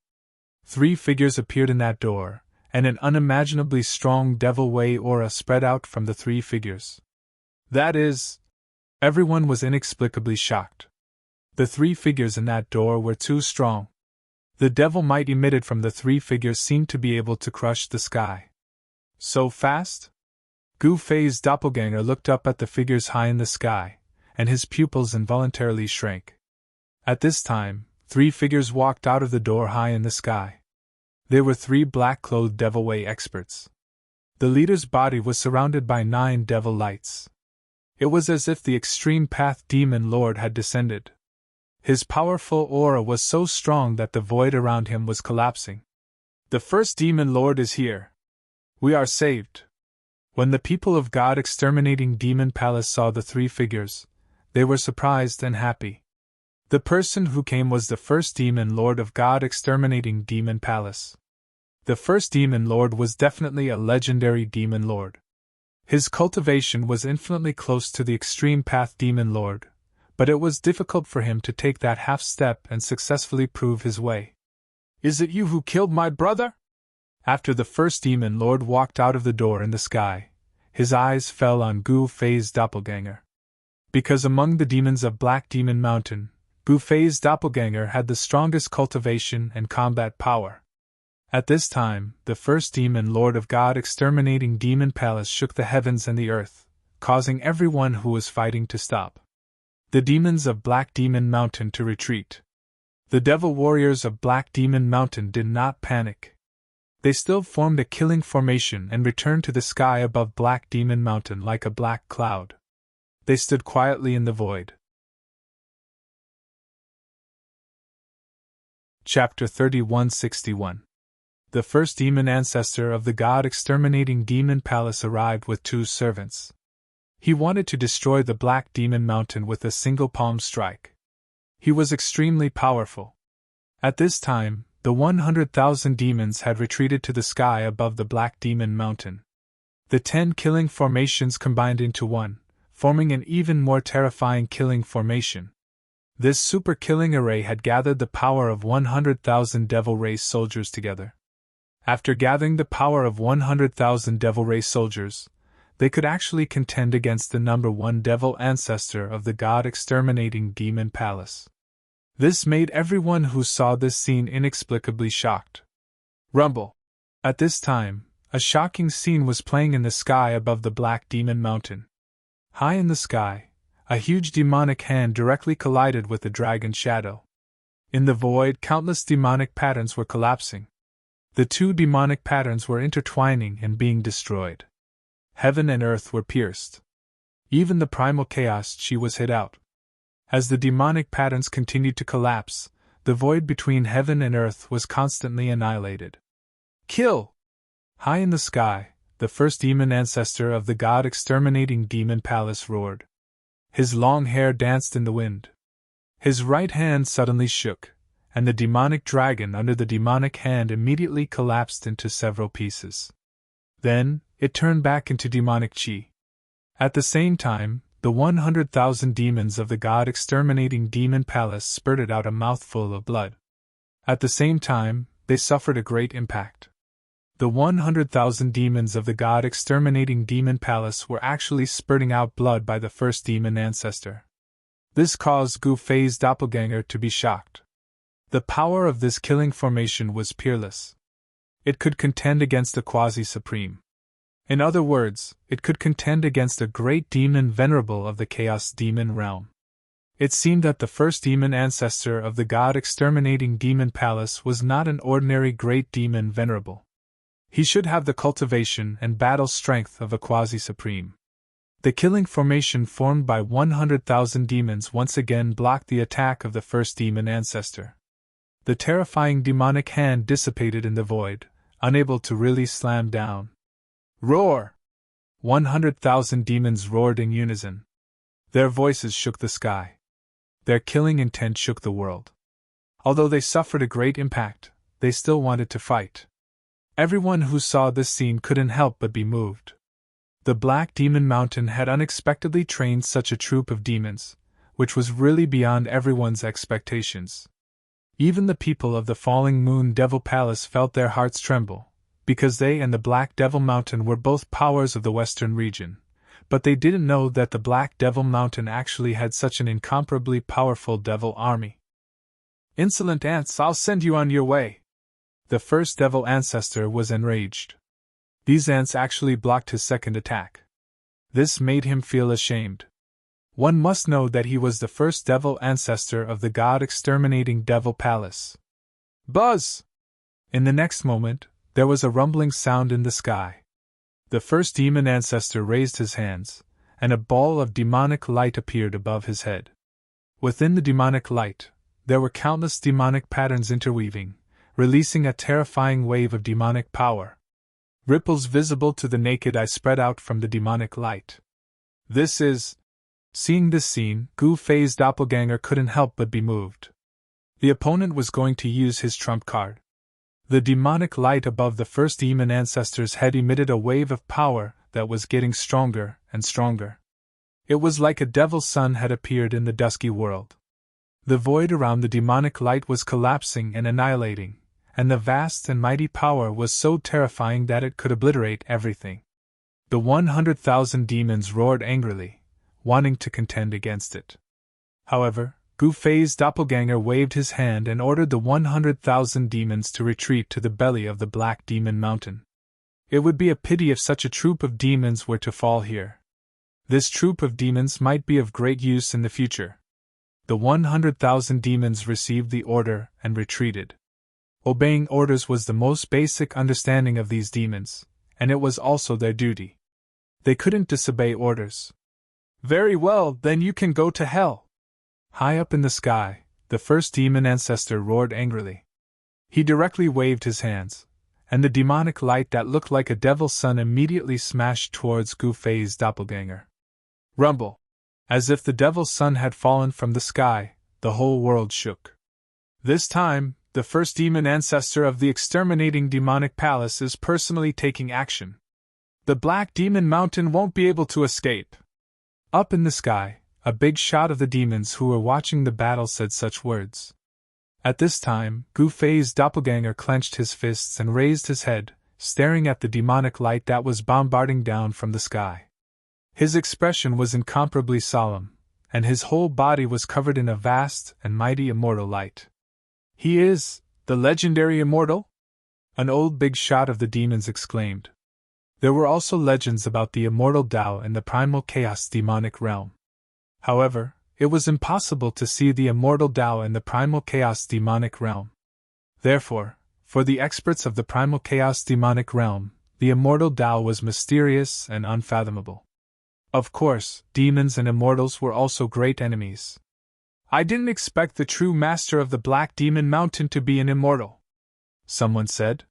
3 figures appeared in that door, and an unimaginably strong devil way aura spread out from the 3 figures. That is, everyone was inexplicably shocked. The 3 figures in that door were too strong. The devil might emitted from the 3 figures seemed to be able to crush the sky. So fast? Gu Fei's doppelganger looked up at the figures high in the sky, and his pupils involuntarily shrank. At this time, 3 figures walked out of the door high in the sky. They were 3 black-clothed Devil Way experts. The leader's body was surrounded by 9 devil lights. It was as if the Extreme Path Demon Lord had descended. His powerful aura was so strong that the void around him was collapsing. The first Demon Lord is here. We are saved. When the people of God Exterminating Demon Palace saw the 3 figures, they were surprised and happy. The person who came was the first Demon Lord of God Exterminating Demon Palace. The first Demon Lord was definitely a legendary Demon Lord. His cultivation was infinitely close to the Extreme Path Demon Lord, but it was difficult for him to take that half step and successfully prove his way. Is it you who killed my brother? After the first Demon Lord walked out of the door in the sky, his eyes fell on Gu Fei's doppelganger. Because among the demons of Black Demon Mountain, Gu Fei's doppelganger had the strongest cultivation and combat power. At this time, the first Demon Lord of God Exterminating Demon Palace shook the heavens and the earth, causing everyone who was fighting to stop. The demons of Black Demon Mountain to retreat. The devil warriors of Black Demon Mountain did not panic. They still formed a killing formation and returned to the sky above Black Demon Mountain like a black cloud. They stood quietly in the void. Chapter 3161. The first demon ancestor of the God Exterminating Demon Palace arrived with 2 servants. He wanted to destroy the Black Demon Mountain with a single palm strike. He was extremely powerful. At this time, the 100,000 demons had retreated to the sky above the Black Demon Mountain. The 10 killing formations combined into one, forming an even more terrifying killing formation. This super killing array had gathered the power of 100,000 Devil Race soldiers together. After gathering the power of 100,000 Devil Race soldiers, they could actually contend against the number 1 devil ancestor of the God Exterminating Demon Palace. This made everyone who saw this scene inexplicably shocked. Rumble! At this time, a shocking scene was playing in the sky above the Black Demon Mountain. High in the sky, a huge demonic hand directly collided with the dragon shadow. In the void, countless demonic patterns were collapsing. The 2 demonic patterns were intertwining and being destroyed. Heaven and earth were pierced. Even the primal chaos chi was hit out. As the demonic patterns continued to collapse, the void between heaven and earth was constantly annihilated. Kill! High in the sky, the first demon ancestor of the God Exterminating Demon Palace roared. His long hair danced in the wind. His right hand suddenly shook, and the demonic dragon under the demonic hand immediately collapsed into several pieces. Then, it turned back into demonic chi. At the same time, the 100,000 demons of the God Exterminating Demon Palace spurted out a mouthful of blood. At the same time, they suffered a great impact. The 100,000 demons of the God Exterminating Demon Palace were actually spurting out blood by the first demon ancestor. This caused Gu Fei's doppelganger to be shocked. The power of this killing formation was peerless. It could contend against the quasi-supreme. In other words, it could contend against a great demon Venerable of the Chaos Demon realm. It seemed that the first demon ancestor of the God Exterminating Demon Palace was not an ordinary great demon Venerable. He should have the cultivation and battle strength of a quasi-supreme. The killing formation formed by 100,000 demons once again blocked the attack of the first demon ancestor. The terrifying demonic hand dissipated in the void, unable to really slam down. Roar! 100,000 demons roared in unison. Their voices shook the sky. Their killing intent shook the world. Although they suffered a great impact, they still wanted to fight. Everyone who saw this scene couldn't help but be moved. The Black Demon Mountain had unexpectedly trained such a troop of demons, which was really beyond everyone's expectations. Even the people of the Falling Moon Devil Palace felt their hearts tremble, because they and the Black Devil Mountain were both powers of the Western region, but they didn't know that the Black Devil Mountain actually had such an incomparably powerful devil army. "Insolent ants, I'll send you on your way!" The first devil ancestor was enraged. These ants actually blocked his second attack. This made him feel ashamed. One must know that he was the first devil ancestor of the god-exterminating Devil Palace. Buzz! In the next moment, there was a rumbling sound in the sky. The first demon ancestor raised his hands, and a ball of demonic light appeared above his head. Within the demonic light, there were countless demonic patterns interweaving, releasing a terrifying wave of demonic power. Ripples visible to the naked eye spread out from the demonic light. This is... Seeing this scene, Gu Fei's doppelganger couldn't help but be moved. The opponent was going to use his trump card. The demonic light above the first demon ancestor's head emitted a wave of power that was getting stronger and stronger. It was like a devil's sun had appeared in the dusky world. The void around the demonic light was collapsing and annihilating, and the vast and mighty power was so terrifying that it could obliterate everything. The 100,000 demons roared angrily, wanting to contend against it. However, Gu Fei's doppelganger waved his hand and ordered the 100,000 demons to retreat to the belly of the Black Demon Mountain. It would be a pity if such a troop of demons were to fall here. This troop of demons might be of great use in the future. The 100,000 demons received the order and retreated. Obeying orders was the most basic understanding of these demons, and it was also their duty. They couldn't disobey orders. "Very well, then you can go to hell!" High up in the sky, the first demon ancestor roared angrily. He directly waved his hands, and the demonic light that looked like a devil's sun immediately smashed towards Gu Fei's doppelganger. Rumble! As if the devil's sun had fallen from the sky, the whole world shook. This time, the first demon ancestor of the exterminating demonic palace is personally taking action. The Black Demon Mountain won't be able to escape. Up in the sky, a big shot of the demons who were watching the battle said such words. At this time, Gu Fei's doppelganger clenched his fists and raised his head, staring at the demonic light that was bombarding down from the sky. His expression was incomparably solemn, and his whole body was covered in a vast and mighty immortal light. "He is the legendary immortal?" an old big shot of the demons exclaimed. There were also legends about the immortal Tao in the primal chaos demonic realm. However, it was impossible to see the immortal Tao in the primal chaos demonic realm. Therefore, for the experts of the primal chaos demonic realm, the immortal Tao was mysterious and unfathomable. Of course, demons and immortals were also great enemies. "I didn't expect the true master of the Black Demon Mountain to be an immortal," someone said.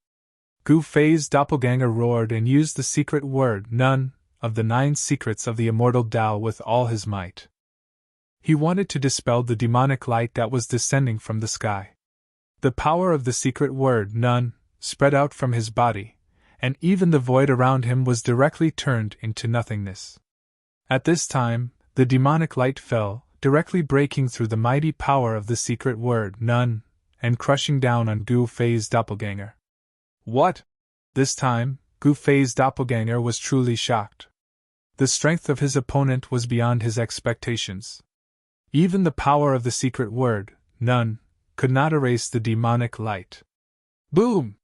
Gu Fei's doppelganger roared and used the secret word "none" of the 9 secrets of the immortal Tao with all his might. He wanted to dispel the demonic light that was descending from the sky. The power of the secret word "none" spread out from his body, and even the void around him was directly turned into nothingness. At this time, the demonic light fell, directly breaking through the mighty power of the secret word "none" and crushing down on Gu Fei's doppelganger. What? This time, Gu Fei's doppelganger was truly shocked. The strength of his opponent was beyond his expectations. Even the power of the secret word, "none," could not erase the demonic light. Boom!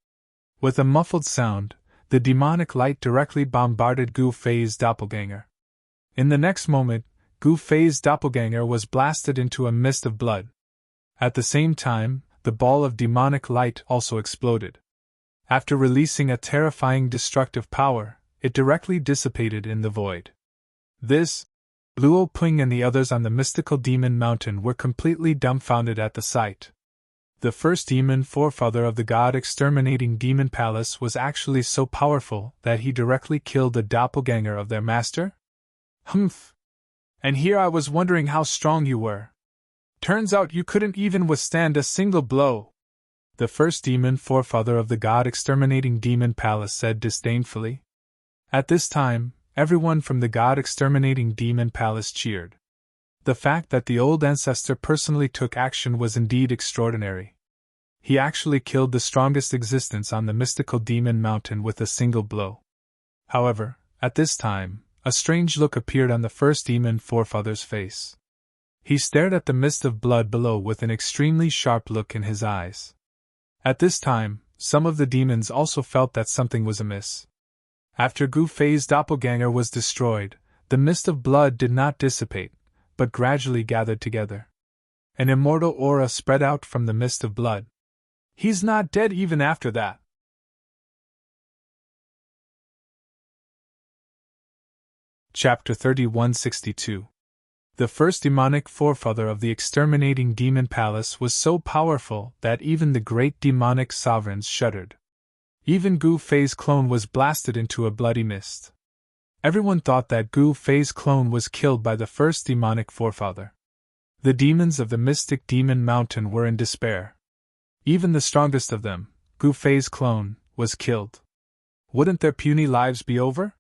With a muffled sound, the demonic light directly bombarded Gu Fei's doppelganger. In the next moment, Gu Fei's doppelganger was blasted into a mist of blood. At the same time, the ball of demonic light also exploded. After releasing a terrifying destructive power, it directly dissipated in the void. This, Luo Ping and the others on the mystical demon mountain were completely dumbfounded at the sight. The first demon forefather of the god-exterminating demon palace was actually so powerful that he directly killed the doppelganger of their master? Humph! And here I was wondering how strong you were. Turns out you couldn't even withstand a single blow. The first demon forefather of the god-exterminating demon palace said disdainfully. At this time, everyone from the god-exterminating demon palace cheered. The fact that the old ancestor personally took action was indeed extraordinary. He actually killed the strongest existence on the mystical demon mountain with a single blow. However, at this time, a strange look appeared on the first demon forefather's face. He stared at the mist of blood below with an extremely sharp look in his eyes. At this time, some of the demons also felt that something was amiss. After Gu Fei's doppelganger was destroyed, the mist of blood did not dissipate, but gradually gathered together. An immortal aura spread out from the mist of blood. He's not dead even after that. Chapter 3162. The first demonic forefather of the exterminating demon palace was so powerful that even the great demonic sovereigns shuddered. Even Gu Fei's clone was blasted into a bloody mist. Everyone thought that Gu Fei's clone was killed by the first demonic forefather. The demons of the mystic demon mountain were in despair. Even the strongest of them, Gu Fei's clone, was killed. Wouldn't their puny lives be over?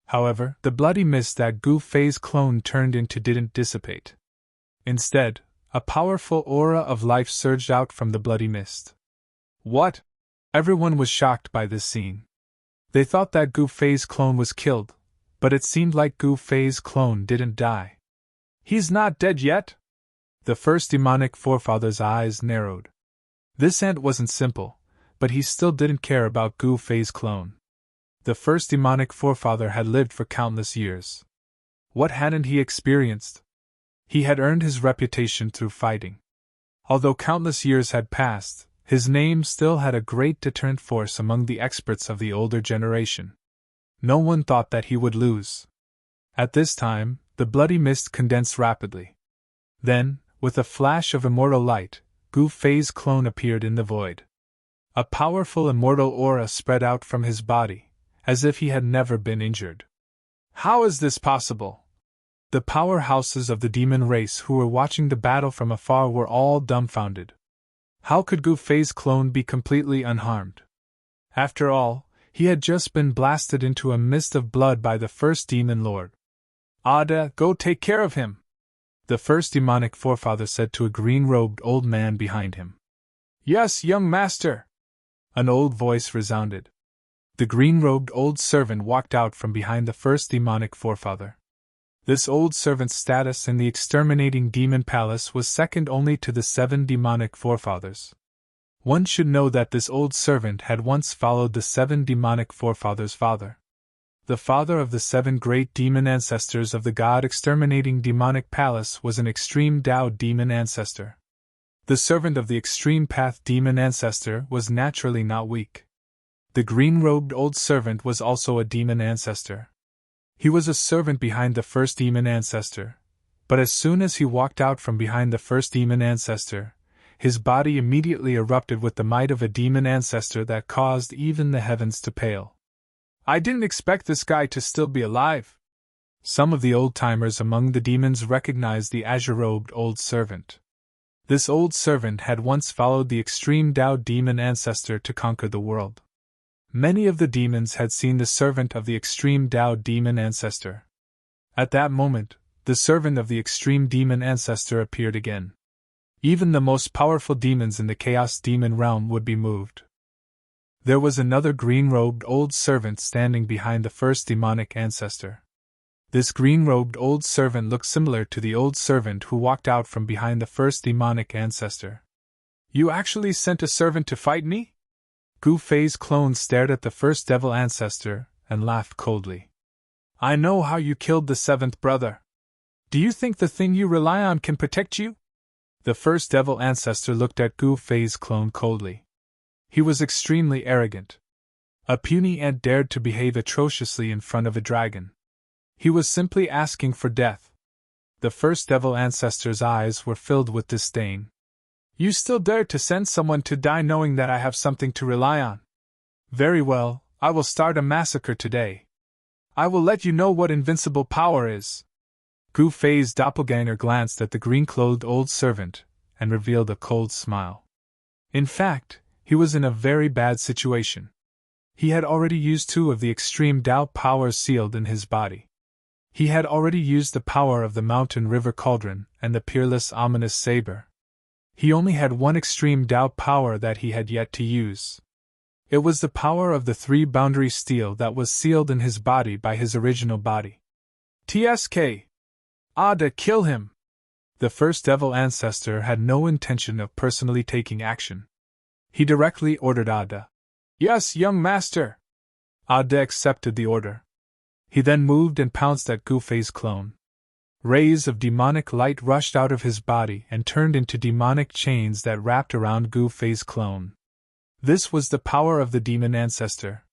However, the bloody mist that Gu Fei's clone turned into didn't dissipate. Instead, a powerful aura of life surged out from the bloody mist. What? Everyone was shocked by this scene. They thought that Gu Fei's clone was killed, but it seemed like Gu Fei's clone didn't die. He's not dead yet? The first demonic forefather's eyes narrowed. This ant wasn't simple, but he still didn't care about Gu Fei's clone. The first demonic forefather had lived for countless years. What hadn't he experienced? He had earned his reputation through fighting. Although countless years had passed, his name still had a great deterrent force among the experts of the older generation. No one thought that he would lose. At this time, the bloody mist condensed rapidly. Then, with a flash of immortal light, Gu Fei's clone appeared in the void. A powerful immortal aura spread out from his body, as if he had never been injured. How is this possible? The powerhouses of the demon race who were watching the battle from afar were all dumbfounded. How could Gu Fei's clone be completely unharmed? After all, he had just been blasted into a mist of blood by the first demon lord. Ada, go take care of him, the first demonic forefather said to a green-robed old man behind him. Yes, young master, an old voice resounded. The green-robed old servant walked out from behind the first demonic forefather. This old servant's status in the exterminating demon palace was second only to the 7 demonic forefathers. One should know that this old servant had once followed the 7 demonic forefathers' father. The father of the 7 great demon ancestors of the god-exterminating demonic palace was an extreme Tao demon ancestor. The servant of the extreme path demon ancestor was naturally not weak. The green-robed old servant was also a demon ancestor. He was a servant behind the first demon ancestor, but as soon as he walked out from behind the first demon ancestor, his body immediately erupted with the might of a demon ancestor that caused even the heavens to pale. I didn't expect this guy to still be alive. Some of the old-timers among the demons recognized the azure-robed old servant. This old servant had once followed the extreme Tao demon ancestor to conquer the world. Many of the demons had seen the servant of the extreme Tao demon ancestor. At that moment, the servant of the extreme demon ancestor appeared again. Even the most powerful demons in the chaos demon realm would be moved. There was another green-robed old servant standing behind the first demonic ancestor. This green-robed old servant looked similar to the old servant who walked out from behind the first demonic ancestor. You actually sent a servant to fight me? Gu Fei's clone stared at the first devil ancestor and laughed coldly. I know how you killed the 7th brother. Do you think the thing you rely on can protect you? The first devil ancestor looked at Gu Fei's clone coldly. He was extremely arrogant. A puny ant dared to behave atrociously in front of a dragon. He was simply asking for death. The first devil ancestor's eyes were filled with disdain. You still dare to send someone to die knowing that I have something to rely on? Very well, I will start a massacre today. I will let you know what invincible power is. Gu Fei's doppelganger glanced at the green-clothed old servant and revealed a cold smile. In fact, he was in a very bad situation. He had already used 2 of the extreme Tao powers sealed in his body. He had already used the power of the mountain river cauldron and the peerless ominous saber. He only had 1 extreme Tao power that he had yet to use. It was the power of the 3 boundary steel that was sealed in his body by his original body. TSK! Ada, kill him! The first devil ancestor had no intention of personally taking action. He directly ordered Ada. Yes, young master! Ada accepted the order. He then moved and pounced at Gu Fei's clone. Rays of demonic light rushed out of his body and turned into demonic chains that wrapped around Gu Fei's clone. This was the power of the demon ancestor.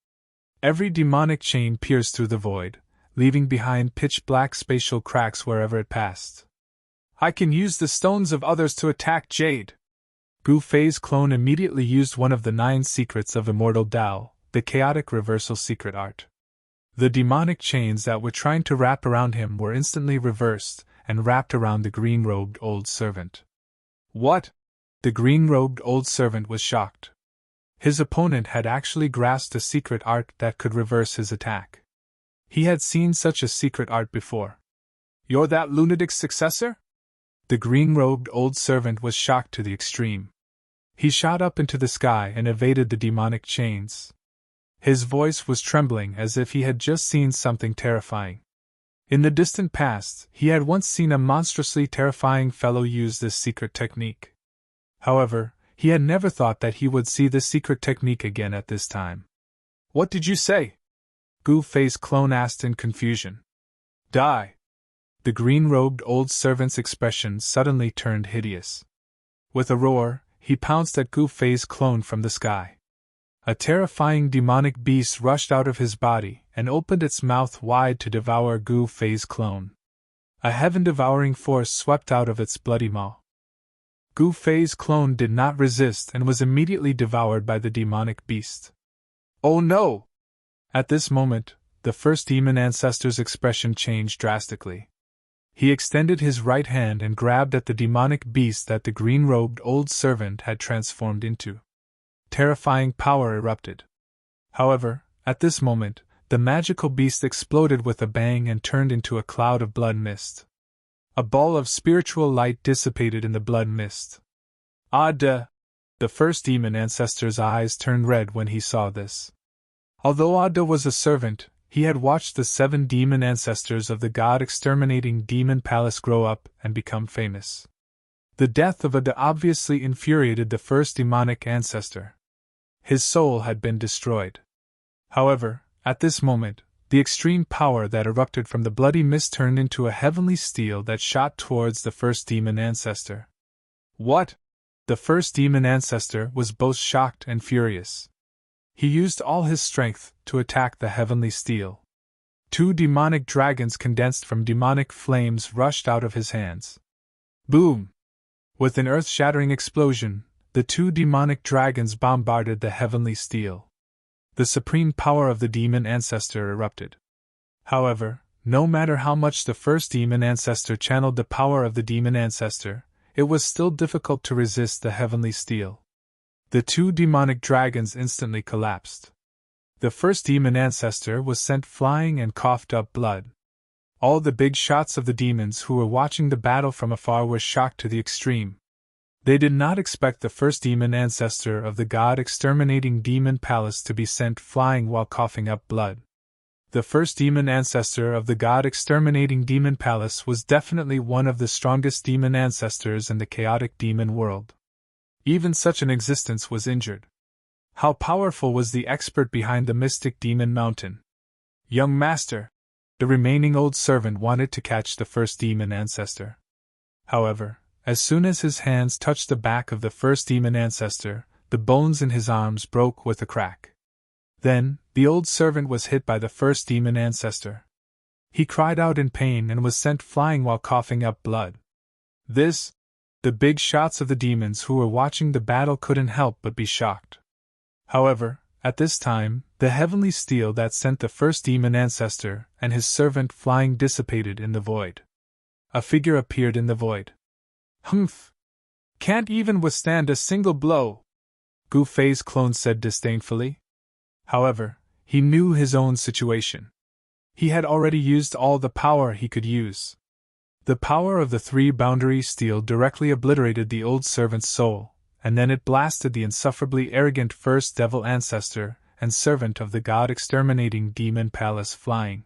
Every demonic chain pierced through the void, leaving behind pitch-black spatial cracks wherever it passed. I can use the stones of others to attack Jade. Gu Fei's clone immediately used one of the 9 secrets of Immortal Tao, the chaotic reversal secret art. The demonic chains that were trying to wrap around him were instantly reversed and wrapped around the green-robed old servant. What? The green-robed old servant was shocked. His opponent had actually grasped a secret art that could reverse his attack. He had seen such a secret art before. You're that lunatic's successor? The green-robed old servant was shocked to the extreme. He shot up into the sky and evaded the demonic chains. His voice was trembling as if he had just seen something terrifying. In the distant past, he had once seen a monstrously terrifying fellow use this secret technique. However, he had never thought that he would see this secret technique again at this time. What did you say? Gu Fei's clone asked in confusion. Die! The green-robed old servant's expression suddenly turned hideous. With a roar, he pounced at Gu Fei's clone from the sky. A terrifying demonic beast rushed out of his body and opened its mouth wide to devour Gu Fei's clone. A heaven-devouring force swept out of its bloody maw. Gu Fei's clone did not resist and was immediately devoured by the demonic beast. Oh no! At this moment, the first demon ancestor's expression changed drastically. He extended his right hand and grabbed at the demonic beast that the green-robed old servant had transformed into. Terrifying power erupted. However, at this moment, the magical beast exploded with a bang and turned into a cloud of blood mist. A ball of spiritual light dissipated in the blood mist. Ada! The first demon ancestor's eyes turned red when he saw this. Although Ada was a servant, he had watched the 7 demon ancestors of the god-exterminating demon palace grow up and become famous. The death of Ada obviously infuriated the first demonic ancestor. His soul had been destroyed. However, at this moment, the extreme power that erupted from the bloody mist turned into a heavenly steel that shot towards the first demon ancestor. What? The first demon ancestor was both shocked and furious. He used all his strength to attack the heavenly steel. 2 demonic dragons condensed from demonic flames rushed out of his hands. Boom! With an earth-shattering explosion, the 2 demonic dragons bombarded the heavenly steel. The supreme power of the demon ancestor erupted. However, no matter how much the first demon ancestor channeled the power of the demon ancestor, it was still difficult to resist the heavenly steel. The 2 demonic dragons instantly collapsed. The first demon ancestor was sent flying and coughed up blood. All the big shots of the demons who were watching the battle from afar were shocked to the extreme. They did not expect the first demon ancestor of the god-exterminating demon palace to be sent flying while coughing up blood. The first demon ancestor of the god-exterminating demon palace was definitely one of the strongest demon ancestors in the chaotic demon world. Even such an existence was injured. How powerful was the expert behind the mystic demon mountain? Young master! The remaining old servant wanted to catch the first demon ancestor. However, as soon as his hands touched the back of the first demon ancestor, the bones in his arms broke with a crack. Then, the old servant was hit by the first demon ancestor. He cried out in pain and was sent flying while coughing up blood. The big shots of the demons who were watching the battle couldn't help but be shocked. However, at this time, the heavenly steel that sent the first demon ancestor and his servant flying dissipated in the void. A figure appeared in the void. Humph! Can't even withstand a single blow, Gu Fei's clone said disdainfully. However, he knew his own situation. He had already used all the power he could use. The power of the three boundary steel directly obliterated the old servant's soul, and then it blasted the insufferably arrogant first devil ancestor and servant of the god-exterminating demon palace flying.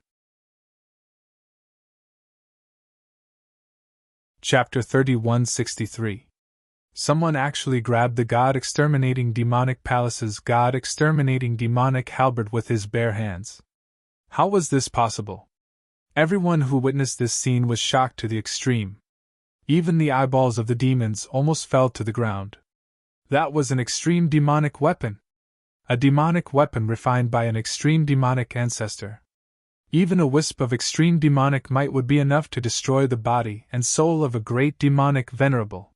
Chapter 3163. Someone actually grabbed the god-exterminating demonic palace's god-exterminating demonic halberd with his bare hands. How was this possible? Everyone who witnessed this scene was shocked to the extreme. Even the eyeballs of the demons almost fell to the ground. That was an extreme demonic weapon. A demonic weapon refined by an extreme demonic ancestor. Even a wisp of extreme demonic might would be enough to destroy the body and soul of a great demonic venerable.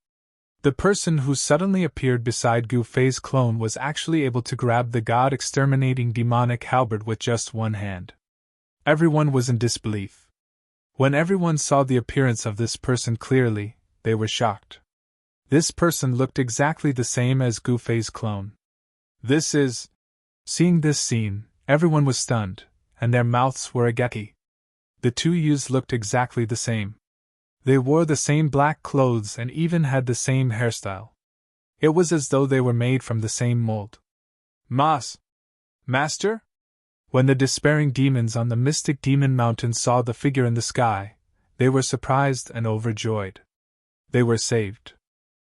The person who suddenly appeared beside Gu Fei's clone was actually able to grab the god-exterminating demonic halberd with just one hand. Everyone was in disbelief. When everyone saw the appearance of this person clearly, they were shocked. This person looked exactly the same as Gu Fei's clone. This is... Seeing this scene, everyone was stunned, and their mouths were agape. The two youths looked exactly the same. They wore the same black clothes and even had the same hairstyle. It was as though they were made from the same mold. Master? When the despairing demons on the mystic demon mountain saw the figure in the sky, they were surprised and overjoyed. They were saved.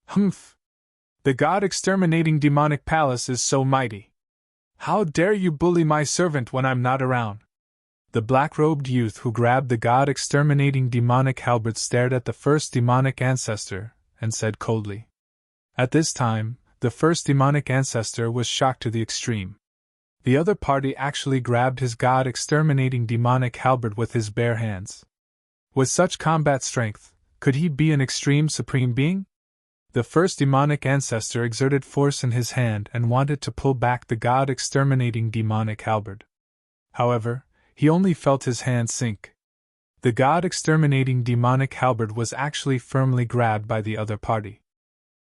Humph! The god-exterminating demonic palace is so mighty. How dare you bully my servant when I'm not around? The black-robed youth who grabbed the god-exterminating demonic halberd stared at the first demonic ancestor and said coldly. At this time, the first demonic ancestor was shocked to the extreme. The other party actually grabbed his god-exterminating demonic halberd with his bare hands. With such combat strength, could he be an extreme supreme being? The first demonic ancestor exerted force in his hand and wanted to pull back the god-exterminating demonic halberd. However, he only felt his hand sink. The god-exterminating demonic halberd was actually firmly grabbed by the other party.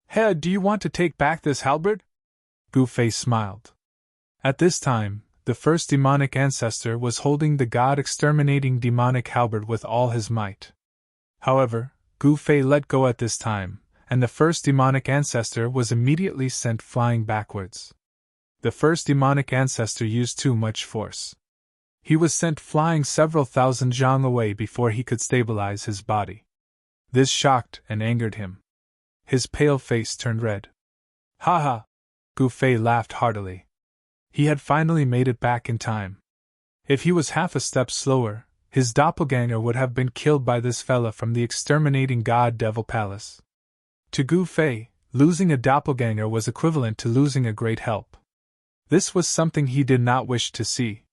Hey, do you want to take back this halberd? Gu Fei smiled. At this time, the first demonic ancestor was holding the god-exterminating demonic halberd with all his might. However, Gu Fei let go at this time, and the first demonic ancestor was immediately sent flying backwards. The first demonic ancestor used too much force. He was sent flying several thousand zhang away before he could stabilize his body. This shocked and angered him. His pale face turned red. Ha ha! Gu Fei laughed heartily. He had finally made it back in time. If he was half a step slower, his doppelganger would have been killed by this fella from the exterminating god-devil palace. To Gu Fei, losing a doppelganger was equivalent to losing a great help. This was something he did not wish to see.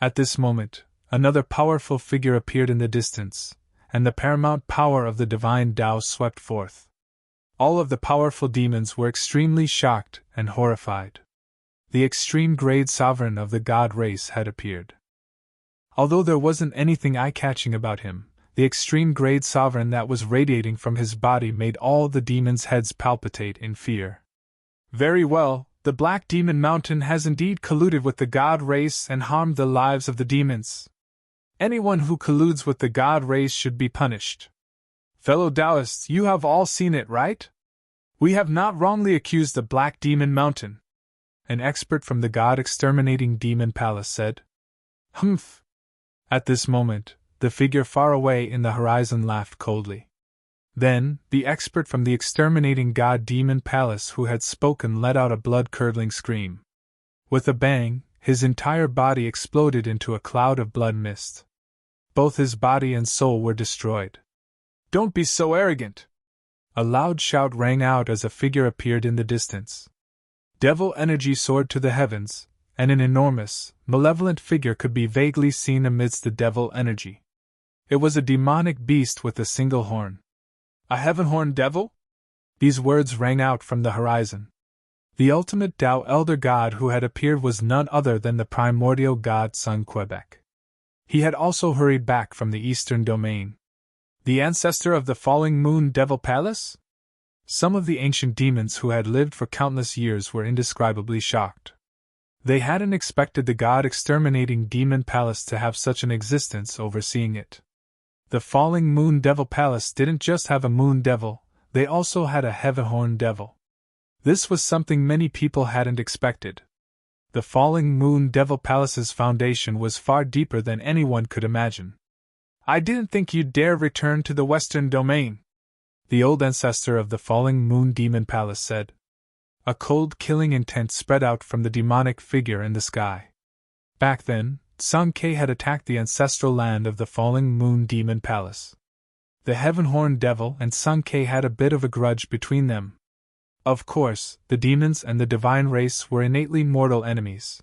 At this moment, another powerful figure appeared in the distance, and the paramount power of the divine Tao swept forth. All of the powerful demons were extremely shocked and horrified. The extreme grade sovereign of the god race had appeared. Although there wasn't anything eye-catching about him, the extreme grade sovereign that was radiating from his body made all the demons' heads palpitate in fear. Very well, the Black Demon Mountain has indeed colluded with the god race and harmed the lives of the demons. Anyone who colludes with the god race should be punished. Fellow Taoists, you have all seen it, right? We have not wrongly accused the Black Demon Mountain. An expert from the god-exterminating demon palace said. Humph! At this moment, the figure far away in the horizon laughed coldly. Then, the expert from the exterminating god-demon palace who had spoken let out a blood-curdling scream. With a bang, his entire body exploded into a cloud of blood mist. Both his body and soul were destroyed. Don't be so arrogant! A loud shout rang out as a figure appeared in the distance. Devil energy soared to the heavens, and an enormous, malevolent figure could be vaguely seen amidst the devil energy. It was a demonic beast with a single horn. A heaven-horned devil? These words rang out from the horizon. The ultimate Tao elder god who had appeared was none other than the primordial god Sun Quebec. He had also hurried back from the eastern domain. The ancestor of the falling moon devil palace? Some of the ancient demons who had lived for countless years were indescribably shocked. They hadn't expected the god-exterminating demon palace to have such an existence overseeing it. The falling moon devil palace didn't just have a moon devil, they also had a heaven-horn devil. This was something many people hadn't expected. The falling moon devil palace's foundation was far deeper than anyone could imagine. I didn't think you'd dare return to the western domain, the old ancestor of the falling moon demon palace said. A cold, killing intent spread out from the demonic figure in the sky. Back then, Sun Ke had attacked the ancestral land of the falling moon demon palace. The heaven-horn devil and Sun Ke had a bit of a grudge between them. Of course, the demons and the divine race were innately mortal enemies.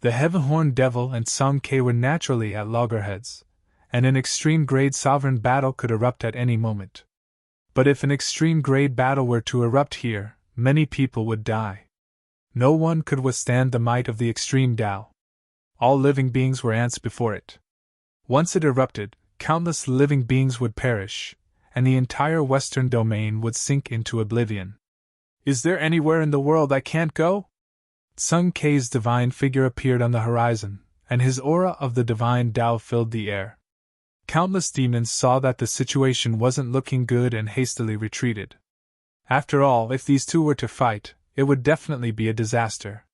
The heaven-horn devil and Sun Ke were naturally at loggerheads, and an extreme-grade sovereign battle could erupt at any moment. But if an extreme-grade battle were to erupt here, many people would die. No one could withstand the might of the extreme Tao. All living beings were ants before it. Once it erupted, countless living beings would perish, and the entire western domain would sink into oblivion. Is there anywhere in the world I can't go? Sun Ke's divine figure appeared on the horizon, and his aura of the divine Tao filled the air. Countless demons saw that the situation wasn't looking good and hastily retreated. After all, if these two were to fight, it would definitely be a disaster.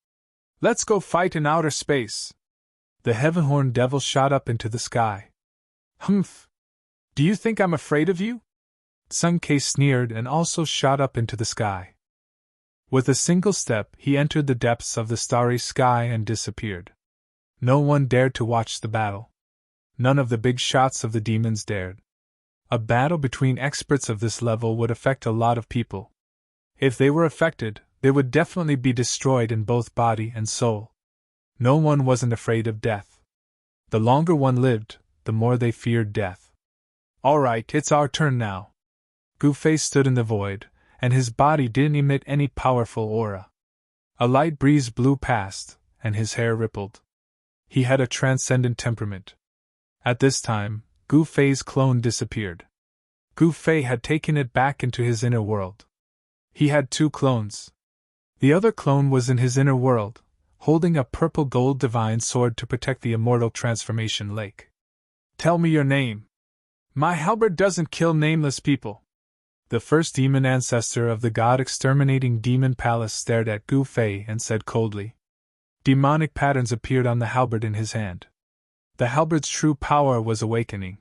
Let's go fight in outer space. The heaven-horn devil shot up into the sky. Humph! Do you think I'm afraid of you? Sun Ke sneered and also shot up into the sky. With a single step, he entered the depths of the starry sky and disappeared. No one dared to watch the battle. None of the big shots of the demons dared. A battle between experts of this level would affect a lot of people. If they were affected, they would definitely be destroyed in both body and soul. No one wasn't afraid of death. The longer one lived, the more they feared death. All right, it's our turn now. Gu Fei stood in the void, and his body didn't emit any powerful aura. A light breeze blew past, and his hair rippled. He had a transcendent temperament. At this time, Gu Fei's clone disappeared. Gu Fei had taken it back into his inner world. He had two clones. The other clone was in his inner world, holding a purple gold divine sword to protect the immortal transformation lake. Tell me your name. My halberd doesn't kill nameless people. The first demon ancestor of the god-exterminating demon palace stared at Gu Fei and said coldly. Demonic patterns appeared on the halberd in his hand. The halberd's true power was awakening.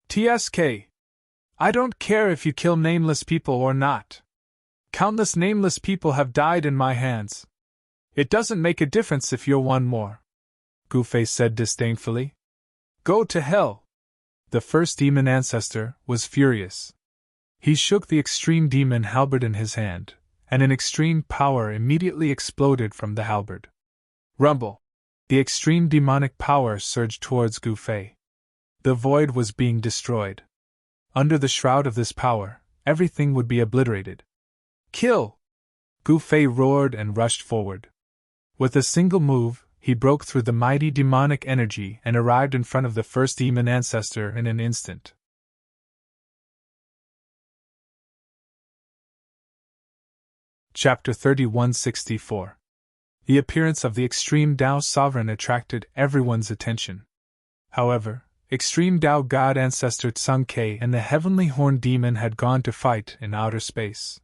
TSK. I don't care if you kill nameless people or not. Countless nameless people have died in my hands. It doesn't make a difference if you're one more. Gu Fei said disdainfully. Go to hell. The first demon ancestor was furious. He shook the extreme demon halberd in his hand, and an extreme power immediately exploded from the halberd. Rumble! The extreme demonic power surged towards Gu Fei. The void was being destroyed. Under the shroud of this power, everything would be obliterated. Kill! Gu Fei roared and rushed forward. With a single move, he broke through the mighty demonic energy and arrived in front of the first demon ancestor in an instant. Chapter 3164. The appearance of the Extreme Tao Sovereign attracted everyone's attention. However, Extreme Tao God Ancestor Sun Ke and the Heavenly Horn Demon had gone to fight in outer space.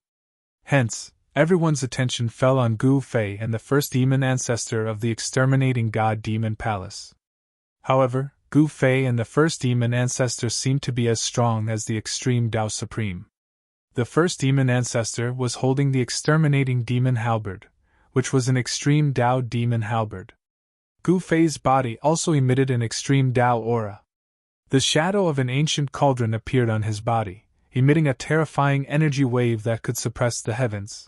Hence, everyone's attention fell on Gu Fei and the first demon ancestor of the exterminating god demon palace. However, Gu Fei and the first demon ancestor seemed to be as strong as the Extreme Tao Supreme. The first demon ancestor was holding the exterminating demon halberd, which was an extreme Tao demon halberd. Gu Fei's body also emitted an extreme Tao aura. The shadow of an ancient cauldron appeared on his body, emitting a terrifying energy wave that could suppress the heavens.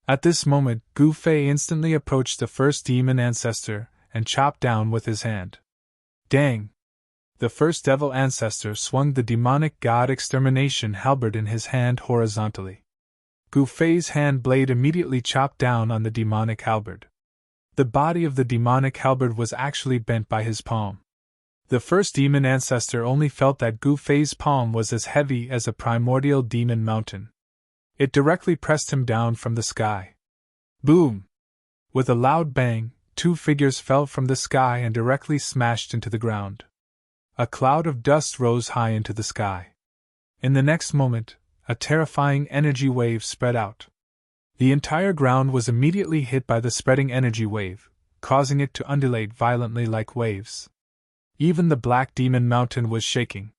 At this moment, Gu Fei instantly approached the first demon ancestor and chopped down with his hand. Dang! The first devil ancestor swung the demonic god extermination halberd in his hand horizontally. Gu Fei's hand blade immediately chopped down on the demonic halberd. The body of the demonic halberd was actually bent by his palm. The first demon ancestor only felt that Gu Fei's palm was as heavy as a primordial demon mountain. It directly pressed him down from the sky. Boom! With a loud bang, two figures fell from the sky and directly smashed into the ground. A cloud of dust rose high into the sky. In the next moment, a terrifying energy wave spread out. The entire ground was immediately hit by the spreading energy wave, causing it to undulate violently like waves. Even the Black Demon Mountain was shaking.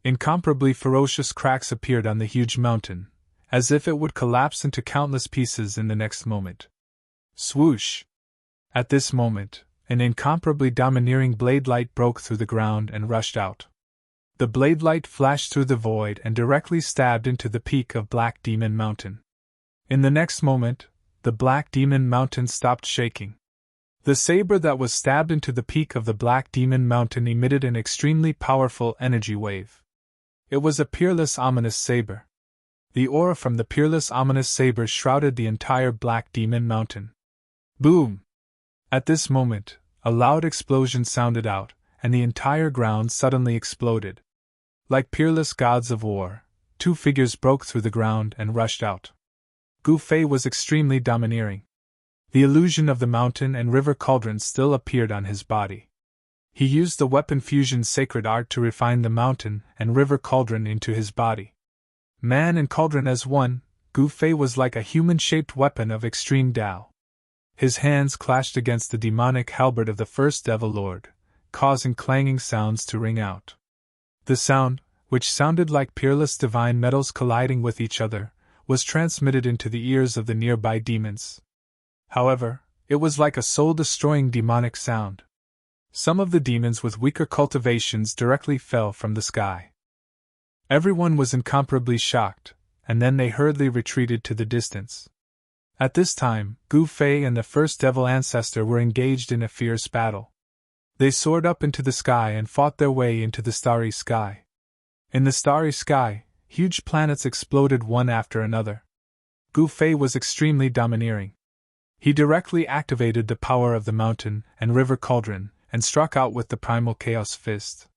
Incomparably ferocious cracks appeared on the huge mountain, as if it would collapse into countless pieces in the next moment. Swoosh! At this moment, an incomparably domineering blade light broke through the ground and rushed out. The blade light flashed through the void and directly stabbed into the peak of Black Demon Mountain. In the next moment, the Black Demon Mountain stopped shaking. The saber that was stabbed into the peak of the Black Demon Mountain emitted an extremely powerful energy wave. It was a peerless ominous saber. The aura from the peerless ominous saber shrouded the entire Black Demon Mountain. Boom! At this moment, a loud explosion sounded out, and the entire ground suddenly exploded. Like peerless gods of war, two figures broke through the ground and rushed out. Gu Fei was extremely domineering. The illusion of the mountain and river cauldron still appeared on his body. He used the weapon fusion sacred art to refine the mountain and river cauldron into his body. Man and cauldron as one, Gu Fei was like a human-shaped weapon of extreme Tao. His hands clashed against the demonic halberd of the first Devil Lord, causing clanging sounds to ring out. The sound, which sounded like peerless divine metals colliding with each other, was transmitted into the ears of the nearby demons. However, it was like a soul-destroying demonic sound. Some of the demons with weaker cultivations directly fell from the sky. Everyone was incomparably shocked, and then they hurriedly retreated to the distance. At this time, Gu Fei and the first devil ancestor were engaged in a fierce battle. They soared up into the sky and fought their way into the starry sky. In the starry sky, huge planets exploded one after another. Gu Fei was extremely domineering. He directly activated the power of the mountain and river cauldron and struck out with the primal chaos fist.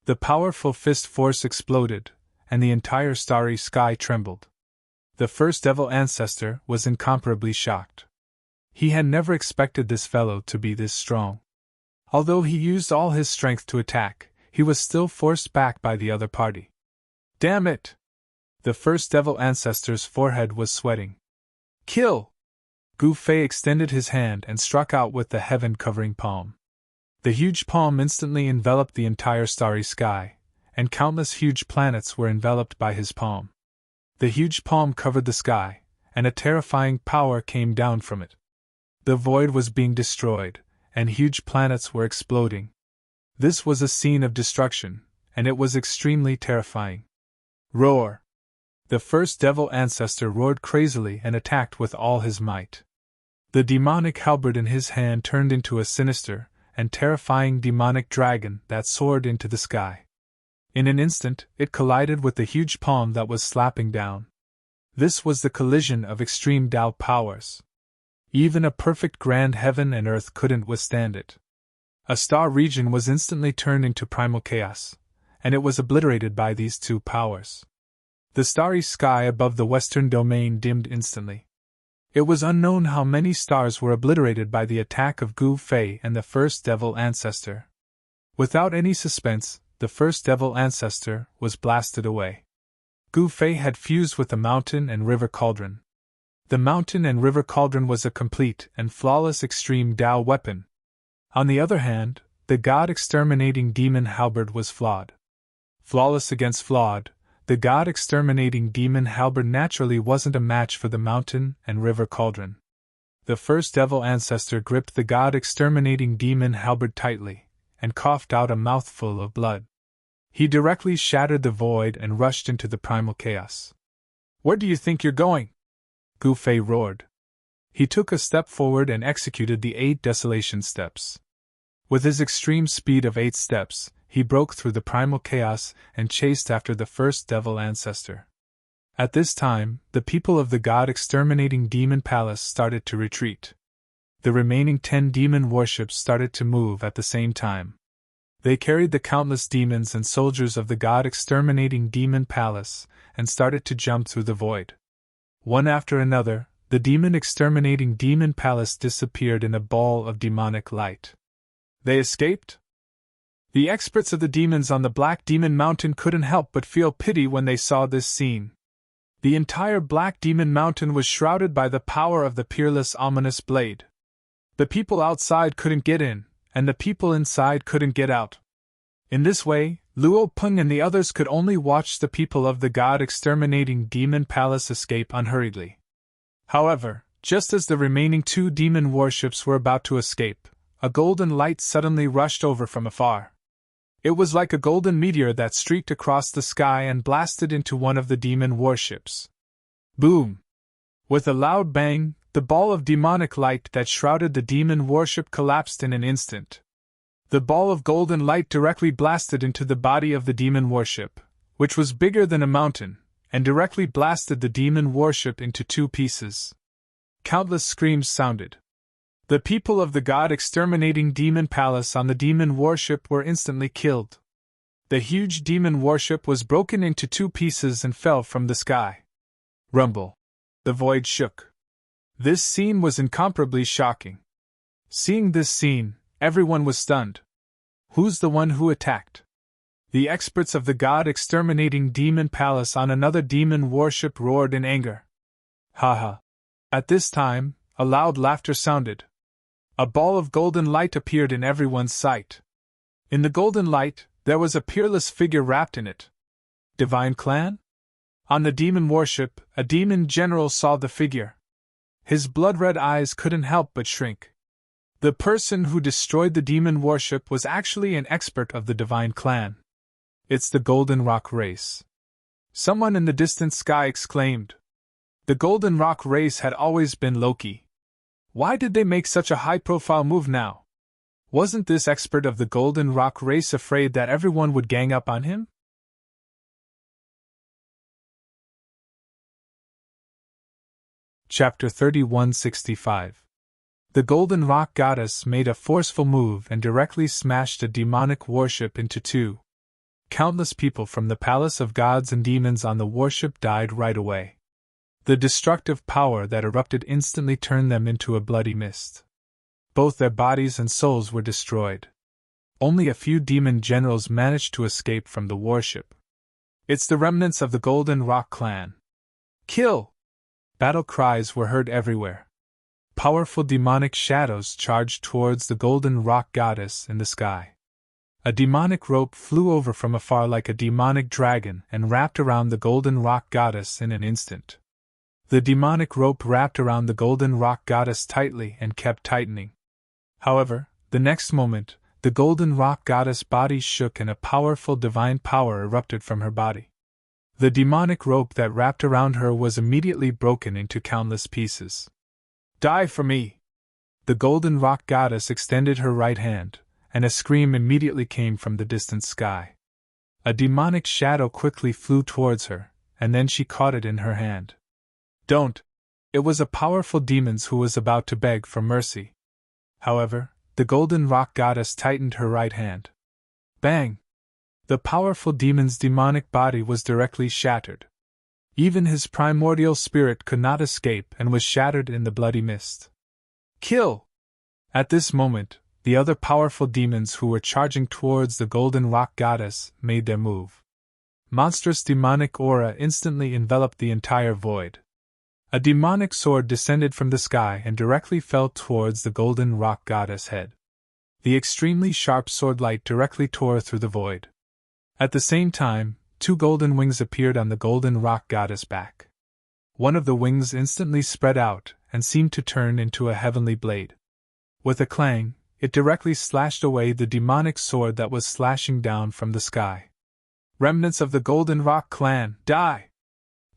The powerful fist force exploded, and the entire starry sky trembled. The first devil ancestor was incomparably shocked. He had never expected this fellow to be this strong. Although he used all his strength to attack, he was still forced back by the other party. Damn it! The first devil ancestor's forehead was sweating. Kill! Gu Fei extended his hand and struck out with the heaven-covering palm. The huge palm instantly enveloped the entire starry sky, and countless huge planets were enveloped by his palm. The huge palm covered the sky, and a terrifying power came down from it. The void was being destroyed, and huge planets were exploding. This was a scene of destruction, and it was extremely terrifying. Roar! The first devil ancestor roared crazily and attacked with all his might. The demonic halberd in his hand turned into a sinister and terrifying demonic dragon that soared into the sky. In an instant, it collided with the huge palm that was slapping down. This was the collision of extreme Tao powers. Even a perfect grand heaven and earth couldn't withstand it. A star region was instantly turned into primal chaos, and it was obliterated by these two powers. The starry sky above the western domain dimmed instantly. It was unknown how many stars were obliterated by the attack of Gu Fei and the first devil ancestor. Without any suspense, the first devil ancestor was blasted away. Gu Fei had fused with the mountain and river cauldron. The mountain and river cauldron was a complete and flawless extreme Tao weapon. On the other hand, the god-exterminating demon halberd was flawed. Flawless against flawed, the god-exterminating demon halberd naturally wasn't a match for the mountain and river cauldron. The first devil ancestor gripped the god-exterminating demon halberd tightly, and coughed out a mouthful of blood. He directly shattered the void and rushed into the primal chaos. "Where do you think you're going?" Gu Fei roared. He took a step forward and executed the 8 desolation steps. With his extreme speed of 8 steps, he broke through the primal chaos and chased after the first devil ancestor. At this time, the people of the god-exterminating demon palace started to retreat. The remaining 10 demon warships started to move at the same time. They carried the countless demons and soldiers of the god-exterminating demon palace and started to jump through the void. One after another, the demon-exterminating demon palace disappeared in a ball of demonic light. They escaped? The experts of the demons on the Black Demon Mountain couldn't help but feel pity when they saw this scene. The entire Black Demon Mountain was shrouded by the power of the peerless ominous blade. The people outside couldn't get in, and the people inside couldn't get out. In this way, Luo Peng and the others could only watch the people of the god-exterminating demon palace escape unhurriedly. However, just as the remaining 2 demon warships were about to escape, a golden light suddenly rushed over from afar. It was like a golden meteor that streaked across the sky and blasted into one of the demon warships. Boom! With a loud bang, the ball of demonic light that shrouded the demon warship collapsed in an instant. The ball of golden light directly blasted into the body of the demon warship, which was bigger than a mountain, and directly blasted the demon warship into 2 pieces. Countless screams sounded. The people of the god-exterminating demon palace on the demon warship were instantly killed. The huge demon warship was broken into 2 pieces and fell from the sky. Rumble. The void shook. This scene was incomparably shocking. Seeing this scene, everyone was stunned. Who's the one who attacked? The experts of the god-exterminating demon palace on another demon warship roared in anger. Haha. At this time, a loud laughter sounded. A ball of golden light appeared in everyone's sight. In the golden light, there was a peerless figure wrapped in it. Divine Clan? On the demon warship, a demon general saw the figure. His blood-red eyes couldn't help but shrink. The person who destroyed the demon warship was actually an expert of the Divine Clan. It's the Golden Rock race. Someone in the distant sky exclaimed. The Golden Rock race had always been low-key. Why did they make such a high-profile move now? Wasn't this expert of the Golden Rock race afraid that everyone would gang up on him? Chapter 3165. The Golden Rock Goddess made a forceful move and directly smashed a demonic warship into 2. Countless people from the Palace of Gods and Demons on the warship died right away. The destructive power that erupted instantly turned them into a bloody mist. Both their bodies and souls were destroyed. Only a few demon generals managed to escape from the warship. It's the remnants of the Golden Rock clan. Kill! Battle cries were heard everywhere. Powerful demonic shadows charged towards the Golden Rock Goddess in the sky. A demonic rope flew over from afar like a demonic dragon and wrapped around the Golden Rock Goddess in an instant. The demonic rope wrapped around the Golden Rock Goddess tightly and kept tightening. However, the next moment, the Golden Rock Goddess' body shook and a powerful divine power erupted from her body. The demonic rope that wrapped around her was immediately broken into countless pieces. Die for me! The Golden Rock Goddess extended her right hand, and a scream immediately came from the distant sky. A demonic shadow quickly flew towards her, and then she caught it in her hand. Don't! It was a powerful demon who was about to beg for mercy. However, the Golden Rock Goddess tightened her right hand. Bang! The powerful demon's demonic body was directly shattered. Even his primordial spirit could not escape and was shattered in the bloody mist. Kill! At this moment, the other powerful demons who were charging towards the Golden Rock Goddess made their move. Monstrous demonic aura instantly enveloped the entire void. A demonic sword descended from the sky and directly fell towards the Golden Rock Goddess' head. The extremely sharp sword light directly tore through the void. At the same time, 2 golden wings appeared on the Golden Rock Goddess' back. One of the wings instantly spread out and seemed to turn into a heavenly blade. With a clang, it directly slashed away the demonic sword that was slashing down from the sky. Remnants of the Golden Rock clan, die!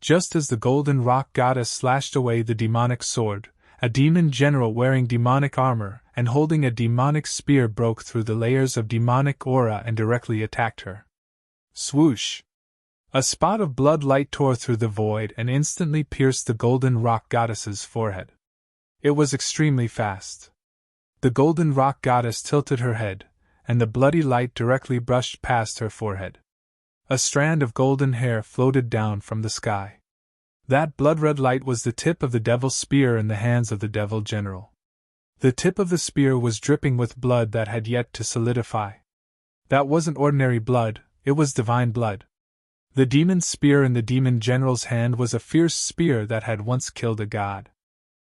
Just as the Golden Rock Goddess slashed away the demonic sword, a demon general wearing demonic armor and holding a demonic spear broke through the layers of demonic aura and directly attacked her. Swoosh! A spot of blood light tore through the void and instantly pierced the Golden Rock Goddess's forehead. It was extremely fast. The Golden Rock Goddess tilted her head, and the bloody light directly brushed past her forehead. A strand of golden hair floated down from the sky. That blood-red light was the tip of the devil's spear in the hands of the devil general. The tip of the spear was dripping with blood that had yet to solidify. That wasn't ordinary blood, it was divine blood. The demon's spear in the demon general's hand was a fierce spear that had once killed a god.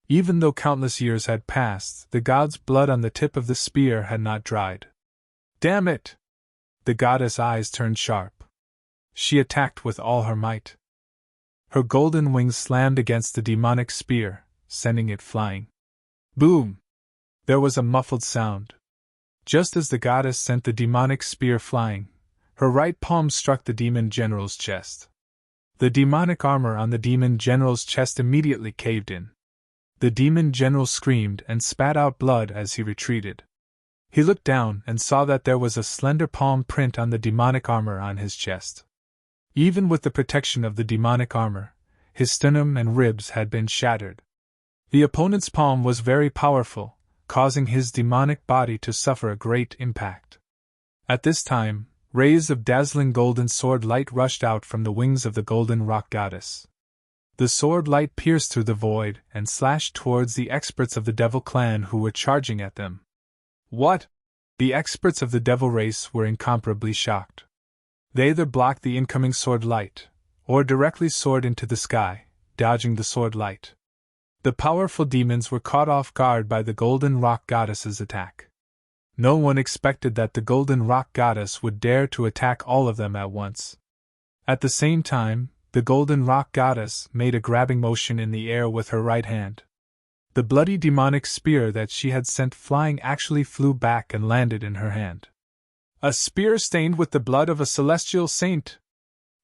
Even though countless years had passed, the god's blood on the tip of the spear had not dried. Damn it! The goddess' eyes turned sharp. She attacked with all her might. Her golden wings slammed against the demonic spear, sending it flying. Boom! There was a muffled sound. Just as the goddess sent the demonic spear flying, her right palm struck the demon general's chest. The demonic armor on the demon general's chest immediately caved in. The demon general screamed and spat out blood as he retreated. He looked down and saw that there was a slender palm print on the demonic armor on his chest. Even with the protection of the demonic armor, his sternum and ribs had been shattered. The opponent's palm was very powerful, causing his demonic body to suffer a great impact. At this time, rays of dazzling golden sword light rushed out from the wings of the golden rock goddess. The sword light pierced through the void and slashed towards the experts of the devil clan who were charging at them. What? The experts of the devil race were incomparably shocked. They either blocked the incoming sword light, or directly soared into the sky, dodging the sword light. The powerful demons were caught off guard by the golden rock goddess's attack. No one expected that the golden rock goddess would dare to attack all of them at once. At the same time, the golden rock goddess made a grabbing motion in the air with her right hand. The bloody demonic spear that she had sent flying actually flew back and landed in her hand. A spear stained with the blood of a celestial saint!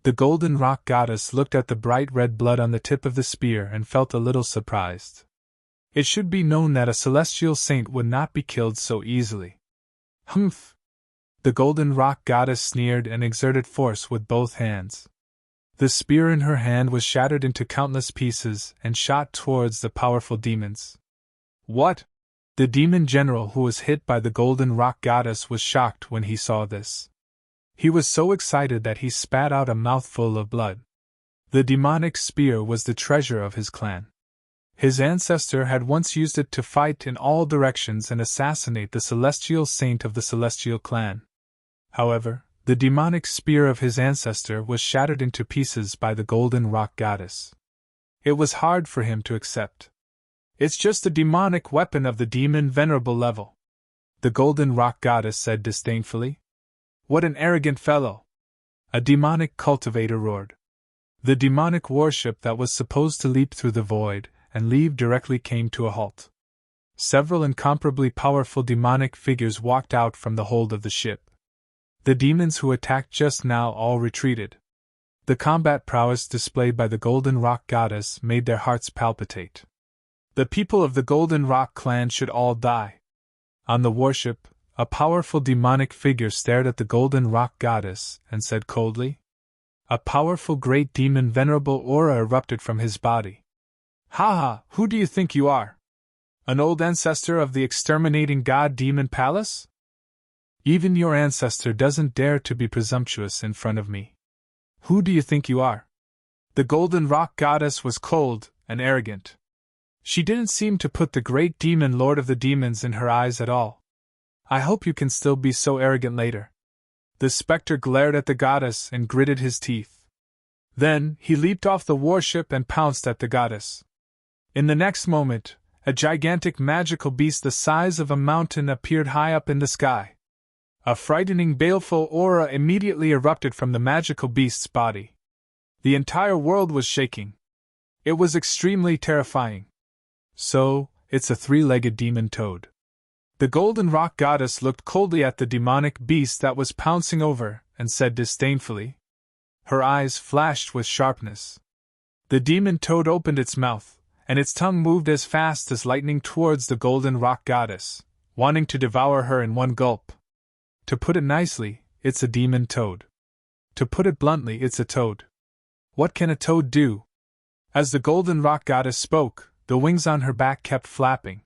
The golden rock goddess looked at the bright red blood on the tip of the spear and felt a little surprised. It should be known that a celestial saint would not be killed so easily. Humph! The golden rock goddess sneered and exerted force with both hands. The spear in her hand was shattered into countless pieces and shot towards the powerful demons. What? The demon general who was hit by the golden rock goddess was shocked when he saw this. He was so excited that he spat out a mouthful of blood. The demonic spear was the treasure of his clan. His ancestor had once used it to fight in all directions and assassinate the celestial saint of the celestial clan. However, the demonic spear of his ancestor was shattered into pieces by the golden rock goddess. It was hard for him to accept. It's just a demonic weapon of the demon Venerable level, the golden rock goddess said disdainfully. What an arrogant fellow! A demonic cultivator roared. The demonic warship that was supposed to leap through the void and leave directly came to a halt. Several incomparably powerful demonic figures walked out from the hold of the ship. The demons who attacked just now all retreated. The combat prowess displayed by the golden rock goddess made their hearts palpitate. The people of the golden rock clan should all die. On the warship, a powerful demonic figure stared at the golden rock goddess and said coldly. A powerful great demon Venerable aura erupted from his body. Ha ha, who do you think you are? An old ancestor of the exterminating god demon palace? Even your ancestor doesn't dare to be presumptuous in front of me. Who do you think you are? The golden rock goddess was cold and arrogant. She didn't seem to put the great demon lord of the demons in her eyes at all. I hope you can still be so arrogant later. The specter glared at the goddess and gritted his teeth. Then, he leaped off the warship and pounced at the goddess. In the next moment, a gigantic magical beast the size of a mountain appeared high up in the sky. A frightening baleful aura immediately erupted from the magical beast's body. The entire world was shaking. It was extremely terrifying. So, it's a three-legged demon toad. The golden rock goddess looked coldly at the demonic beast that was pouncing over, and said disdainfully. Her eyes flashed with sharpness. The demon toad opened its mouth, and its tongue moved as fast as lightning towards the golden rock goddess, wanting to devour her in one gulp. To put it nicely, it's a demon toad. To put it bluntly, it's a toad. What can a toad do? As the golden rock goddess spoke, the wings on her back kept flapping.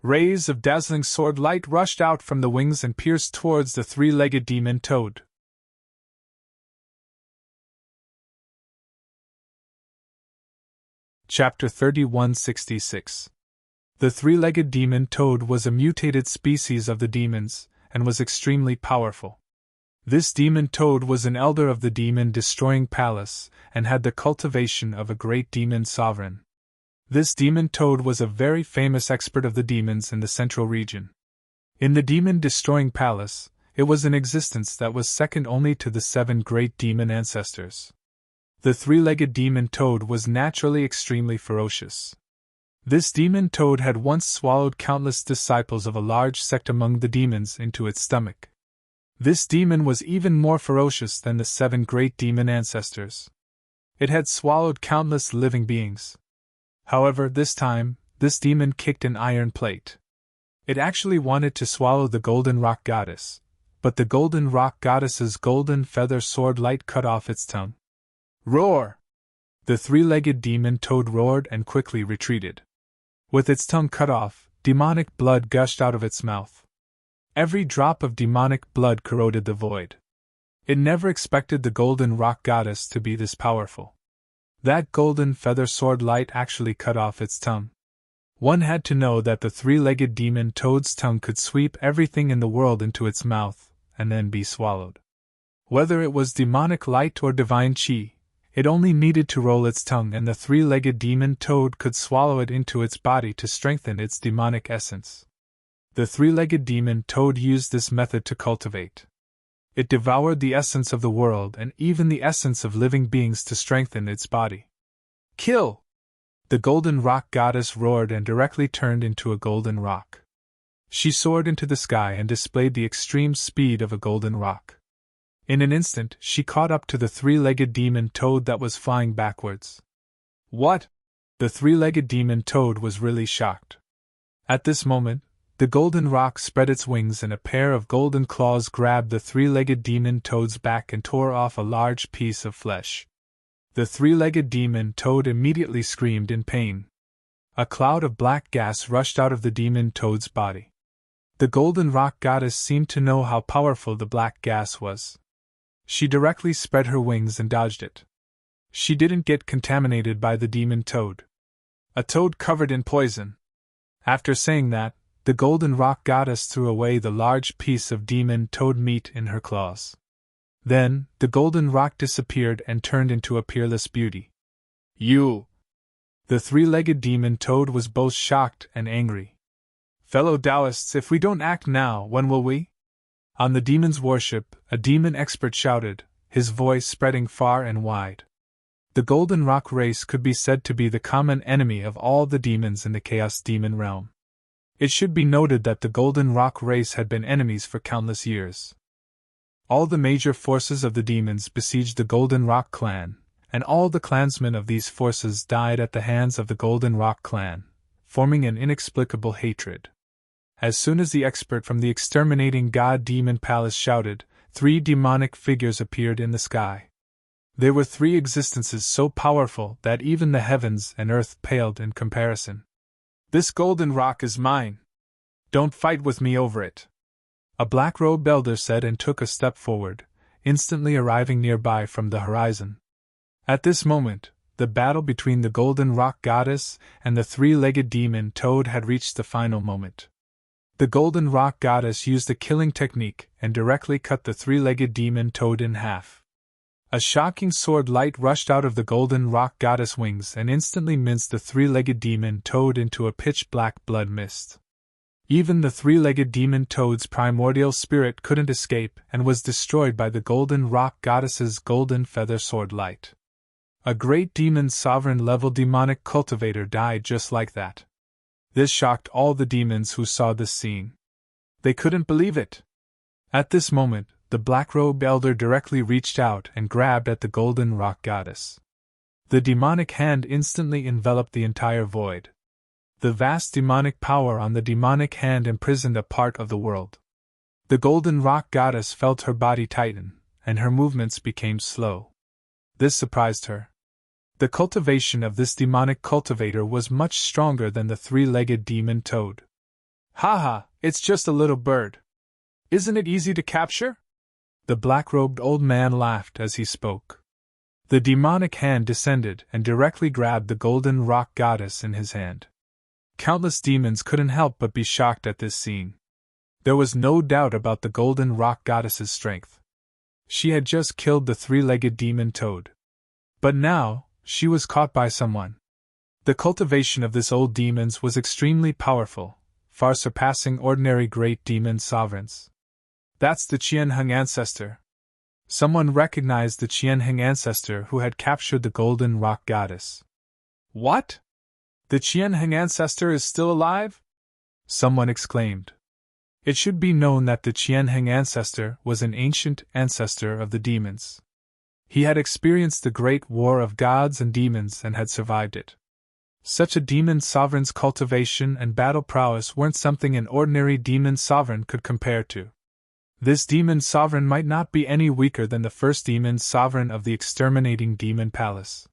Rays of dazzling sword light rushed out from the wings and pierced towards the three-legged demon toad. Chapter 3166. The three-legged demon toad was a mutated species of the demons, and was extremely powerful. This demon toad was an elder of the demon-destroying palace, and had the cultivation of a great demon sovereign. This demon toad was a very famous expert of the demons in the central region. In the demon-destroying palace, it was an existence that was second only to the 7 great demon ancestors. The three-legged demon toad was naturally extremely ferocious. This demon toad had once swallowed countless disciples of a large sect among the demons into its stomach. This demon was even more ferocious than the 7 great demon ancestors. It had swallowed countless living beings. However, this time, this demon kicked an iron plate. It actually wanted to swallow the golden rock goddess, but the golden rock goddess's golden feather sword light cut off its tongue. Roar! The three-legged demon toad roared and quickly retreated. With its tongue cut off, demonic blood gushed out of its mouth. Every drop of demonic blood corroded the void. It never expected the golden rock goddess to be this powerful. That golden feather sword light actually cut off its tongue. One had to know that the three-legged demon toad's tongue could sweep everything in the world into its mouth, and then be swallowed. Whether it was demonic light or divine chi, it only needed to roll its tongue and the three-legged demon toad could swallow it into its body to strengthen its demonic essence. The three-legged demon toad used this method to cultivate. It devoured the essence of the world and even the essence of living beings to strengthen its body. Kill! The golden rock goddess roared and directly turned into a golden rock. She soared into the sky and displayed the extreme speed of a golden rock. In an instant, she caught up to the three-legged demon toad that was flying backwards. What? The three-legged demon toad was really shocked. At this moment, the golden rock spread its wings and a pair of golden claws grabbed the three-legged demon toad's back and tore off a large piece of flesh. The three-legged demon toad immediately screamed in pain. A cloud of black gas rushed out of the demon toad's body. The golden rock goddess seemed to know how powerful the black gas was. She directly spread her wings and dodged it. She didn't get contaminated by the demon toad. A toad covered in poison. After saying that, the golden rock goddess threw away the large piece of demon toad meat in her claws. Then, the golden rock disappeared and turned into a peerless beauty. You! The three-legged demon toad was both shocked and angry. Fellow Taoists, if we don't act now, when will we? On the demon's worship, a demon expert shouted, his voice spreading far and wide. The golden rock race could be said to be the common enemy of all the demons in the Chaos Demon realm. It should be noted that the golden rock race had been enemies for countless years. All the major forces of the demons besieged the Golden Rock clan, and all the clansmen of these forces died at the hands of the Golden Rock clan, forming an inexplicable hatred. As soon as the expert from the exterminating god demon palace shouted, 3 demonic figures appeared in the sky. There were 3 existences so powerful that even the heavens and earth paled in comparison. This golden rock is mine. Don't fight with me over it. A black-robed elder said and took a step forward, instantly arriving nearby from the horizon. At this moment, the battle between the golden rock goddess and the three-legged demon toad had reached the final moment. The golden rock goddess used a killing technique and directly cut the three-legged demon toad in half. A shocking sword light rushed out of the golden rock goddess wings and instantly minced the three-legged demon toad into a pitch-black blood mist. Even the three-legged demon toad's primordial spirit couldn't escape and was destroyed by the golden rock goddess's golden feather sword light. A great demon sovereign-level demonic cultivator died just like that. This shocked all the demons who saw this scene. They couldn't believe it. At this moment, the black-robed elder directly reached out and grabbed at the golden rock goddess. The demonic hand instantly enveloped the entire void. The vast demonic power on the demonic hand imprisoned a part of the world. The golden rock goddess felt her body tighten, and her movements became slow. This surprised her. The cultivation of this demonic cultivator was much stronger than the three-legged demon toad. Ha, it's just a little bird. Isn't it easy to capture? The black-robed old man laughed as he spoke. The demonic hand descended and directly grabbed the golden rock goddess in his hand. Countless demons couldn't help but be shocked at this scene. There was no doubt about the golden rock goddess's strength. She had just killed the three-legged demon toad. But now, she was caught by someone. The cultivation of this old demons was extremely powerful, far surpassing ordinary great demon sovereigns. That's the Qianheng ancestor. Someone recognized the Qianheng ancestor who had captured the golden rock goddess. What? The Qianheng ancestor is still alive? Someone exclaimed. It should be known that the Qianheng ancestor was an ancient ancestor of the demons. He had experienced the great war of gods and demons and had survived it. Such a demon sovereign's cultivation and battle prowess weren't something an ordinary demon sovereign could compare to. This demon sovereign might not be any weaker than the first demon sovereign of the exterminating demon palace.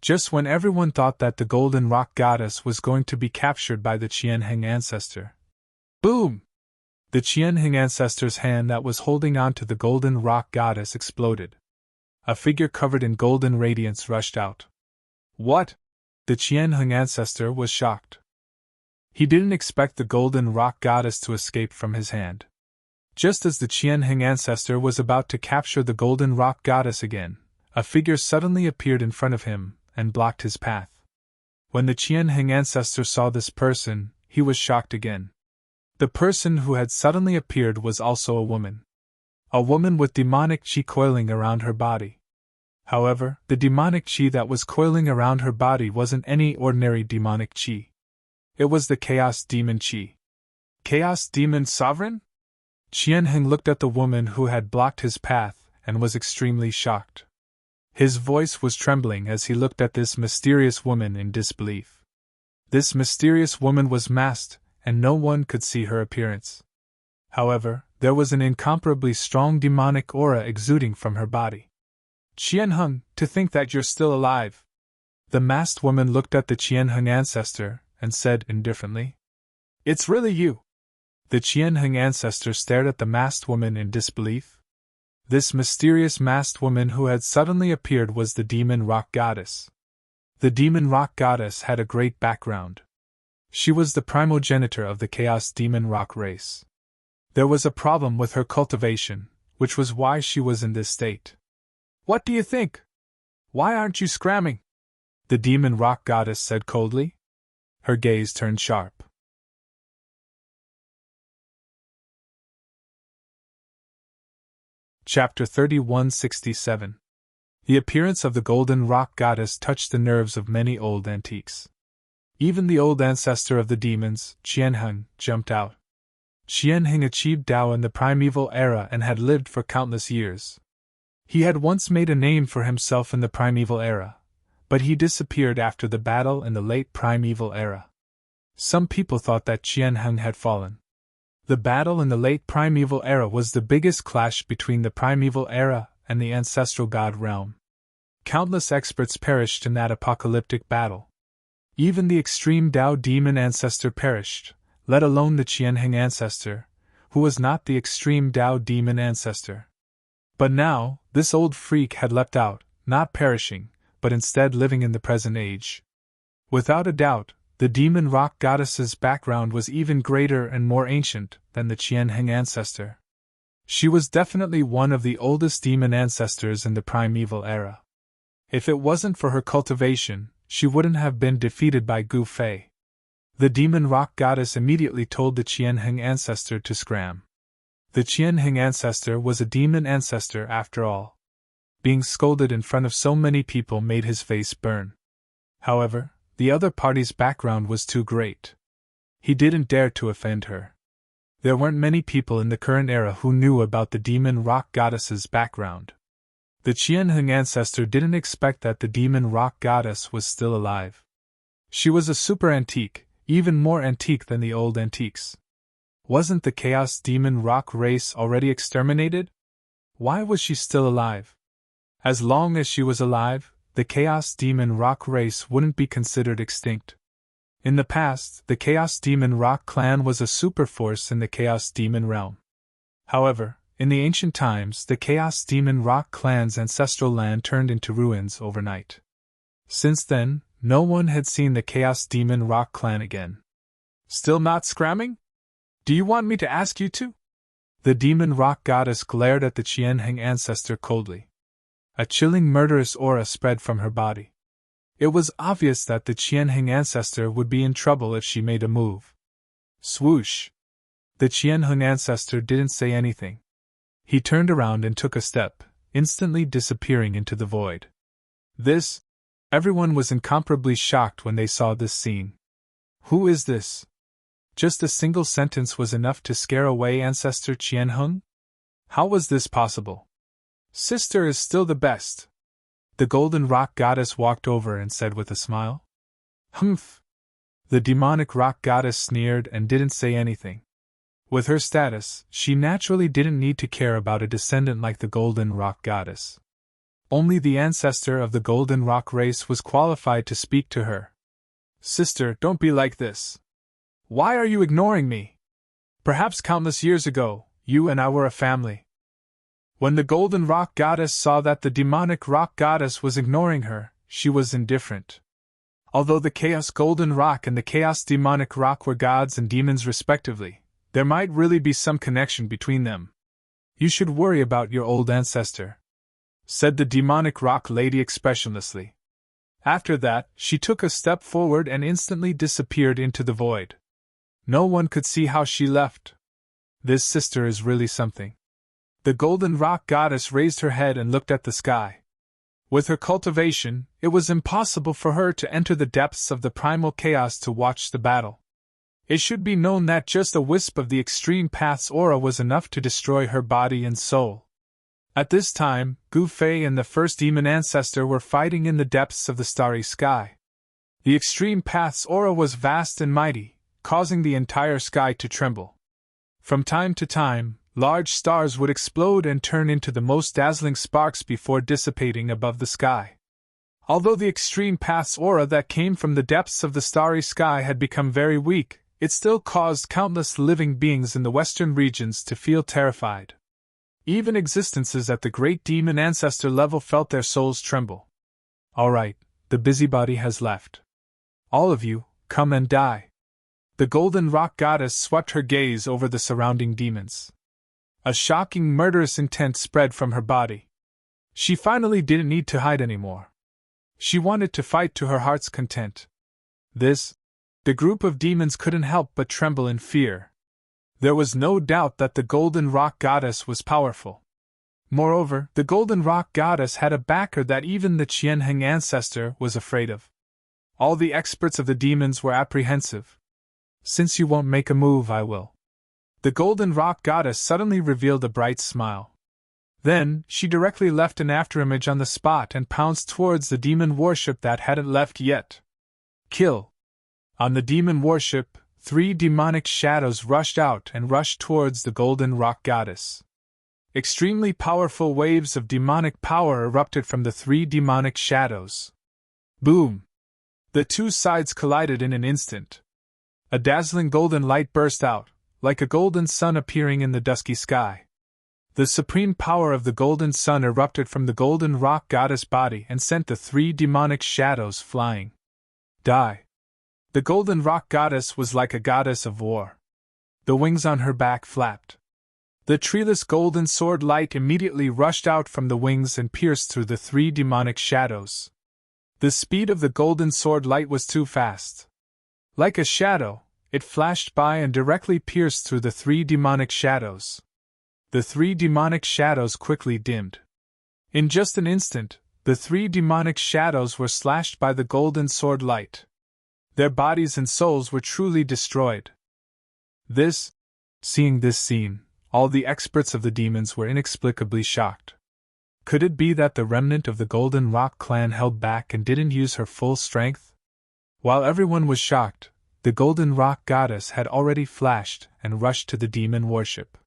Just when everyone thought that the golden rock goddess was going to be captured by the Qianheng ancestor. Boom! The Qianheng ancestor's hand that was holding on to the golden rock goddess exploded. A figure covered in golden radiance rushed out. What? The Qianheng ancestor was shocked. He didn't expect the golden rock goddess to escape from his hand. Just as the Qianheng ancestor was about to capture the golden rock goddess again, a figure suddenly appeared in front of him and blocked his path. When the Qianheng ancestor saw this person, he was shocked again. The person who had suddenly appeared was also a woman. A woman with demonic qi coiling around her body. However, the demonic qi that was coiling around her body wasn't any ordinary demonic qi. It was the Chaos Demon Qi. Chaos Demon Sovereign? Qianheng looked at the woman who had blocked his path and was extremely shocked. His voice was trembling as he looked at this mysterious woman in disbelief. This mysterious woman was masked, and no one could see her appearance. However, there was an incomparably strong demonic aura exuding from her body. Qianheng, to think that you're still alive. The masked woman looked at the Qianheng ancestor and said indifferently, It's really you. The Qianheng ancestor stared at the masked woman in disbelief. This mysterious masked woman who had suddenly appeared was the demon rock goddess. The demon rock goddess had a great background. She was the primogenitor of the Chaos Demon Rock race. There was a problem with her cultivation, which was why she was in this state. What do you think? Why aren't you scramming? The demon rock goddess said coldly. Her gaze turned sharp. Chapter 3167. The appearance of the golden rock goddess touched the nerves of many old antiques. Even the old ancestor of the demons, Qianheng, jumped out. Qianheng achieved Tao in the primeval era and had lived for countless years. He had once made a name for himself in the primeval era, but he disappeared after the battle in the late primeval era. Some people thought that Qianheng had fallen. The battle in the late primeval era was the biggest clash between the primeval era and the ancestral god realm. Countless experts perished in that apocalyptic battle. Even the extreme Tao demon ancestor perished, let alone the Qianheng ancestor, who was not the extreme Tao demon ancestor. But now, this old freak had leapt out, not perishing, but instead living in the present age. Without a doubt, the demon rock goddess's background was even greater and more ancient than the Qianheng ancestor. She was definitely one of the oldest demon ancestors in the primeval era. If it wasn't for her cultivation, she wouldn't have been defeated by Gu Fei. The demon rock goddess immediately told the Qianheng ancestor to scram. The Qianheng ancestor was a demon ancestor after all. Being scolded in front of so many people made his face burn. However, the other party's background was too great. He didn't dare to offend her. There weren't many people in the current era who knew about the demon rock goddess's background. The Qianheng ancestor didn't expect that the demon rock goddess was still alive. She was a super antique, even more antique than the old antiques. Wasn't the Chaos Demon Rock race already exterminated? Why was she still alive? As long as she was alive, the Chaos Demon Rock race wouldn't be considered extinct. In the past, the Chaos Demon Rock clan was a superforce in the Chaos Demon realm. However, in the ancient times, the Chaos Demon Rock clan's ancestral land turned into ruins overnight. Since then, no one had seen the Chaos Demon Rock clan again. Still not scramming? Do you want me to ask you to? The Demon Rock goddess glared at the Qianheng ancestor coldly. A chilling murderous aura spread from her body. It was obvious that the Qianheng ancestor would be in trouble if she made a move. Swoosh! The Qianheng ancestor didn't say anything. He turned around and took a step, instantly disappearing into the void. Everyone was incomparably shocked when they saw this scene. Who is this? Just a single sentence was enough to scare away Ancestor Qianheng? How was this possible? Sister is still the best. The Golden Rock Goddess walked over and said with a smile. Humph! The Demonic Rock Goddess sneered and didn't say anything. With her status, she naturally didn't need to care about a descendant like the Golden Rock Goddess. Only the ancestor of the Golden Rock race was qualified to speak to her. Sister, don't be like this. Why are you ignoring me? Perhaps countless years ago, you and I were a family. When the Golden Rock Goddess saw that the Demonic Rock Goddess was ignoring her, she was indifferent. Although the Chaos Golden Rock and the Chaos Demonic Rock were gods and demons respectively, there might really be some connection between them. You should worry about your old ancestor, said the Demonic Rock Lady expressionlessly. After that, she took a step forward and instantly disappeared into the void. No one could see how she left. This sister is really something. The Golden Rock Goddess raised her head and looked at the sky. With her cultivation, it was impossible for her to enter the depths of the primal chaos to watch the battle. It should be known that just a wisp of the Extreme Path's aura was enough to destroy her body and soul. At this time, Gu Fei and the first demon ancestor were fighting in the depths of the starry sky. The Extreme Path's aura was vast and mighty, causing the entire sky to tremble. From time to time, large stars would explode and turn into the most dazzling sparks before dissipating above the sky. Although the Extreme Path's aura that came from the depths of the starry sky had become very weak, it still caused countless living beings in the western regions to feel terrified. Even existences at the great demon ancestor level felt their souls tremble. All right, the busybody has left. All of you, come and die. The Golden Rock Goddess swept her gaze over the surrounding demons. A shocking murderous intent spread from her body. She finally didn't need to hide anymore. She wanted to fight to her heart's content. The group of demons couldn't help but tremble in fear. There was no doubt that the Golden Rock Goddess was powerful. Moreover, the Golden Rock Goddess had a backer that even the Qianheng ancestor was afraid of. All the experts of the demons were apprehensive. Since you won't make a move, I will. The Golden Rock Goddess suddenly revealed a bright smile. Then, she directly left an afterimage on the spot and pounced towards the demon warship that hadn't left yet. Kill! On the demon warship, 3 demonic shadows rushed out and rushed towards the Golden Rock Goddess. Extremely powerful waves of demonic power erupted from the 3 demonic shadows. Boom! The 2 sides collided in an instant. A dazzling golden light burst out, like a golden sun appearing in the dusky sky. The supreme power of the golden sun erupted from the Golden Rock Goddess body and sent the 3 demonic shadows flying. Die! The Golden Rock Goddess was like a goddess of war. The wings on her back flapped. The treeless golden sword light immediately rushed out from the wings and pierced through the 3 demonic shadows. The speed of the golden sword light was too fast. Like a shadow, it flashed by and directly pierced through the 3 demonic shadows. The 3 demonic shadows quickly dimmed. In just an instant, the 3 demonic shadows were slashed by the golden sword light. Their bodies and souls were truly destroyed. Seeing this scene, all the experts of the demons were inexplicably shocked. Could it be that the remnant of the Golden Rock clan held back and didn't use her full strength? While everyone was shocked, the Golden Rock Goddess had already flashed and rushed to the demon warship.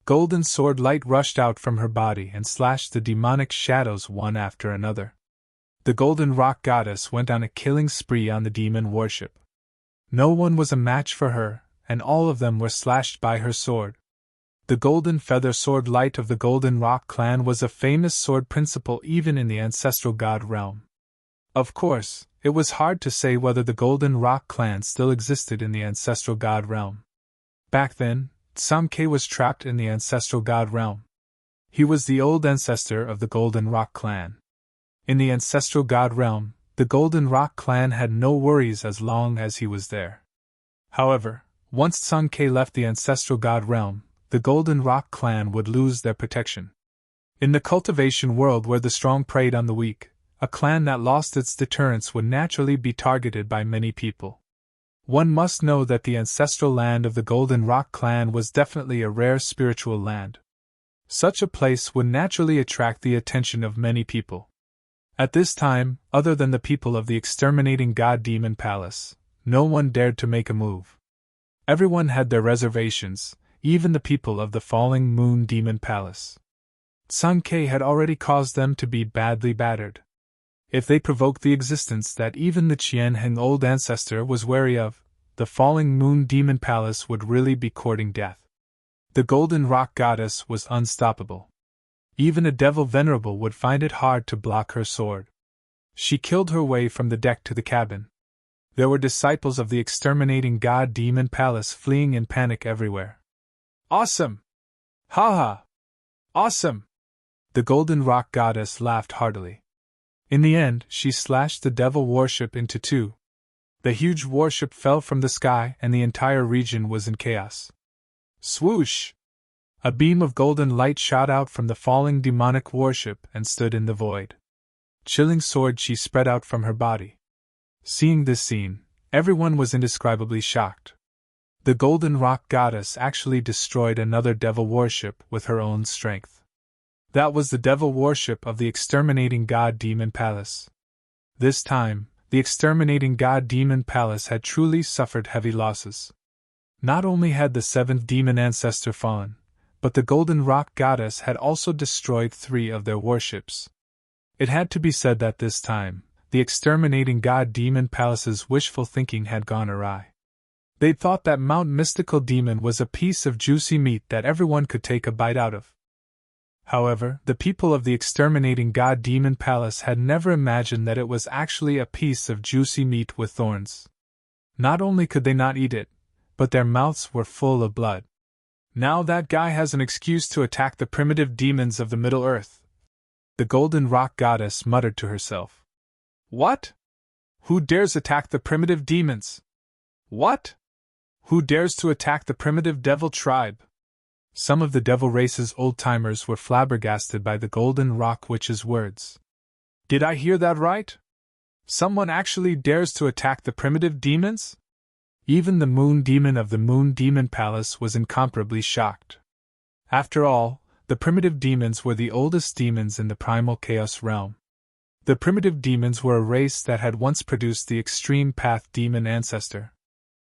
Golden sword light rushed out from her body and slashed the demonic shadows one after another. The Golden Rock Goddess went on a killing spree on the demon warship. No one was a match for her, and all of them were slashed by her sword. The Golden Feather Sword Light of the Golden Rock clan was a famous sword principal even in the ancestral god realm. Of course, it was hard to say whether the Golden Rock clan still existed in the ancestral god realm. Back then, Tsamke was trapped in the ancestral god realm. He was the old ancestor of the Golden Rock clan. In the ancestral god realm, the Golden Rock clan had no worries as long as he was there. However, once Tsamke left the ancestral god realm, the Golden Rock clan would lose their protection. In the cultivation world where the strong preyed on the weak, a clan that lost its deterrence would naturally be targeted by many people. One must know that the ancestral land of the Golden Rock clan was definitely a rare spiritual land. Such a place would naturally attract the attention of many people. At this time, other than the people of the exterminating god demon palace, no one dared to make a move. Everyone had their reservations, even the people of the falling moon demon palace. Tsamke had already caused them to be badly battered. If they provoked the existence that even the Qianheng old ancestor was wary of, the falling moon demon palace would really be courting death. The Golden Rock goddess was unstoppable. Even a devil Venerable would find it hard to block her sword. She killed her way from the deck to the cabin. There were disciples of the exterminating god demon palace fleeing in panic everywhere. Awesome! Ha! Awesome! The Golden Rock goddess laughed heartily. In the end, she slashed the devil warship into two. The huge warship fell from the sky and the entire region was in chaos. Swoosh! A beam of golden light shot out from the falling demonic warship and stood in the void. Chilling sword she spread out from her body. Seeing this scene, everyone was indescribably shocked. The Golden Rock goddess actually destroyed another devil warship with her own strength. That was the devil warship of the exterminating god demon palace. This time, the exterminating god demon palace had truly suffered heavy losses. Not only had the seventh demon ancestor fallen, but the Golden Rock goddess had also destroyed 3 of their warships. It had to be said that this time, the exterminating god demon palace's wishful thinking had gone awry. They thought that Mount Mystical Demon was a piece of juicy meat that everyone could take a bite out of. However, the people of the exterminating god demon palace had never imagined that it was actually a piece of juicy meat with thorns. Not only could they not eat it, but their mouths were full of blood. Now that guy has an excuse to attack the primitive demons of the Middle Earth, the Golden Rock goddess muttered to herself. What? Who dares attack the primitive demons? What? Who dares to attack the primitive devil tribe? Some of the devil race's old-timers were flabbergasted by the Golden Rock Witch's words. Did I hear that right? Someone actually dares to attack the primitive demons? Even the moon demon of the Moon Demon Palace was incomparably shocked. After all, the primitive demons were the oldest demons in the primal chaos realm. The primitive demons were a race that had once produced the extreme path demon ancestor.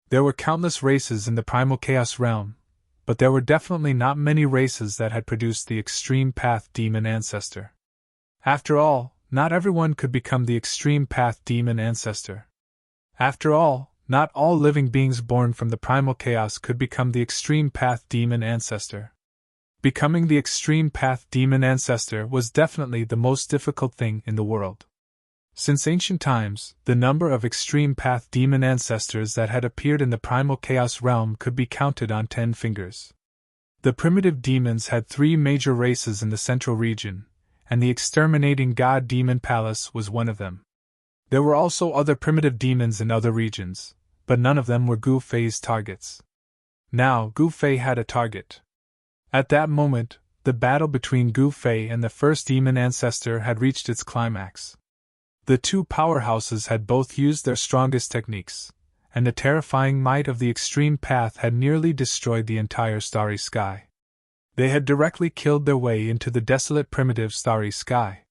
There were countless races in the primal chaos realm, but there were definitely not many races that had produced the extreme path demon ancestor. After all, not everyone could become the extreme path demon ancestor. After all, not all living beings born from the primal chaos could become the extreme path demon ancestor. Becoming the extreme path demon ancestor was definitely the most difficult thing in the world. Since ancient times, the number of extreme path demon ancestors that had appeared in the primal chaos realm could be counted on 10 fingers. The primitive demons had 3 major races in the central region, and the exterminating god demon palace was one of them. There were also other primitive demons in other regions, but none of them were Gu Fei's targets. Now Gu Fei had a target. At that moment, the battle between Gu Fei and the first demon ancestor had reached its climax. The 2 powerhouses had both used their strongest techniques, and the terrifying might of the extreme path had nearly destroyed the entire starry sky. They had directly killed their way into the desolate primitive starry sky.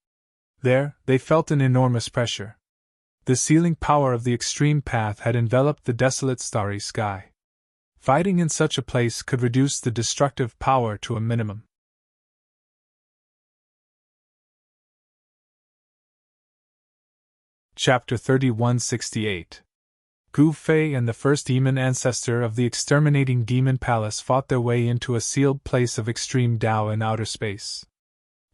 There, they felt an enormous pressure. The sealing power of the extreme path had enveloped the desolate starry sky. Fighting in such a place could reduce the destructive power to a minimum. Chapter 3168. Gu Fei and the first demon ancestor of the exterminating demon palace fought their way into a sealed place of extreme Tao in outer space.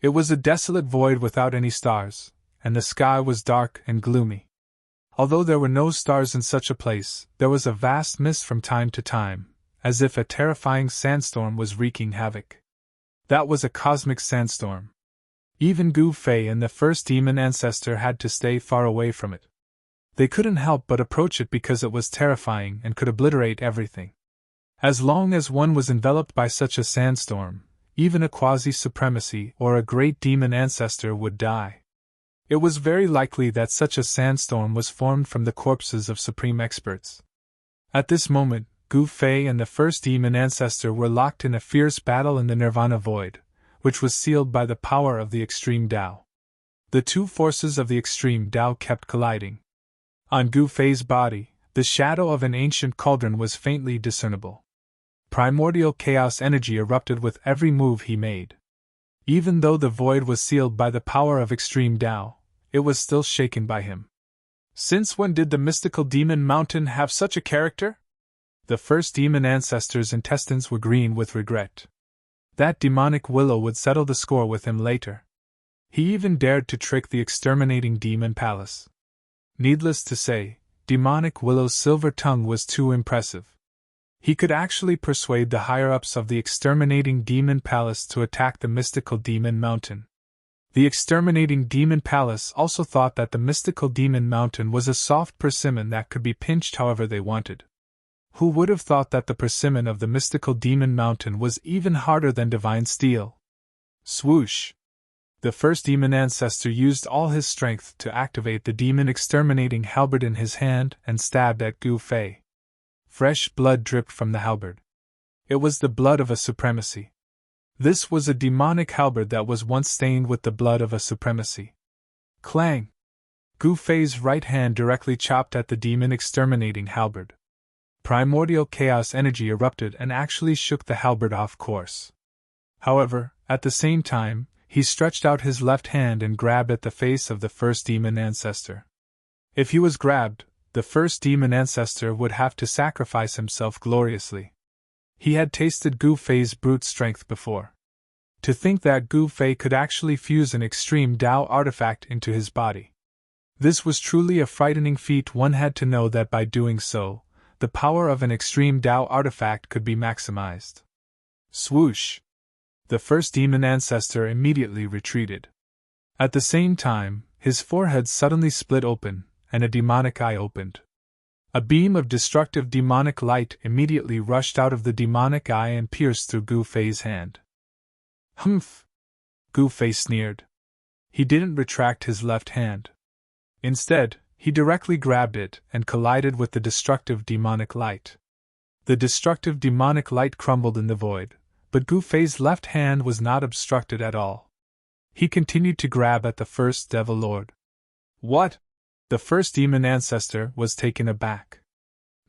It was a desolate void without any stars, and the sky was dark and gloomy. Although there were no stars in such a place, there was a vast mist from time to time, as if a terrifying sandstorm was wreaking havoc. That was a cosmic sandstorm. Even Gu Fei and the first demon ancestor had to stay far away from it. They couldn't help but approach it because it was terrifying and could obliterate everything. As long as one was enveloped by such a sandstorm, even a quasi-supremacy or a great demon ancestor would die. It was very likely that such a sandstorm was formed from the corpses of supreme experts. At this moment, Gu Fei and the first demon ancestor were locked in a fierce battle in the Nirvana void, which was sealed by the power of the extreme Tao. The two forces of the extreme Tao kept colliding. On Gu Fei's body, the shadow of an ancient cauldron was faintly discernible. Primordial chaos energy erupted with every move he made. Even though the void was sealed by the power of extreme Tao, it was still shaken by him. Since when did the mystical demon mountain have such a character? The first demon ancestor's intestines were green with regret. That demonic willow would settle the score with him later. He even dared to trick the exterminating demon palace. Needless to say, demonic Willow's silver tongue was too impressive. He could actually persuade the higher-ups of the exterminating demon palace to attack the mystical demon mountain. The exterminating demon palace also thought that the mystical demon mountain was a soft persimmon that could be pinched however they wanted. Who would have thought that the persimmon of the mystical demon mountain was even harder than divine steel? Swoosh! The first demon ancestor used all his strength to activate the demon exterminating halberd in his hand and stabbed at Gu Fei. Fresh blood dripped from the halberd. It was the blood of a supremacy. This was a demonic halberd that was once stained with the blood of a supremacy. Clang! Gu Fei's right hand directly chopped at the demon exterminating halberd. Primordial chaos energy erupted and actually shook the halberd off course. However, at the same time, he stretched out his left hand and grabbed at the face of the first demon ancestor. If he was grabbed, the first demon ancestor would have to sacrifice himself gloriously. He had tasted Gu Fei's brute strength before. To think that Gu Fei could actually fuse an extreme Tao artifact into his body. This was truly a frightening feat. One had to know that by doing so, the power of an extreme Tao artifact could be maximized. Swoosh! The first demon ancestor immediately retreated. At the same time, his forehead suddenly split open, and a demonic eye opened. A beam of destructive demonic light immediately rushed out of the demonic eye and pierced through Gu Fei's hand. Humph! Gu Fei sneered. He didn't retract his left hand. Instead, he directly grabbed it and collided with the destructive demonic light. The destructive demonic light crumbled in the void, but Gu Fei's left hand was not obstructed at all. He continued to grab at the first Devil Lord. What? The first demon ancestor was taken aback.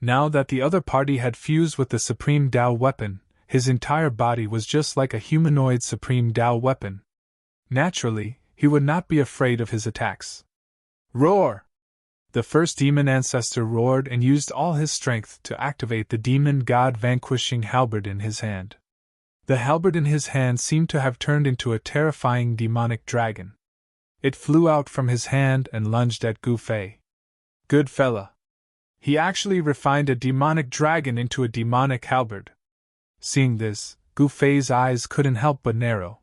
Now that the other party had fused with the Supreme Tao weapon, his entire body was just like a humanoid Supreme Tao weapon. Naturally, he would not be afraid of his attacks. Roar! The first demon ancestor roared and used all his strength to activate the demon god vanquishing halberd in his hand. The halberd in his hand seemed to have turned into a terrifying demonic dragon. It flew out from his hand and lunged at Gu Fei. Good fella. He actually refined a demonic dragon into a demonic halberd. Seeing this, Gu Fei's eyes couldn't help but narrow.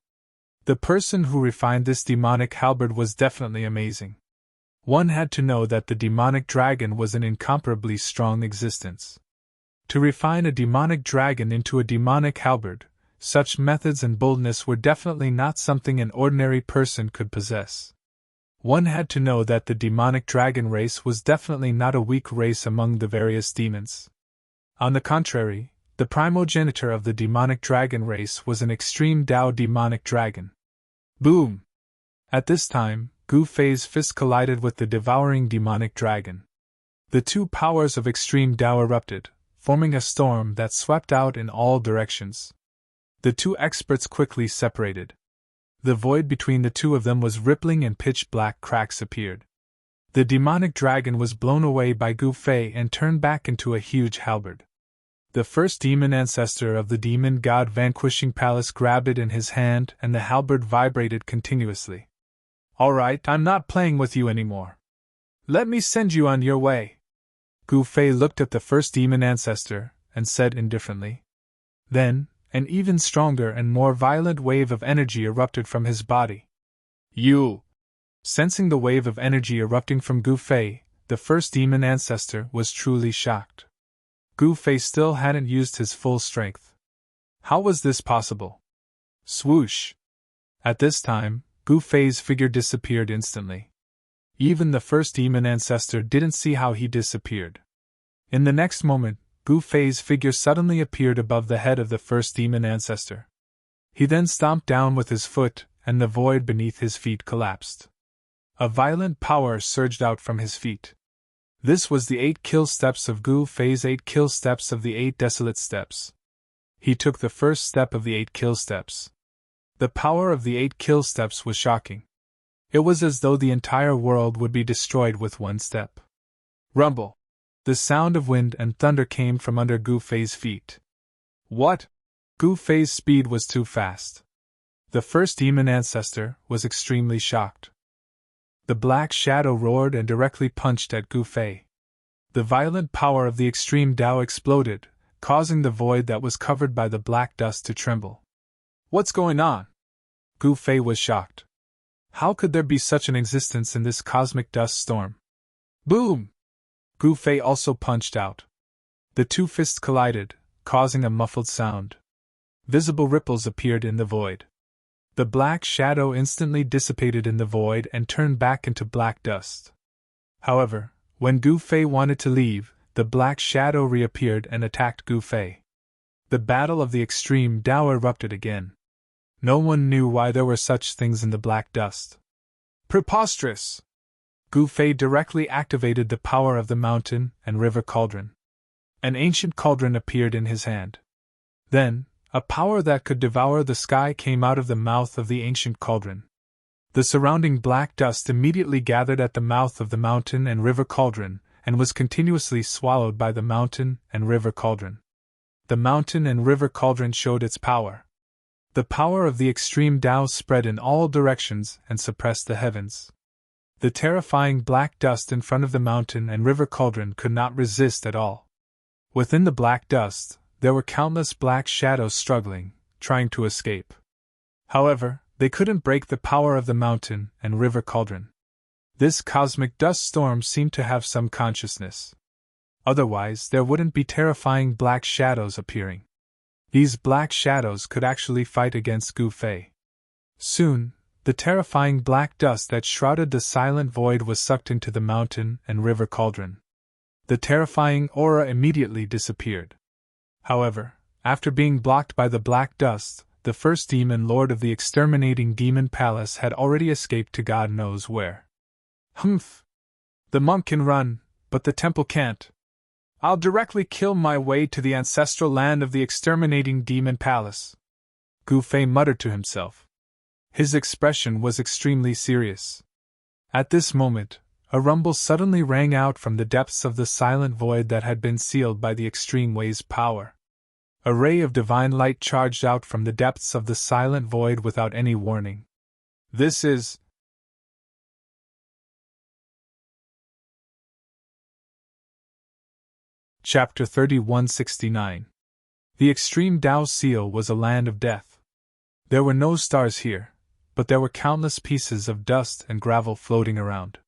The person who refined this demonic halberd was definitely amazing. One had to know that the demonic dragon was an incomparably strong existence. To refine a demonic dragon into a demonic halberd, such methods and boldness were definitely not something an ordinary person could possess. One had to know that the demonic dragon race was definitely not a weak race among the various demons. On the contrary, the primogenitor of the demonic dragon race was an extreme Tao demonic dragon. Boom! At this time, Gu Fei's fist collided with the devouring demonic dragon. The two powers of extreme Tao erupted, forming a storm that swept out in all directions. The two experts quickly separated. The void between the two of them was rippling and pitch-black cracks appeared. The demonic dragon was blown away by Gu Fei and turned back into a huge halberd. The first demon ancestor of the demon god vanquishing palace grabbed it in his hand and the halberd vibrated continuously. "All right, I'm not playing with you anymore. Let me send you on your way." Gu Fei looked at the first demon ancestor and said indifferently. Then, an even stronger and more violent wave of energy erupted from his body. "You!" Sensing the wave of energy erupting from Gu Fei, the first demon ancestor was truly shocked. Gu Fei still hadn't used his full strength. How was this possible? Swoosh! At this time, Gu Fei's figure disappeared instantly. Even the first demon ancestor didn't see how he disappeared. In the next moment, Gu Fei's figure suddenly appeared above the head of the first demon ancestor. He then stomped down with his foot, and the void beneath his feet collapsed. A violent power surged out from his feet. This was the 8 kill steps of Gu Fei's 8 kill steps of the 8 desolate steps. He took the first step of the 8 kill steps. The power of the 8 kill steps was shocking. It was as though the entire world would be destroyed with one step. Rumble! The sound of wind and thunder came from under Gu Fei's feet. What? Gu Fei's speed was too fast. The first demon ancestor was extremely shocked. The black shadow roared and directly punched at Gu Fei. The violent power of the extreme Tao exploded, causing the void that was covered by the black dust to tremble. What's going on? Gu Fei was shocked. How could there be such an existence in this cosmic dust storm? Boom! Gu Fei also punched out. The two fists collided, causing a muffled sound. Visible ripples appeared in the void. The black shadow instantly dissipated in the void and turned back into black dust. However, when Gu Fei wanted to leave, the black shadow reappeared and attacked Gu Fei. The battle of the extreme Tao erupted again. No one knew why there were such things in the black dust. Preposterous! Gu Fei directly activated the power of the mountain and river cauldron. An ancient cauldron appeared in his hand. Then, a power that could devour the sky came out of the mouth of the ancient cauldron. The surrounding black dust immediately gathered at the mouth of the mountain and river cauldron, and was continuously swallowed by the mountain and river cauldron. The mountain and river cauldron showed its power. The power of the extreme Tao spread in all directions and suppressed the heavens. The terrifying black dust in front of the mountain and river cauldron could not resist at all. Within the black dust, there were countless black shadows struggling, trying to escape. However, they couldn't break the power of the mountain and river cauldron. This cosmic dust storm seemed to have some consciousness. Otherwise, there wouldn't be terrifying black shadows appearing. These black shadows could actually fight against Gu Fei. Soon, the terrifying black dust that shrouded the silent void was sucked into the mountain and river cauldron. The terrifying aura immediately disappeared. However, after being blocked by the black dust, the first demon lord of the exterminating demon palace had already escaped to God knows where. Humph! The monk can run, but the temple can't. I'll directly kill my way to the ancestral land of the exterminating demon palace. Gu Fei muttered to himself. His expression was extremely serious. At this moment, a rumble suddenly rang out from the depths of the silent void that had been sealed by the extreme way's power. A ray of divine light charged out from the depths of the silent void without any warning. This is... Chapter 3169. The extreme Tao seal was a land of death. There were no stars here, but there were countless pieces of dust and gravel floating around.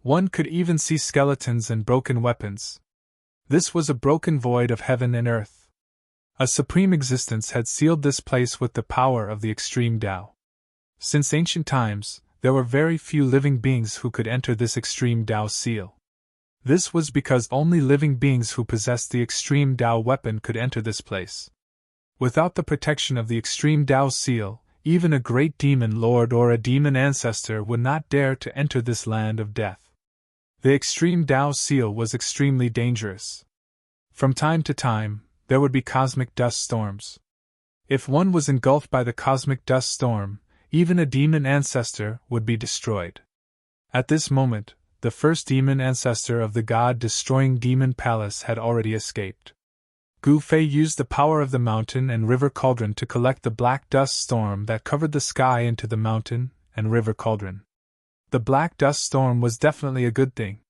One could even see skeletons and broken weapons. This was a broken void of heaven and earth. A supreme existence had sealed this place with the power of the extreme Tao. Since ancient times, there were very few living beings who could enter this extreme Tao seal. This was because only living beings who possessed the extreme Tao weapon could enter this place. Without the protection of the extreme Tao seal, even a great demon lord or a demon ancestor would not dare to enter this land of death. The extreme Tao seal was extremely dangerous. From time to time, there would be cosmic dust storms. If one was engulfed by the cosmic dust storm, even a demon ancestor would be destroyed. At this moment, the first demon ancestor of the god-destroying demon palace, had already escaped. Gu Fei used the power of the mountain and river cauldron to collect the black dust storm that covered the sky into the mountain and river cauldron. The black dust storm was definitely a good thing.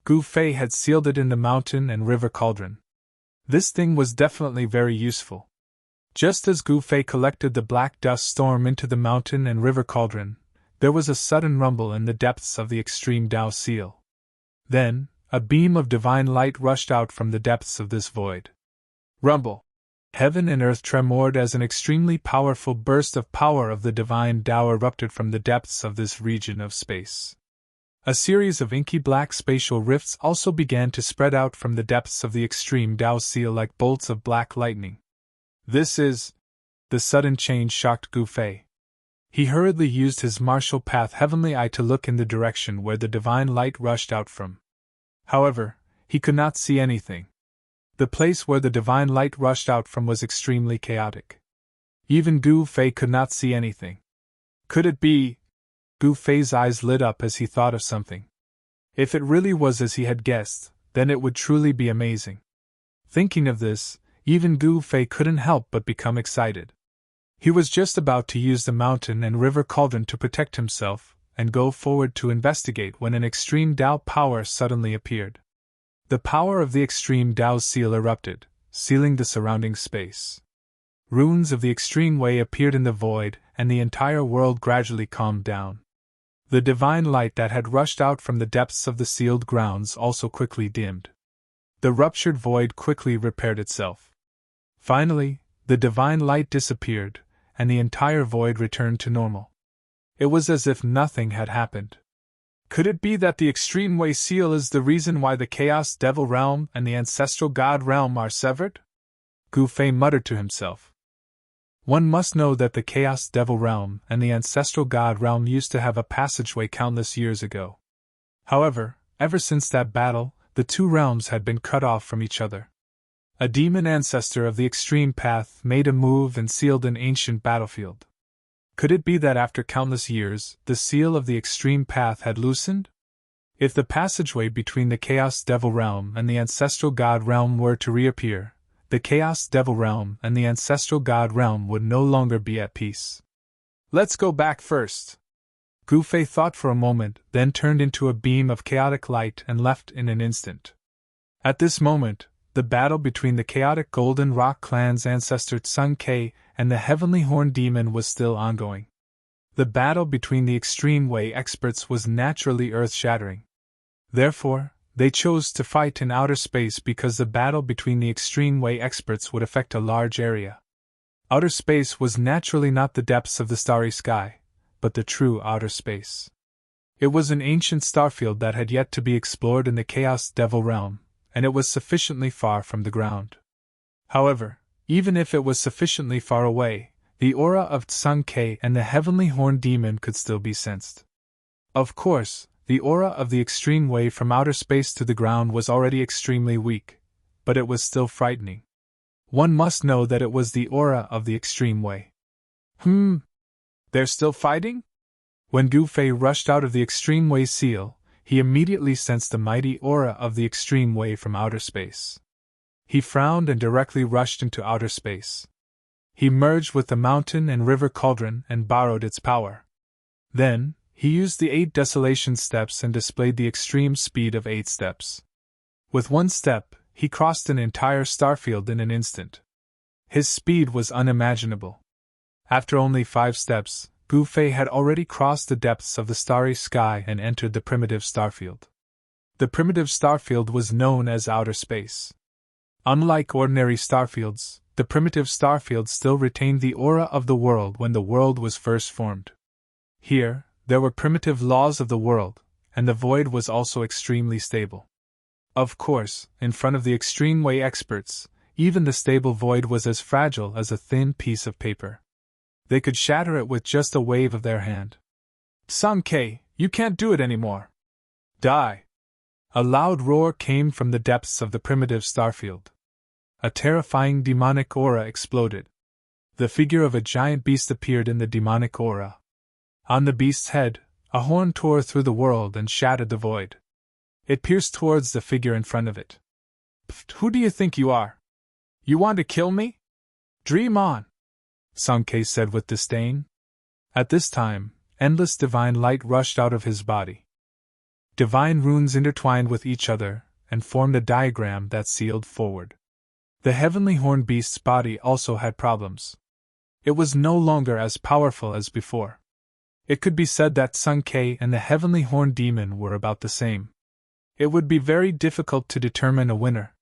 Gu Fei had sealed it in the mountain and river cauldron. This thing was definitely very useful. Just as Gu Fei collected the black dust storm into the mountain and river cauldron, there was a sudden rumble in the depths of the extreme Tao seal. Then, a beam of divine light rushed out from the depths of this void. Rumble! Heaven and earth tremored as an extremely powerful burst of power of the divine Tao erupted from the depths of this region of space. A series of inky black spatial rifts also began to spread out from the depths of the extreme Tao seal like bolts of black lightning. This is... The sudden change shocked Gu Fei. He hurriedly used his martial path heavenly eye to look in the direction where the divine light rushed out from. However, he could not see anything. The place where the divine light rushed out from was extremely chaotic. Even Gu Fei could not see anything. Could it be? Gu Fei's eyes lit up as he thought of something. If it really was as he had guessed, then it would truly be amazing. Thinking of this, even Gu Fei couldn't help but become excited. He was just about to use the mountain and river cauldron to protect himself and go forward to investigate when an extreme Tao power suddenly appeared. The power of the extreme Tao seal erupted, sealing the surrounding space. Runes of the extreme way appeared in the void, and the entire world gradually calmed down. The divine light that had rushed out from the depths of the sealed grounds also quickly dimmed. The ruptured void quickly repaired itself. Finally, the divine light disappeared, and the entire void returned to normal. It was as if nothing had happened. Could it be that the extreme way seal is the reason why the Chaos Devil realm and the ancestral God realm are severed? Gu Fei muttered to himself. One must know that the Chaos Devil realm and the ancestral God realm used to have a passageway countless years ago. However, ever since that battle, the two realms had been cut off from each other. A demon ancestor of the extreme path made a move and sealed an ancient battlefield. Could it be that after countless years, the seal of the extreme path had loosened? If the passageway between the Chaos Devil realm and the ancestral God realm were to reappear, the Chaos Devil realm and the ancestral God realm would no longer be at peace. Let's go back first. Gu Fei thought for a moment, then turned into a beam of chaotic light and left in an instant. At this moment, the battle between the chaotic Golden Rock clan's ancestor Tsung Kei and the Heavenly Horn Demon was still ongoing. The battle between the Extreme Way experts was naturally earth-shattering. Therefore, they chose to fight in outer space because the battle between the Extreme Way experts would affect a large area. Outer space was naturally not the depths of the starry sky, but the true outer space. It was an ancient starfield that had yet to be explored in the Chaos Devil realm, and it was sufficiently far from the ground. However, even if it was sufficiently far away, the aura of Tsung Kei and the Heavenly Horn Demon could still be sensed. Of course, the aura of the Extreme Way from outer space to the ground was already extremely weak, but it was still frightening. One must know that it was the aura of the Extreme Way. They're still fighting? When Gu Fei rushed out of the Extreme Way seal, he immediately sensed the mighty aura of the Extreme Way from outer space. He frowned and directly rushed into outer space. He merged with the mountain and river cauldron and borrowed its power. Then, he used the 8 desolation steps and displayed the extreme speed of 8 steps. With 1 step, he crossed an entire starfield in an instant. His speed was unimaginable. After only 5 steps, Gu Fei had already crossed the depths of the starry sky and entered the primitive starfield. The primitive starfield was known as outer space. Unlike ordinary starfields, the primitive starfield still retained the aura of the world when the world was first formed. Here, there were primitive laws of the world, and the void was also extremely stable. Of course, in front of the Extreme Way experts, even the stable void was as fragile as a thin piece of paper. They could shatter it with just a wave of their hand. Tsung Kei, you can't do it anymore. Die! A loud roar came from the depths of the primitive starfield. A terrifying demonic aura exploded. The figure of a giant beast appeared in the demonic aura. On the beast's head, a horn tore through the world and shattered the void. It pierced towards the figure in front of it. "Pfft, who do you think you are? You want to kill me? Dream on," Sankei said with disdain. At this time, endless divine light rushed out of his body. Divine runes intertwined with each other and formed a diagram that sealed forward. The heavenly horned beast's body also had problems. It was no longer as powerful as before. It could be said that Sankei and the heavenly horned demon were about the same. It would be very difficult to determine a winner.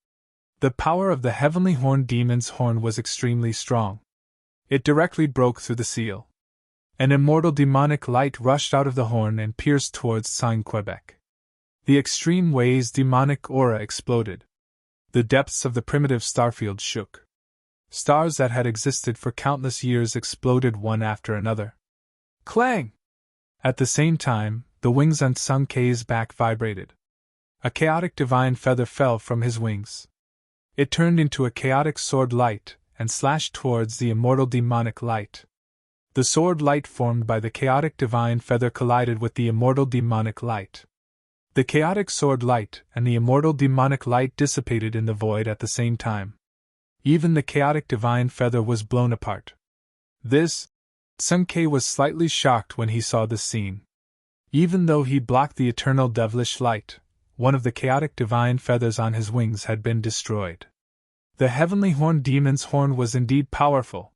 The power of the heavenly horned demon's horn was extremely strong. It directly broke through the seal. An immortal demonic light rushed out of the horn and pierced towards Saint-Quebec. The extreme way's demonic aura exploded. The depths of the primitive starfield shook. Stars that had existed for countless years exploded one after another. Clang! At the same time, the wings on Sankei's back vibrated. A chaotic divine feather fell from his wings. It turned into a chaotic sword light and slashed towards the immortal demonic light. The sword light formed by the chaotic divine feather collided with the immortal demonic light. The chaotic sword light and the immortal demonic light dissipated in the void at the same time. Even the chaotic divine feather was blown apart. Sankei was slightly shocked when he saw this scene. Even though he blocked the eternal devilish light, one of the chaotic divine feathers on his wings had been destroyed. The heavenly horned demon's horn was indeed powerful.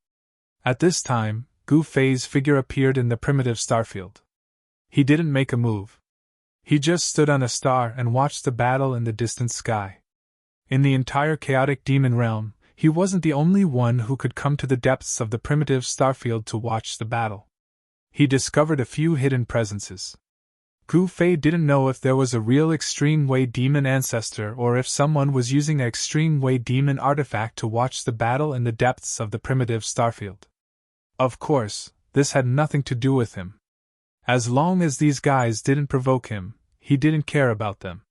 At this time, Gu Fei's figure appeared in the primitive starfield. He didn't make a move. He just stood on a star and watched the battle in the distant sky. In the entire chaotic demon realm, he wasn't the only one who could come to the depths of the primitive starfield to watch the battle. He discovered a few hidden presences. Gu Fei didn't know if there was a real extreme way demon ancestor or if someone was using an extreme way demon artifact to watch the battle in the depths of the primitive starfield. Of course, this had nothing to do with him. As long as these guys didn't provoke him, he didn't care about them.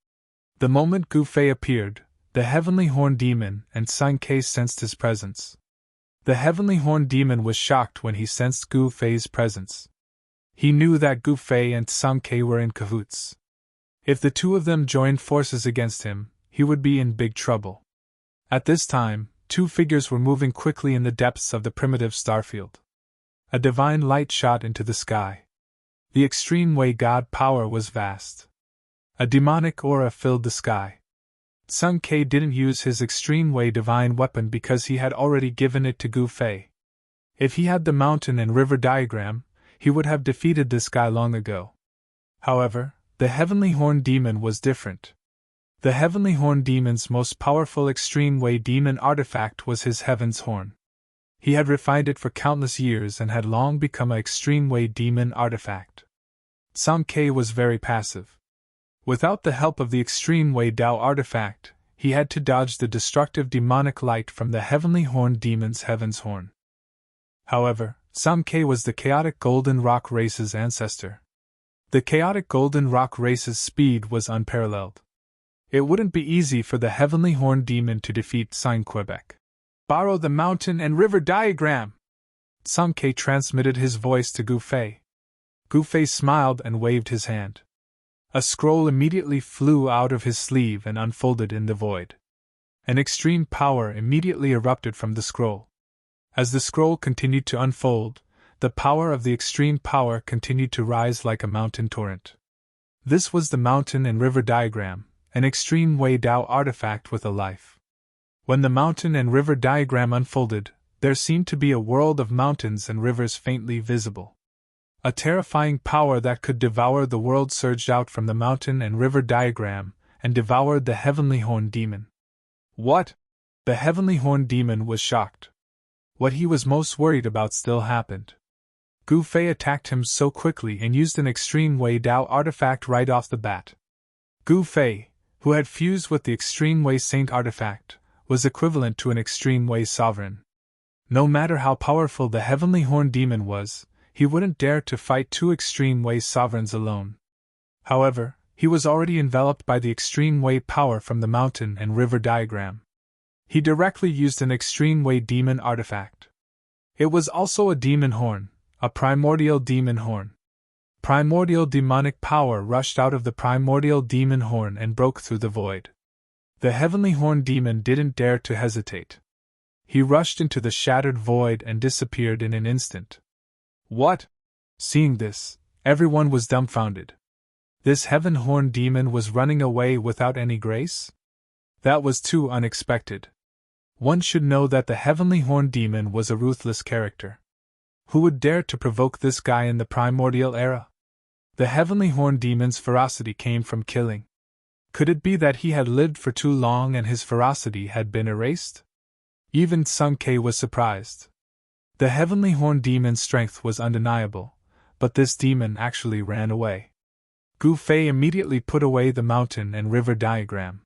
The moment Gu Fei appeared, the heavenly horned demon and Sankei sensed his presence. The heavenly horned demon was shocked when he sensed Gu Fei's presence. He knew that Gu Fei and Sankei were in cahoots. If the two of them joined forces against him, he would be in big trouble. At this time, two figures were moving quickly in the depths of the primitive starfield. A divine light shot into the sky. The extreme way God power was vast. A demonic aura filled the sky. Sankei didn't use his extreme way divine weapon because he had already given it to Gu Fei. If he had the mountain and river diagram, he would have defeated this guy long ago. However, the heavenly horned demon was different. The heavenly horned demon's most powerful extreme way demon artifact was his heaven's horn. He had refined it for countless years and had long become an extreme way demon artifact. Sankei was very passive. Without the help of the extreme way Dao artifact, he had to dodge the destructive demonic light from the heavenly horned demon's heaven's horn. However, Sankei was the chaotic golden rock race's ancestor. The chaotic golden rock race's speed was unparalleled. It wouldn't be easy for the heavenly horned demon to defeat Saint-Quebec. "Borrow the mountain and river diagram!" Sankei transmitted his voice to Gu Fei. Gu Fei smiled and waved his hand. A scroll immediately flew out of his sleeve and unfolded in the void. An extreme power immediately erupted from the scroll. As the scroll continued to unfold, the power of the extreme power continued to rise like a mountain torrent. This was the mountain and river diagram, an extreme way Dao artifact with a life. When the mountain and river diagram unfolded, there seemed to be a world of mountains and rivers faintly visible. A terrifying power that could devour the world surged out from the mountain and river diagram and devoured the heavenly horned demon. What? The heavenly horned demon was shocked. What he was most worried about still happened. Gu Fei attacked him so quickly and used an extreme way Dao artifact right off the bat. Gu Fei, who had fused with the extreme way saint artifact, was equivalent to an extreme way sovereign. No matter how powerful the heavenly horned demon was, he wouldn't dare to fight two extreme way sovereigns alone. However, he was already enveloped by the extreme way power from the mountain and river diagram. He directly used an extreme way demon artifact. It was also a demon horn, a primordial demon horn. Primordial demonic power rushed out of the primordial demon horn and broke through the void. The heavenly horn demon didn't dare to hesitate. He rushed into the shattered void and disappeared in an instant. What? Seeing this, everyone was dumbfounded. This heaven horn demon was running away without any grace? That was too unexpected. One should know that the heavenly horn demon was a ruthless character. Who would dare to provoke this guy in the primordial era? The heavenly horn demon's ferocity came from killing. Could it be that he had lived for too long and his ferocity had been erased? Even Sun Ke was surprised. The heavenly horn demon's strength was undeniable, but this demon actually ran away. Gu Fei immediately put away the mountain and river diagram.